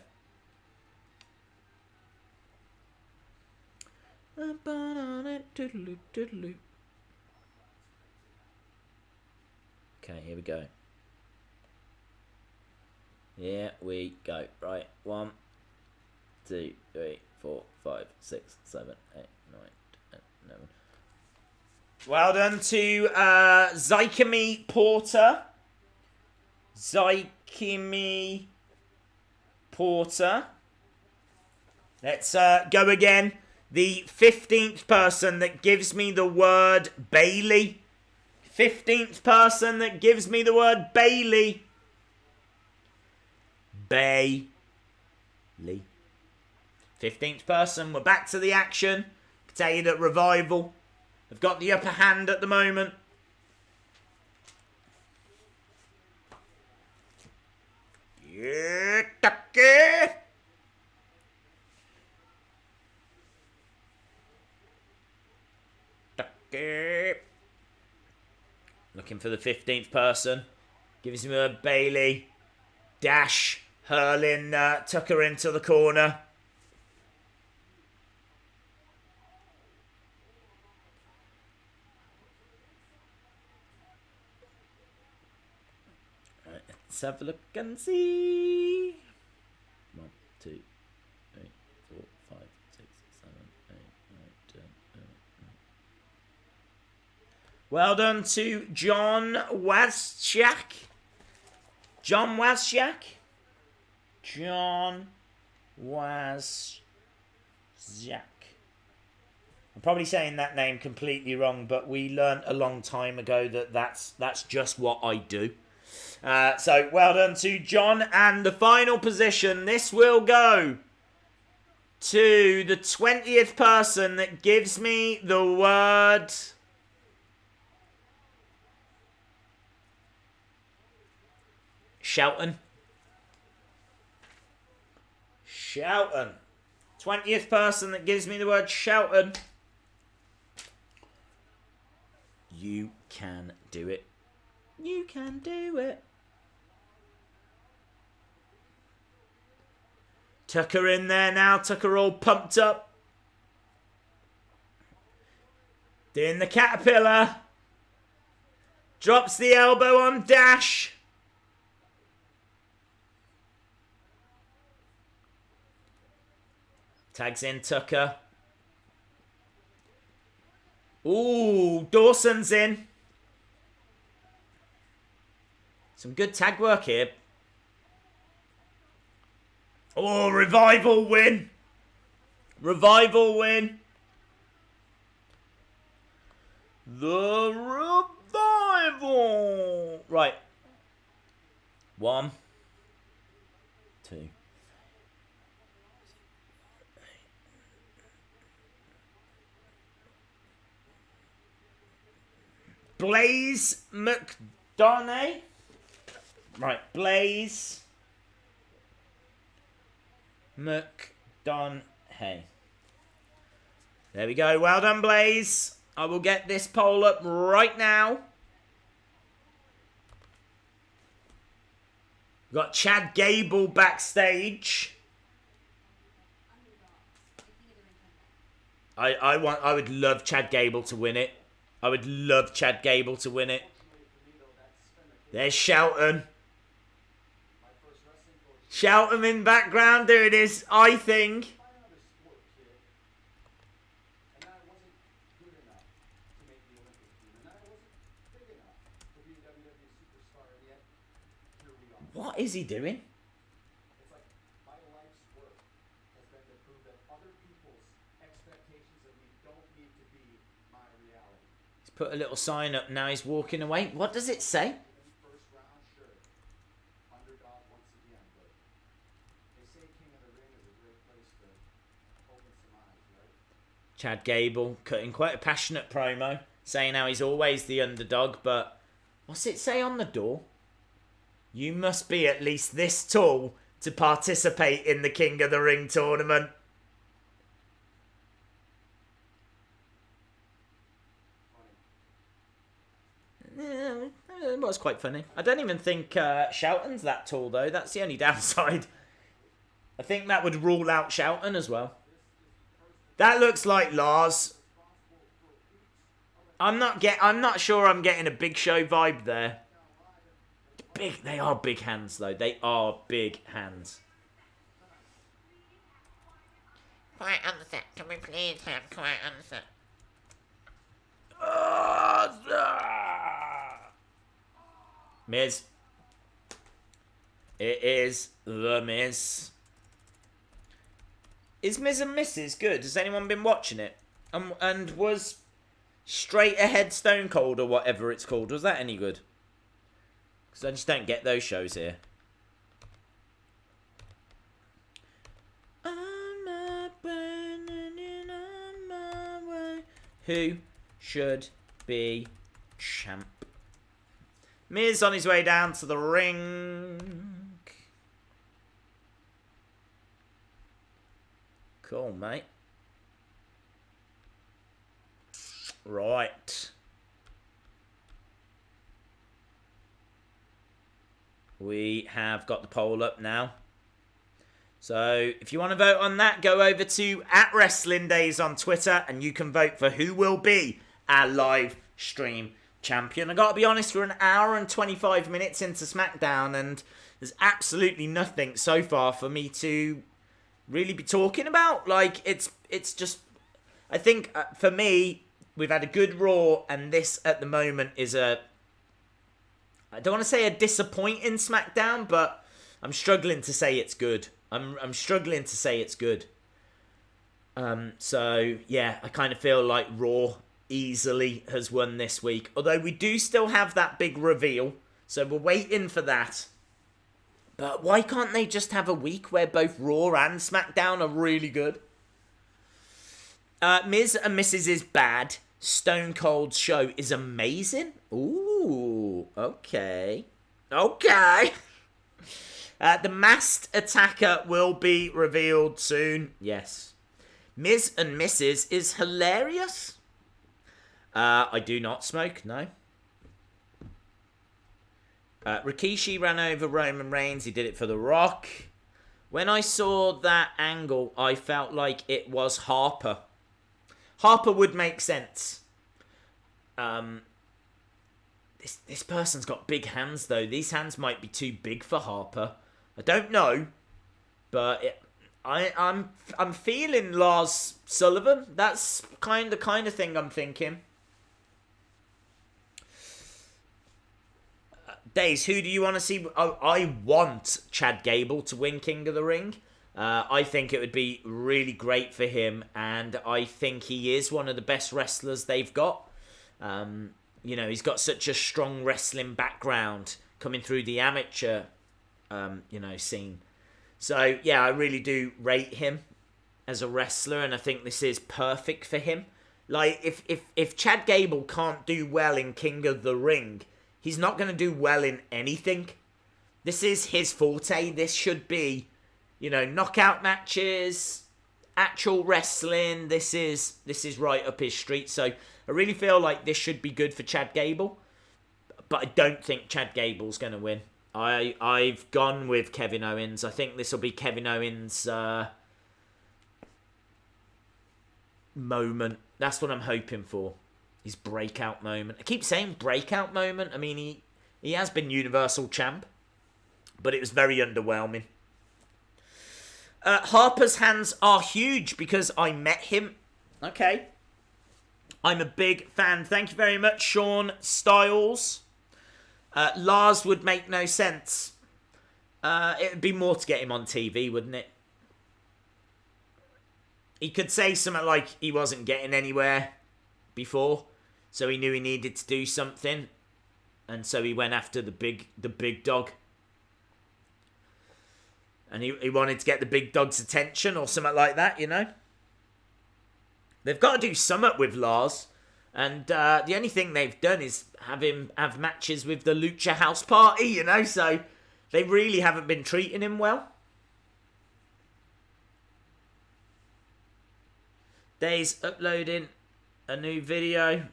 Speaker 1: Okay, here we go. Here we go. Right, 1, 2, 3, 4, 5, 6, 7, 8, 9, 10, 11. Well done to Zykemi Porter. Zykemi Porter. Let's go again. The 15th person that gives me the word Bailey. 15th person that gives me the word Bailey. Bailey. 15th person. We're back to the action. I can tell you that Revival have got the upper hand at the moment. Yeah, Tucker. Looking for the 15th person. Gives him a Bailey. Dash. Hurling Tucker into the corner. Right, let's have a look and see. 1, 2, 3, 4, 5, 6, 7, 8, 9, 10, 11. Well done to John Waszak. John Waszak. John Waszak. I'm probably saying that name completely wrong, but we learnt a long time ago that that's just what I do. So well done to John. And the final position, this will go to the 20th person that gives me the word Shelton. Shelton. 20th person that gives me the word Shelton. You can do it. You can do it. Tucker in there now. Tucker all pumped up. Doing the caterpillar. Drops the elbow on Dash. Tags in Tucker. Ooh, Dawson's in. Some good tag work here. Oh, Revival win. Revival win. The Revival. Right. 1, 2. Blaze McDonough. Right, Blaze McDonough. There we go. Well done, Blaze. I will get this poll up right now. We've got Chad Gable backstage. I would love Chad Gable to win it. I would love Chad Gable to win it. There's Shelton. Shelton in background doing his eye thing. What is he doing? He's put a little sign up now. He's walking away. What does it say? Chad Gable cutting quite a passionate promo, saying how he's always the underdog, but what's it say on the door? You must be at least this tall to participate in the King of the Ring tournament. Yeah, it was quite funny. I don't even think Shelton's that tall, though. That's the only downside. I think that would rule out Shelton as well. That looks like Lars. I'm not sure I'm getting a Big Show vibe there. Big. They are big hands, though. They are big hands.
Speaker 6: Quiet on the set. Can we please have quiet on the set?
Speaker 1: Miz. It is The Miz. Is Miz and Mrs. good? Has anyone been watching it? And was Straight Ahead Stone Cold or whatever it's called, was that any good? Because I just don't get those shows here. I'm not burning in on my way. Who should be champ? Miz on his way down to the ring. Cool, mate. Right. We have got the poll up now. So, if you want to vote on that, go over to @WrestlingDays on Twitter and you can vote for who will be our live stream champion. I gotta be honest, we're an hour and 25 minutes into SmackDown and there's absolutely nothing so far for me to really be talking about. Like, it's just, I think for me, we've had a good Raw and this at the moment is I don't want to say a disappointing SmackDown, but I'm struggling to say it's good. I'm struggling to say it's good. So, yeah, I kind of feel like Raw easily has won this week. Although we do still have that big reveal, so we're waiting for that. But why can't they just have a week where both Raw and SmackDown are really good? Miz and Mrs. is bad. Stone Cold's show is amazing. Ooh, okay. Okay. The Masked Attacker will be revealed soon. Yes. Miz and Mrs. is hilarious. I do not smoke, no. Rikishi ran over Roman Reigns. He did it for The Rock. When I saw that angle, I felt like it was Harper. Harper would make sense. This person's got big hands, though. These hands might be too big for Harper. I don't know, but I'm feeling Lars Sullivan. That's kind of thing I'm thinking. Days, who do you want to see? I want Chad Gable to win King of the Ring. I think it would be really great for him, and I think he is one of the best wrestlers they've got. You know, he's got such a strong wrestling background coming through the amateur, scene. So, yeah, I really do rate him as a wrestler, and I think this is perfect for him. Like, if Chad Gable can't do well in King of the Ring, he's not going to do well in anything. This is his forte. This should be, knockout matches, actual wrestling. This is right up his street. So I really feel like this should be good for Chad Gable. But I don't think Chad Gable's going to win. I've gone with Kevin Owens. I think this will be Kevin Owens' moment. That's what I'm hoping for. His breakout moment. I keep saying breakout moment. I mean, he has been Universal Champ. But it was very underwhelming. Harper's hands are huge because I met him. Okay. I'm a big fan. Thank you very much, Sean Styles. Lars would make no sense. It would be more to get him on TV, wouldn't it? He could say something like he wasn't getting anywhere before, so he knew he needed to do something, and so he went after the big dog. And he wanted to get the big dog's attention or something like that, They've got to do something with Lars. And the only thing they've done is have him have matches with the Lucha House Party, So they really haven't been treating him well. Days uploading a new video.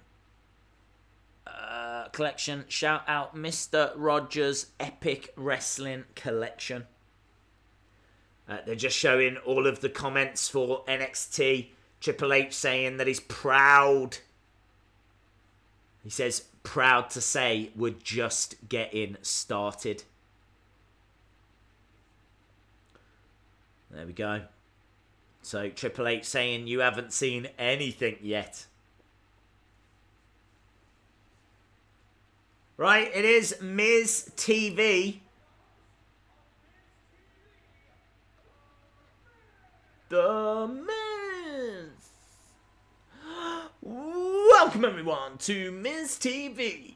Speaker 1: Collection. Shout out Mr. Rogers' Epic Wrestling Collection. They're just showing all of the comments for NXT. Triple H saying that he's proud. He says, proud to say we're just getting started. There we go. So Triple H saying you haven't seen anything yet. Right, it is Miz TV. The Miz. Welcome everyone to Miz TV.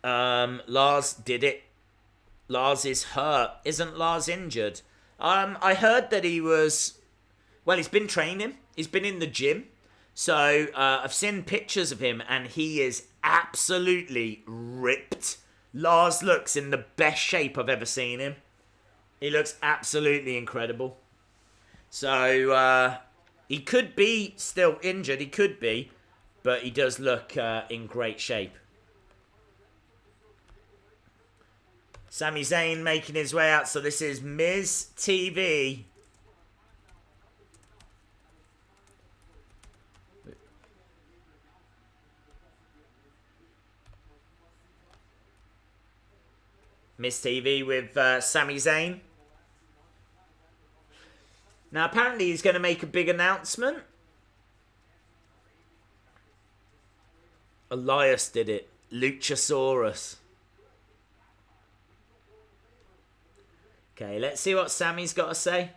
Speaker 1: Lars did it. Lars is hurt. Isn't Lars injured? I heard that he was... Well, he's been training. He's been in the gym. So, I've seen pictures of him, and he is absolutely ripped. Lars looks in the best shape I've ever seen him. He looks absolutely incredible. So, he could be still injured. He could be. But he does look in great shape. Sami Zayn making his way out. So, this is Miz TV. Miz TV with Sami Zayn. Now, apparently he's going to make a big announcement. Elias did it. Luchasaurus. Okay, let's see what Sami's got to say.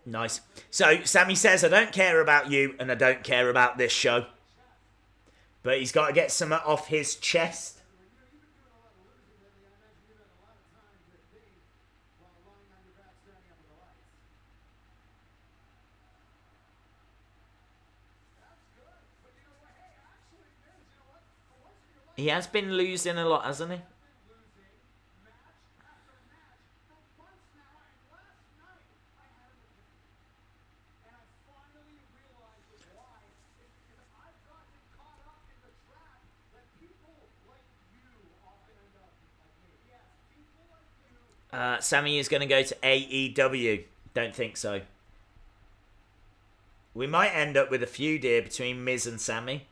Speaker 1: Nice. So, Sami says, I don't care about you and I don't care about this show. But he's got to get some off his chest. He has been losing a lot, hasn't he? Sami is going to go to AEW. Don't think so. We might end up with a feud here between Miz and Sami.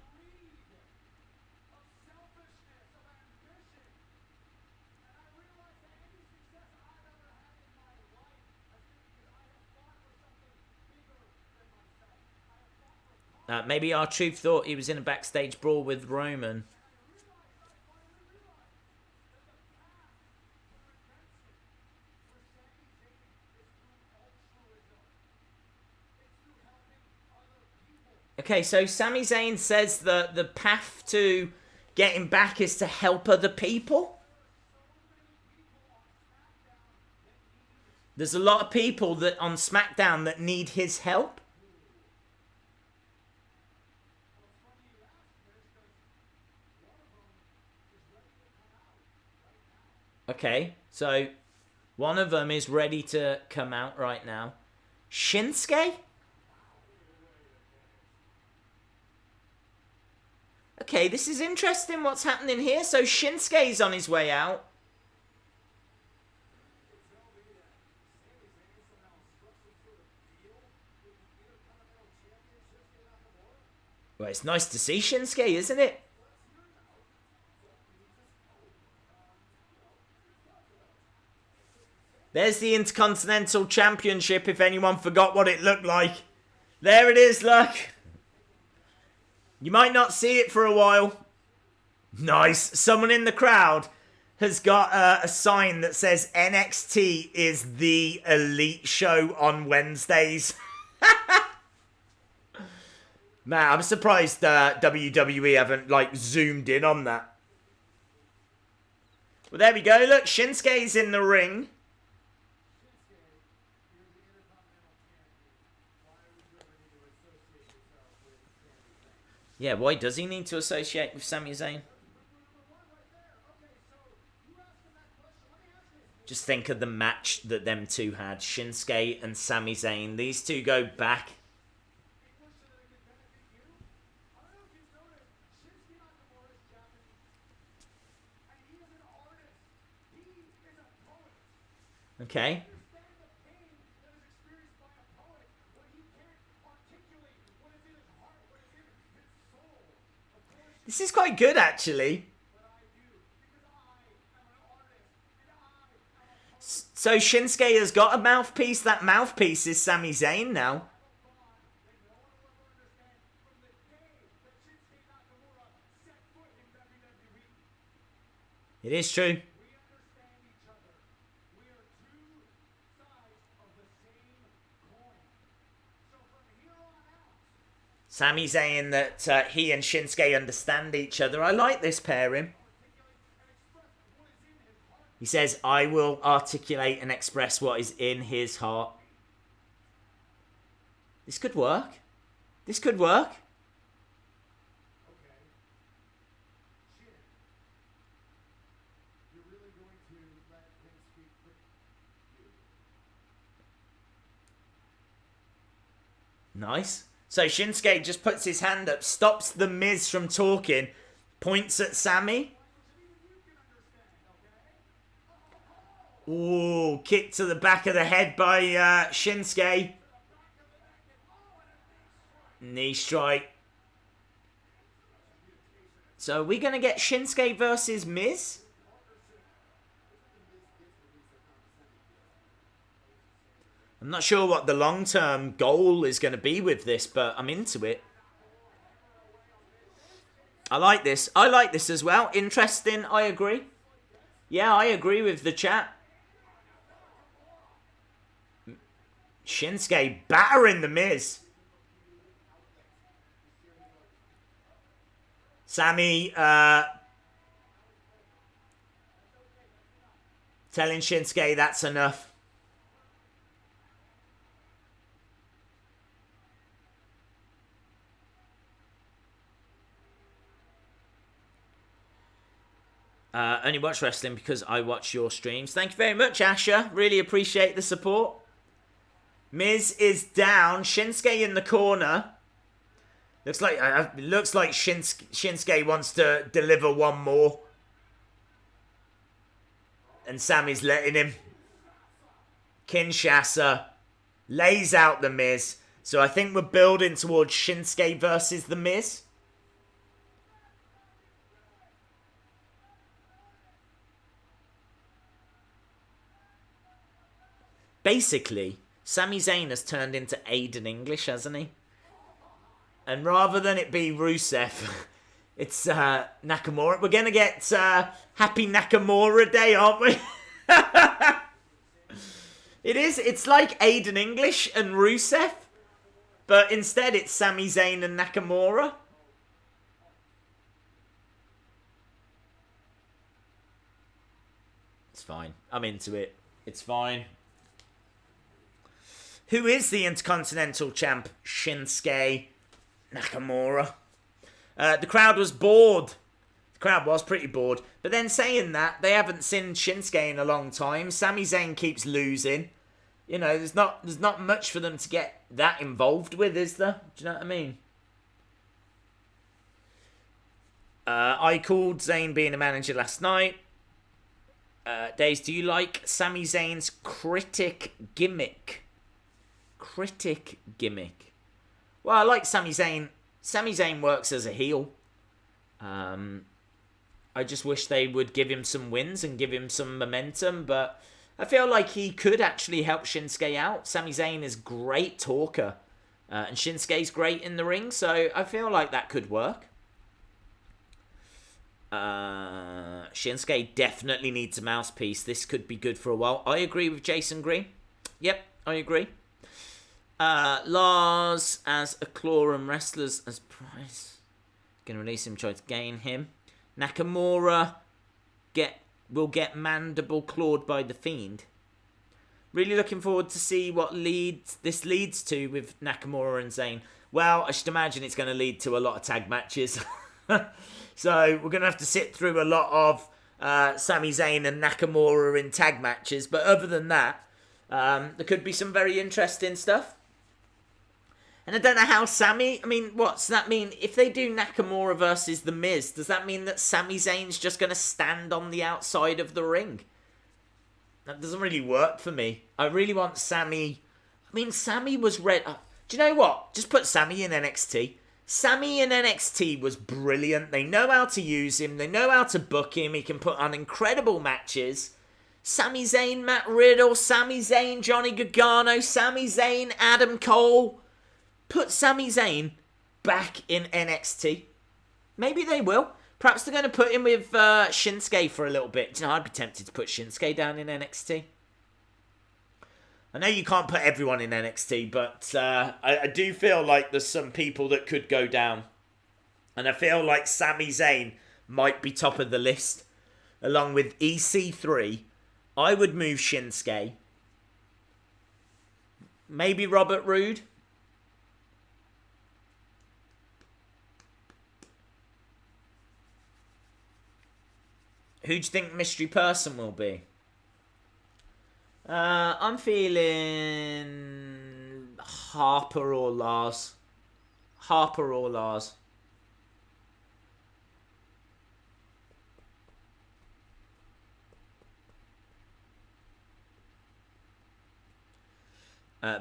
Speaker 1: Maybe R-Truth thought he was in a backstage brawl with Roman. Okay, so Sami Zayn says that the path to getting back is to help other people. There's a lot of people that on SmackDown that need his help. Okay, so one of them is ready to come out right now. Shinsuke? Okay, this is interesting what's happening here. So Shinsuke's on his way out. Well, it's nice to see Shinsuke, isn't it? There's the Intercontinental Championship, if anyone forgot what it looked like. There it is, look. You might not see it for a while. Nice. Someone in the crowd has got a sign that says NXT is the elite show on Wednesdays. Man, I'm surprised WWE haven't, like, zoomed in on that. Well, there we go. Look, Shinsuke's in the ring. Yeah, why does he need to associate with Sami Zayn? Just think of the match that them two had. Shinsuke and Sami Zayn. These two go back. Okay.
Speaker 4: Understand the pain that is experienced by a poet when he can't articulate what is in his heart, what is in his soul. Of course,
Speaker 1: This is quite good, actually.
Speaker 4: but I do, because I am an artist, and I am a poet.
Speaker 1: So Shinsuke has got a mouthpiece. That mouthpiece is Sami Zayn now.
Speaker 4: That no one will ever understand from the day that Shinsuke Nakamura set foot in WWE.
Speaker 1: It is true.
Speaker 4: We understand each other. We are two sides of the same coin. So from here on out,
Speaker 1: Sami saying that he and Shinsuke understand each other. I like this pairing. He says, I will articulate and express what is in his heart. This could work. This could work.
Speaker 4: okay. Shin, you're really going to let him speak for you?
Speaker 1: Nice. So Shinsuke just puts his hand up, stops the Miz from talking, points at Sami. Ooh, kick to the back of the head by Shinsuke. Knee strike. So are we going to get Shinsuke versus Miz? I'm not sure what the long-term goal is going to be with this, but I'm into it. I like this. I like this as well. Interesting, I agree. Yeah, I agree with the chat. Shinsuke battering the Miz. Sami telling Shinsuke that's enough. Only watch wrestling because I watch your streams. Thank you very much, Asher. Really appreciate the support. Miz is down. Shinsuke in the corner. Looks like Shinsuke wants to deliver one more. And Sami's letting him. Kinshasa lays out the Miz. So I think we're building towards Shinsuke versus the Miz. Basically, Sami Zayn has turned into Aiden English, hasn't he? And rather than it be Rusev, it's Nakamura. We're going to get Happy Nakamura Day, aren't we? It is. It's like Aiden English and Rusev. But instead it's Sami Zayn and Nakamura. It's fine. I'm into it. It's fine. Who is the Intercontinental Champ? Shinsuke Nakamura. The crowd was bored. The crowd was pretty bored. But then saying that, they haven't seen Shinsuke in a long time. Sami Zayn keeps losing. You know, there's not much for them to get that involved with, is there? Do you know what I mean? I called Zayn being a manager last night. Days, do you like Sami Zayn's critic gimmick? Critic gimmick. Well, I like Sami Zayn. Sami Zayn works as a heel. I just wish they would give him some wins and give him some momentum, but I feel like he could actually help Shinsuke out. Sami Zayn is a great talker, and Shinsuke's great in the ring, so I feel like that could work. Shinsuke definitely needs a mouthpiece. This could be good for a while. I agree with Jason Green. Yep, I agree. Lars as a claw and wrestlers as prize. Gonna release him, try to gain him. Nakamura will get mandible clawed by the Fiend. Really looking forward to see what this leads to with Nakamura and Zayn. Well, I should imagine it's going to lead to a lot of tag matches. So we're going to have to sit through a lot of Sami Zayn and Nakamura in tag matches. But other than that, there could be some very interesting stuff. And I don't know how Sami... I mean, what's that mean? If they do Nakamura versus The Miz, does that mean that Sami Zayn's just going to stand on the outside of the ring? That doesn't really work for me. I really want Sammy. I mean, Sammy was red. Do you know what? Just put Sammy in NXT. Sammy in NXT was brilliant. They know how to use him. They know how to book him. He can put on incredible matches. Sami Zayn, Matt Riddle, Sami Zayn, Johnny Gargano, Sami Zayn, Adam Cole. Put Sami Zayn back in NXT. Maybe they will. Perhaps they're going to put him with Shinsuke for a little bit. You know, I'd be tempted to put Shinsuke down in NXT. I know you can't put everyone in NXT, but I do feel like there's some people that could go down. And I feel like Sami Zayn might be top of the list. Along with EC3, I would move Shinsuke. Maybe Robert Roode. Who do you think mystery person will be? I'm feeling Harper or Lars. Harper or Lars.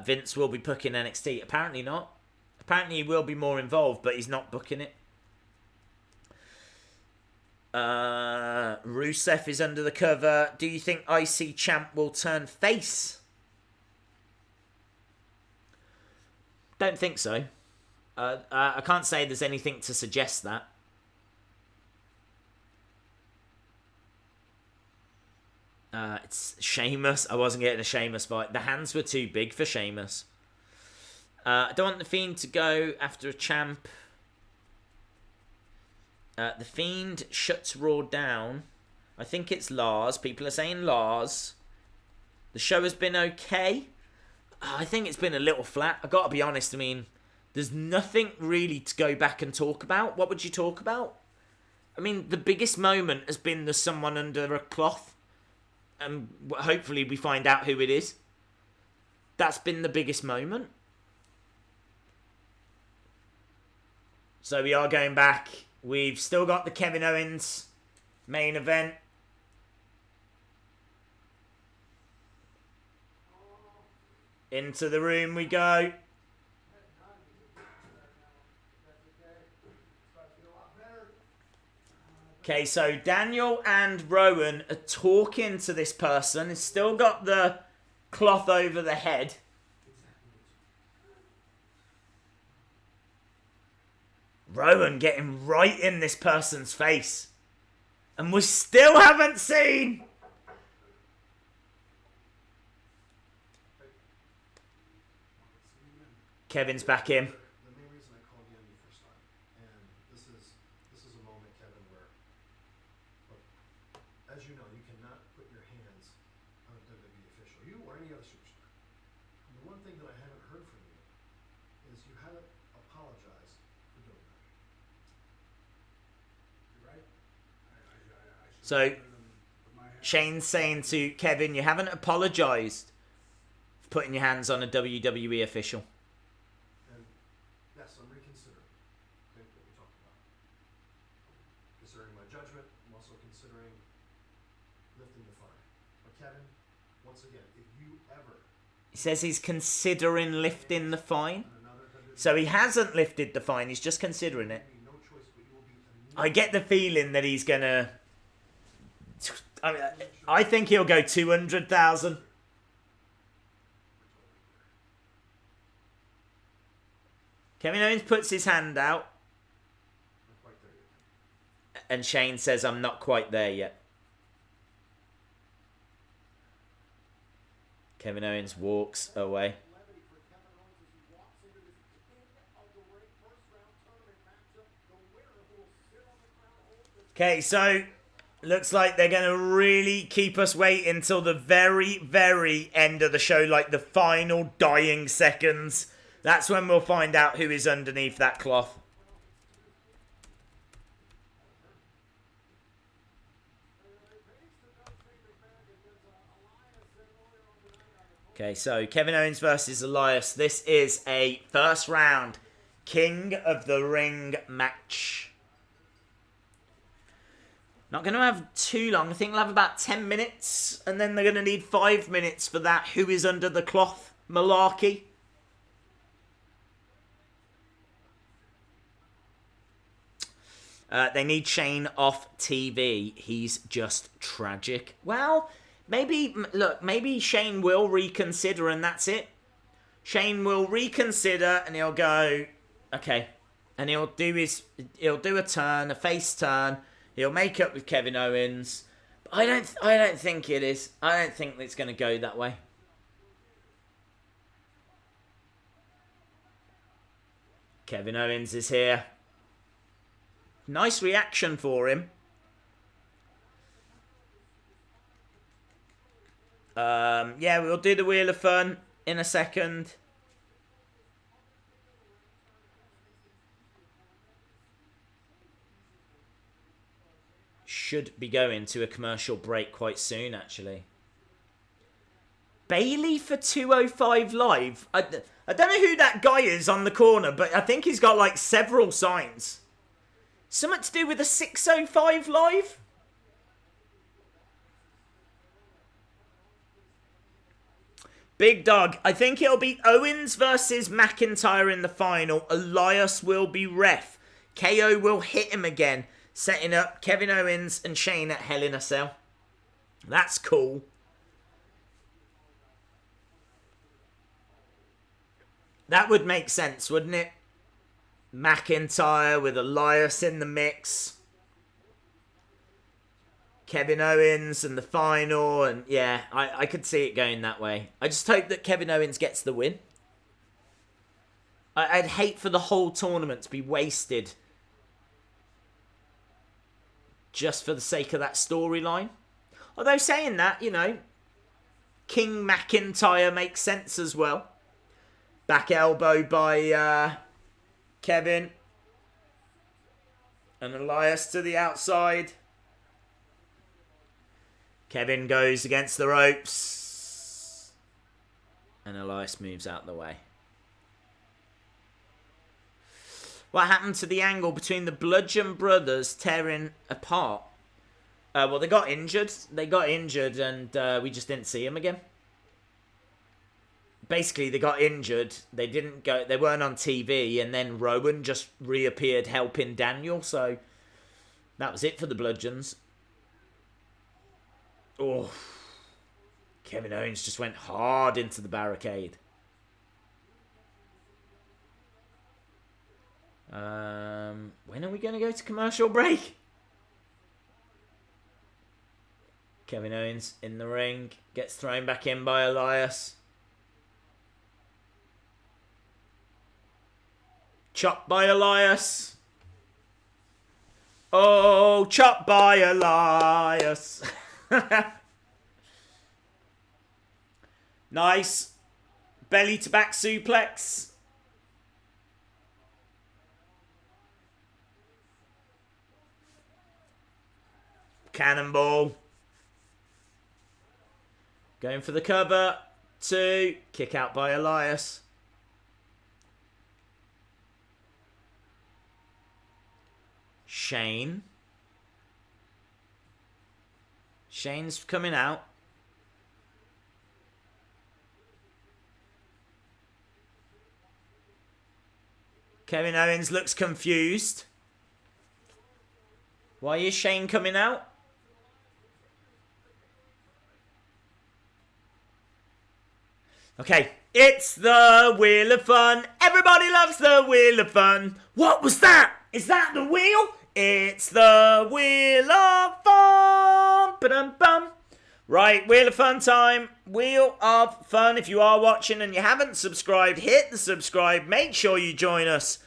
Speaker 1: Vince will be booking NXT. Apparently not. Apparently he will be more involved, but he's not booking it. Rusev is under the cover. Do you think IC Champ will turn face? Don't think so. I can't say there's anything to suggest that. It's Sheamus. I wasn't getting a Sheamus fight. The hands were too big for Sheamus. I don't want The Fiend to go after a champ. The Fiend shuts Raw down. I think it's Lars. People are saying Lars. The show has been okay. I think it's been a little flat. I got to be honest. I mean, there's nothing really to go back and talk about. What would you talk about? I mean, the biggest moment has been there's someone under a cloth. And hopefully we find out who it is. That's been the biggest moment. So we are going back. We've still got the Kevin Owens main event. Into the room we go. Okay, so Daniel and Rowan are talking to this person. He's still got the cloth over the head. Rowan getting right in this person's face. And we still haven't seen. Kevin's back in.
Speaker 4: The main reason I called you in the first time, and this is a moment, Kevin, where, look, as you know, you cannot put your hands on a WWE official, you or any other superstar. And the one thing that I haven't heard from you is you haven't apologized for doing that. You're right.
Speaker 1: So, Shane's saying to Kevin, you haven't apologized for putting your hands on a WWE official.
Speaker 4: And yes, I'm reconsidering what we talked about. Considering my judgment, I'm also considering lifting the fine. But Kevin, once again, if you ever
Speaker 1: He says he's considering lifting the fine.
Speaker 4: on another WWE,
Speaker 1: So he hasn't lifted the fine, he's just considering it.
Speaker 4: you no choice, but you will be
Speaker 1: I get the feeling that he's gonna... I think he'll go 200,000. Kevin Owens puts his hand out.
Speaker 4: not quite there yet.
Speaker 1: And Shane says, I'm not quite there yet. Kevin Owens walks away. Okay, so looks like they're going to really keep us waiting until the very, very end of the show, like the final dying seconds. That's when we'll find out who is underneath that cloth. Okay, so Kevin Owens versus Elias. This is a first round King of the Ring match. Not going to have too long. I think they'll have about 10 minutes. And then they're going to need 5 minutes for that who is under the cloth malarkey. They need Shane off TV. He's just tragic. Well, maybe, look, maybe Shane will reconsider and that's it. Shane will reconsider and he'll go, okay. And he'll do a turn, a face turn. He'll make up with Kevin Owens. But I don't think it is. I don't think it's going to go that way. Kevin Owens is here. Nice reaction for him. Yeah, we'll do the Wheel of Fun in a second. Should be going to a commercial break quite soon, actually. Bailey for 205 Live. I don't know who that guy is on the corner, but I think he's got like several signs. Something to do with a 605 Live? Big Dog. I think it'll be Owens versus McIntyre in the final. Elias will be ref. KO will hit him again, setting up Kevin Owens and Shane at Hell in a Cell. That's cool. That would make sense, wouldn't it? McIntyre with Elias in the mix. Kevin Owens and the final. And yeah, I could see it going that way. I just hope that Kevin Owens gets the win. I'd hate for the whole tournament to be wasted just for the sake of that storyline. Although saying that, you know, King McIntyre makes sense as well. Back elbow by Kevin. And Elias to the outside. Kevin goes against the ropes. And Elias moves out the way. What happened to the angle between the Bludgeon Brothers tearing apart? Well, they got injured. And we just didn't see them again. Basically, they got injured. They weren't on TV, and then Rowan just reappeared helping Daniel. So that was it for the Bludgeons. Oh, Kevin Owens just went hard into the barricade. When are we going to go to commercial break? Kevin Owens in the ring. Gets thrown back in by Elias. Chopped by Elias. Oh, chopped by Elias. Nice. Belly to back suplex. Cannonball. Going for the cover. 2. Kick out by Elias. Shane. Shane's coming out. Kevin Owens looks confused. Why is Shane coming out? Okay, it's the Wheel of Fun. Everybody loves the Wheel of Fun. What was that? Is that the wheel? It's the Wheel of Fun. Ba-dum-bum. Right, Wheel of Fun time. Wheel of Fun. If you are watching and you haven't subscribed, hit the subscribe. Make sure you join us.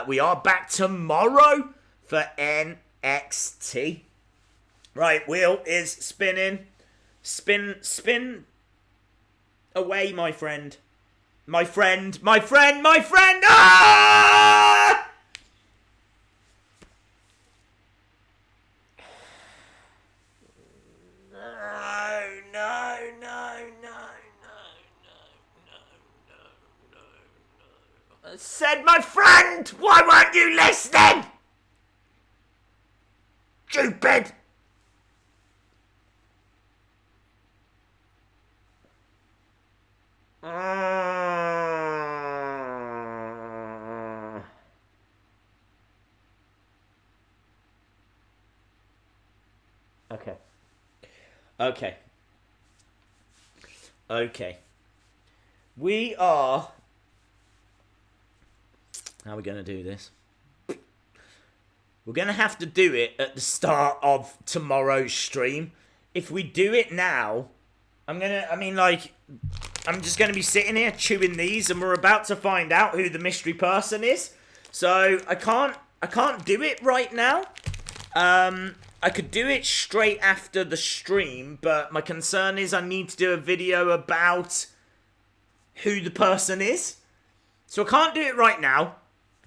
Speaker 1: We are back tomorrow for NXT. Right, wheel is spinning. Spin away, my friend. My friend. Ah! I said my friend! Why weren't you listening? Stupid! Okay. Okay. Okay. We are... How are we going to do this? We're going to have to do it at the start of tomorrow's stream. If we do it now, I'm just going to be sitting here chewing these, and we're about to find out who the mystery person is. So I can't do it right now. I could do it straight after the stream, but my concern is I need to do a video about who the person is. So I can't do it right now.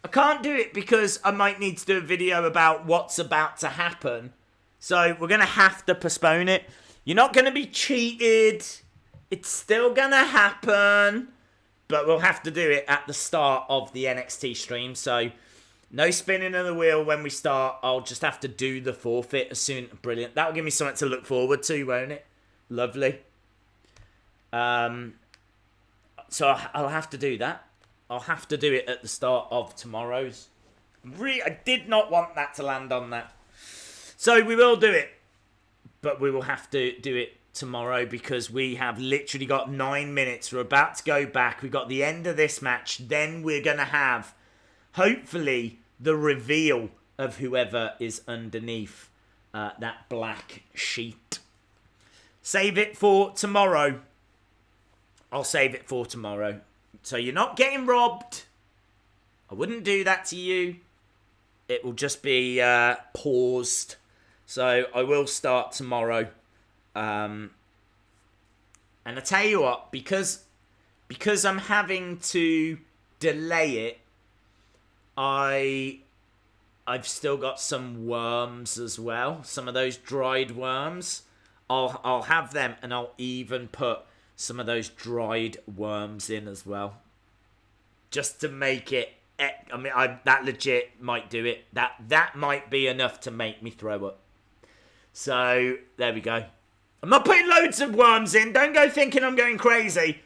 Speaker 1: I can't do it because I might need to do a video about what's about to happen. So we're going to have to postpone it. You're not going to be cheated. It's still going to happen. But we'll have to do it at the start of the NXT stream. So no spinning of the wheel when we start. I'll just have to do the forfeit as soon. Brilliant. That'll give me something to look forward to, won't it? Lovely. So I'll have to do that. I'll have to do it at the start of tomorrow's. I did not want that to land on that. So we will do it. But we will have to do it tomorrow because we have literally got 9 minutes. We're about to go back. We've got the end of this match. Then we're going to have, hopefully, the reveal of whoever is underneath that black sheet. Save it for tomorrow. I'll save it for tomorrow. So you're not getting robbed. I wouldn't do that to you. It will just be paused. So I will start tomorrow. And I tell you what, because I'm having to delay it, I've still got some worms as well. Some of those dried worms. I'll have them, and I'll even put some of those dried worms in as well. Just to make it... I mean, that legit might do it. That might be enough to make me throw up. So, there we go. I'm not putting loads of worms in. Don't go thinking I'm going crazy.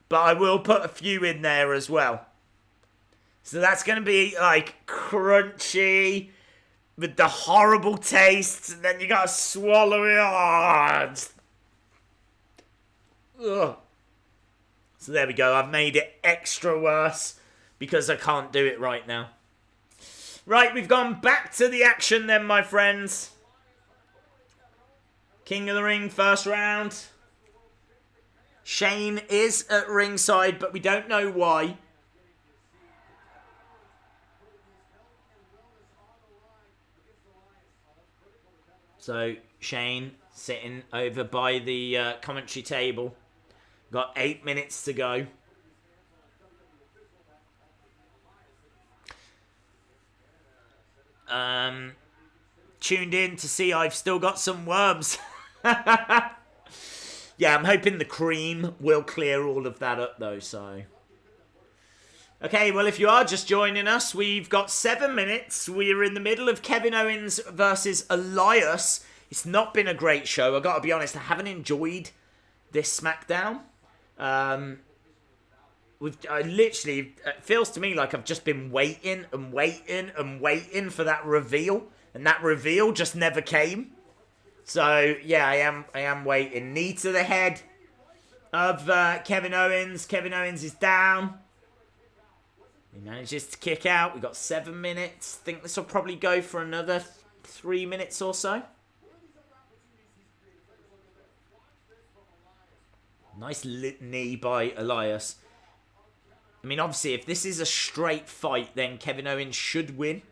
Speaker 1: But I will put a few in there as well. So that's going to be, like, crunchy with the horrible taste. And then you got to swallow it. Ugh. So there we go. I've made it extra worse because I can't do it right now. Right, we've gone back to the action then, my friends. King of the Ring, first round. Shane is at ringside, but we don't know why. So, Shane sitting over by the commentary table. Got 8 minutes to go. Tuned in to see I've still got some worms. Yeah, I'm hoping the cream will clear all of that up though, so. Okay, well, if you are just joining us, we've got 7 minutes. We're in the middle of Kevin Owens versus Elias. It's not been a great show. I've got to be honest, I haven't enjoyed this SmackDown. It feels to me like I've just been waiting and waiting and waiting for that reveal. And that reveal just never came. So, yeah, I am waiting. Knee to the head of Kevin Owens. Kevin Owens is down. He manages to kick out. We've got 7 minutes. Think this will probably go for another 3 minutes or so. Nice knee by Elias. I mean, obviously, if this is a straight fight, then Kevin Owens should win.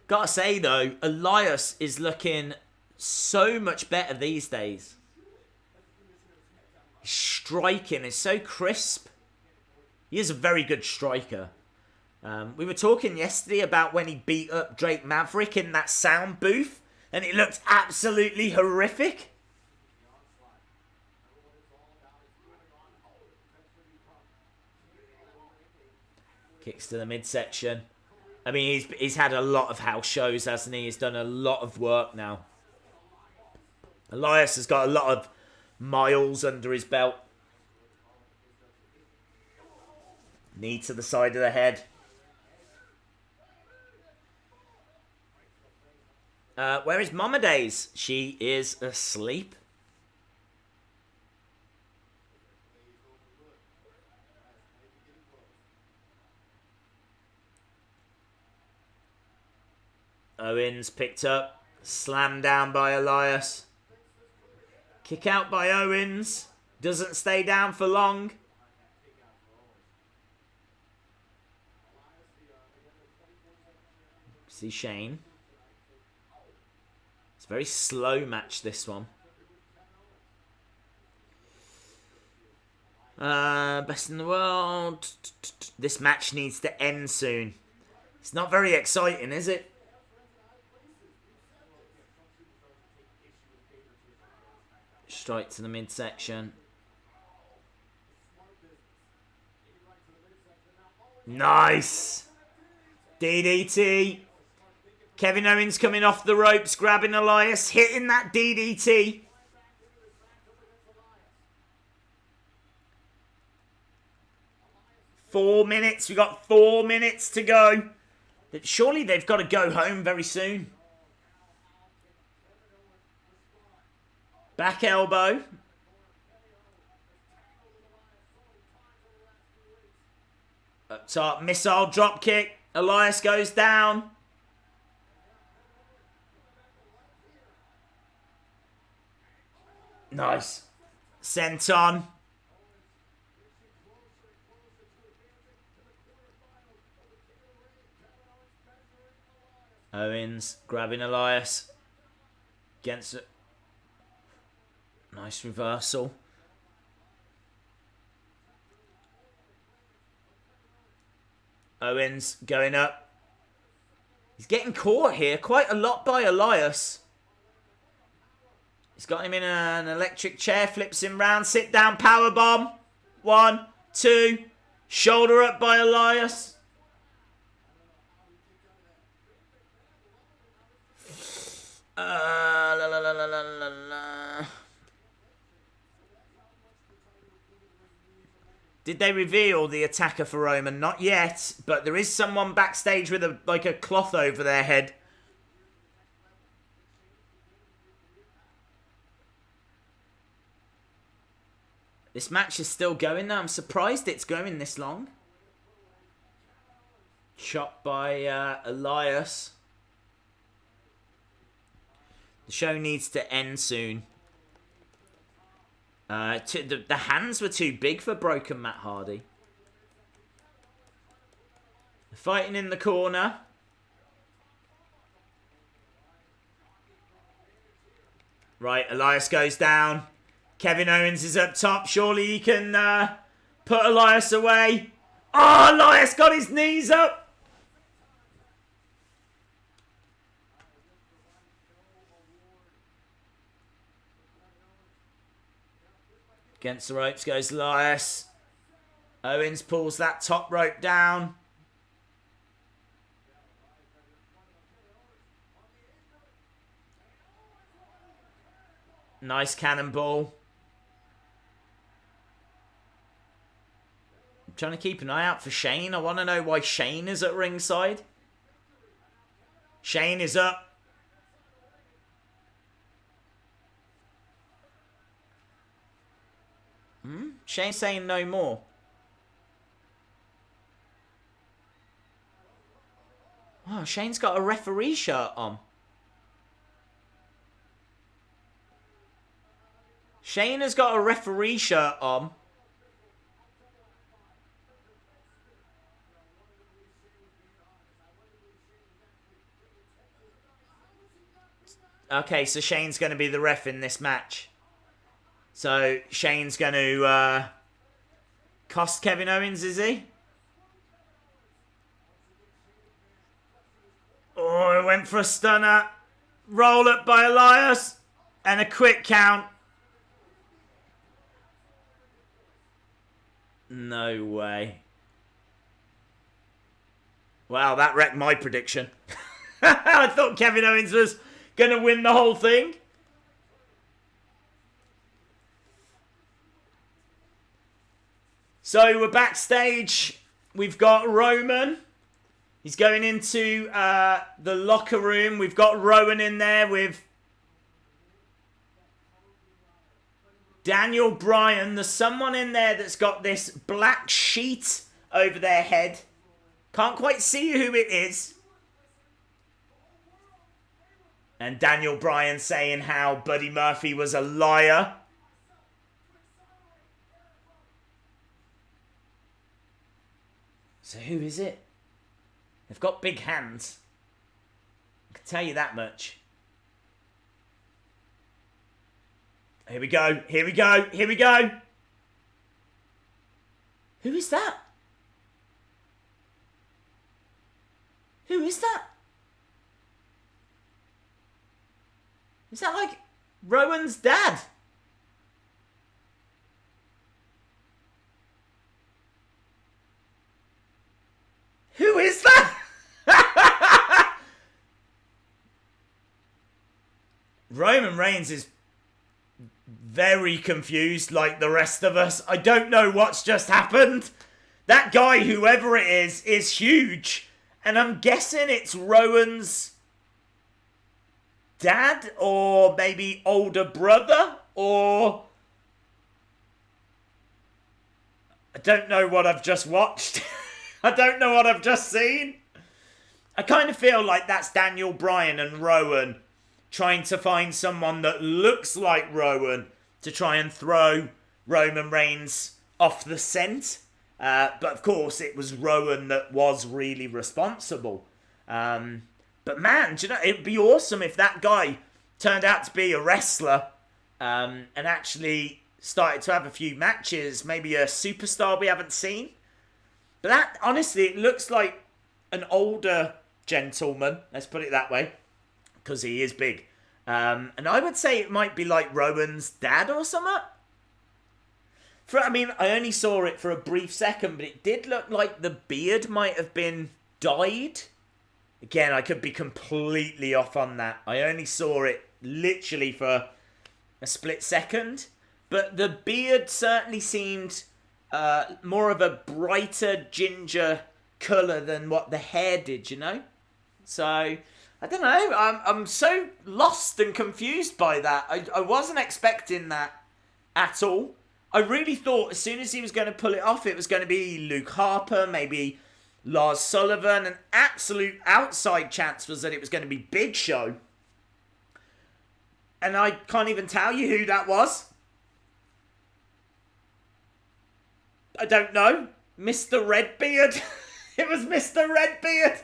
Speaker 1: Gotta say, though, Elias is looking so much better these days. His striking is so crisp. He is a very good striker. We were talking yesterday about when he beat up Drake Maverick in that sound booth, and it looked absolutely horrific. Kicks to the midsection. I mean, he's had a lot of house shows, hasn't he? He's done a lot of work now. Elias has got a lot of miles under his belt. Knee to the side of the head. Where is Mama Days? She is asleep. Owens picked up. Slammed down by Elias. Kick out by Owens. Doesn't stay down for long. See Shane. It's a very slow match, this one. Best in the world. This match needs to end soon. It's not very exciting, is it? Straight to the midsection. Nice. DDT. Kevin Owens coming off the ropes, grabbing Elias, hitting that DDT. Four minutes. We got 4 minutes to go. Surely they've got to go home very soon. Back elbow. Up top, missile drop kick. Elias goes down. Nice. Senton. Owens grabbing Elias. Against it. Nice reversal. Owens going up. He's getting caught here quite a lot by Elias. He's got him in an electric chair, flips him round, sit down, powerbomb. 1, 2, shoulder up by Elias. La la la la la la la. Did they reveal the attacker for Roman? Not yet, but there is someone backstage with a cloth over their head. This match is still going now. I'm surprised it's going this long. Chopped by Elias. The show needs to end soon. The hands were too big for broken Matt Hardy. Fighting in the corner. Right, Elias goes down. Kevin Owens is up top. Surely he can put Elias away. Oh, Elias got his knees up. Against the ropes goes Elias. Owens pulls that top rope down. Nice cannonball. I'm trying to keep an eye out for Shane. I want to know why Shane is at ringside. Shane is up. Shane's saying no more. Oh, Shane's got a referee shirt on. Shane has got a referee shirt on. Okay, so Shane's going to be the ref in this match. So Shane's going to cost Kevin Owens, is he? Oh, it went for a stunner. Roll up by Elias. And a quick count. No way. Wow, that wrecked my prediction. I thought Kevin Owens was going to win the whole thing. So we're backstage. We've got Roman. He's going into the locker room. We've got Rowan in there with Daniel Bryan. There's someone in there that's got this black sheet over their head. Can't quite see who it is. And Daniel Bryan saying how Buddy Murphy was a liar. So who is it? They've got big hands. I can tell you that much. Here we go. Here we go. Here we go. Who is that? Who is that? Is that like Rowan's dad? Who is that? Roman Reigns is very confused like the rest of us. I don't know what's just happened. That guy, whoever it is huge. And I'm guessing it's Rowan's dad or maybe older brother or... I don't know what I've just watched. I don't know what I've just seen. I kind of feel like that's Daniel Bryan and Rowan trying to find someone that looks like Rowan to try and throw Roman Reigns off the scent. But of course, it was Rowan that was really responsible. But man, do you know, it'd be awesome if that guy turned out to be a wrestler and actually started to have a few matches, maybe a superstar we haven't seen. But that, honestly, it looks like an older gentleman, let's put it that way, because he is big. And I would say it might be like Rowan's dad or something. I only saw it for a brief second, but it did look like the beard might have been dyed. Again, I could be completely off on that. I only saw it literally for a split second. But the beard certainly seemed more of a brighter ginger colour than what the hair did, you know? So, I don't know. I'm so lost and confused by that. I wasn't expecting that at all. I really thought as soon as he was going to pull it off, it was going to be Luke Harper, maybe Lars Sullivan. An absolute outside chance was that it was going to be Big Show. And I can't even tell you who that was. I don't know. Mr. Redbeard. It was Mr. Redbeard.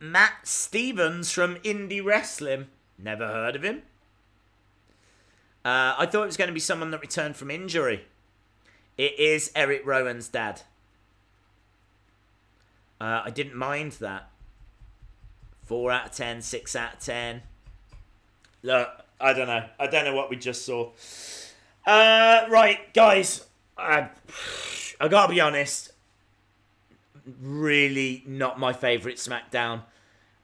Speaker 1: Matt Stevens from Indie Wrestling. Never heard of him. I thought it was going to be someone that returned from injury. It is Eric Rowan's dad. I didn't mind that. 4 out of 10, 6 out of 10. Look, I don't know. I don't know what we just saw. Right, guys. I gotta be honest. Really not my favourite SmackDown.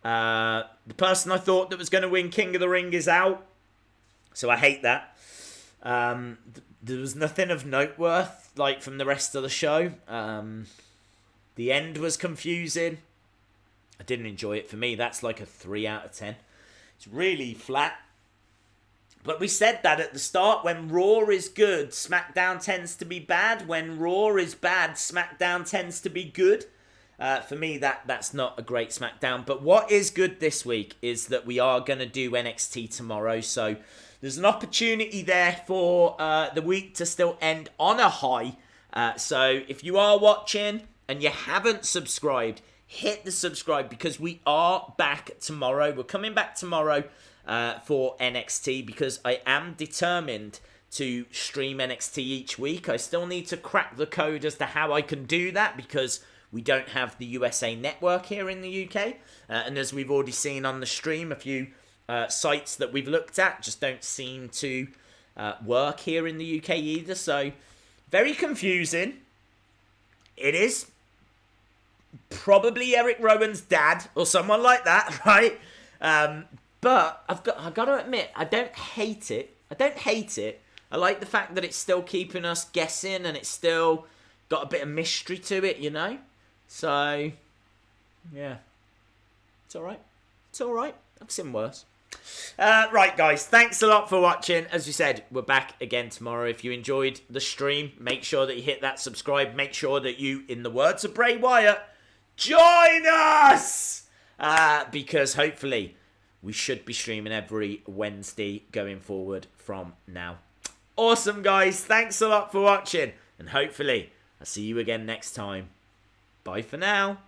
Speaker 1: The person I thought that was going to win King of the Ring is out. So I hate that. There was nothing of note worth, like, from the rest of the show. The end was confusing. I didn't enjoy it. For me, that's like a 3 out of 10. It's really flat. But we said that at the start. When Raw is good, SmackDown tends to be bad. When Raw is bad, SmackDown tends to be good. For me, that's not a great SmackDown. But what is good this week is that we are going to do NXT tomorrow. So there's an opportunity there for the week to still end on a high. So if you are watching and you haven't subscribed, hit the subscribe because we are back tomorrow. We're coming back tomorrow for NXT because I am determined to stream NXT each week. I still need to crack the code as to how I can do that because we don't have the USA Network here in the UK. And as we've already seen on the stream, a few sites that we've looked at just don't seem to work here in the UK either. So, very confusing. It is probably Eric Rowan's dad or someone like that, right? But I've got to admit, I don't hate it. I like the fact that it's still keeping us guessing and it's still got a bit of mystery to it, you know? So, yeah. It's alright. It's alright. I've seen worse. Right, guys. Thanks a lot for watching. As we said, we're back again tomorrow. If you enjoyed the stream, make sure that you hit that subscribe. Make sure that you, in the words of Bray Wyatt, join us! Because hopefully we should be streaming every Wednesday going forward from now. Awesome, guys. Thanks a lot for watching. And hopefully I'll see you again next time. Bye for now.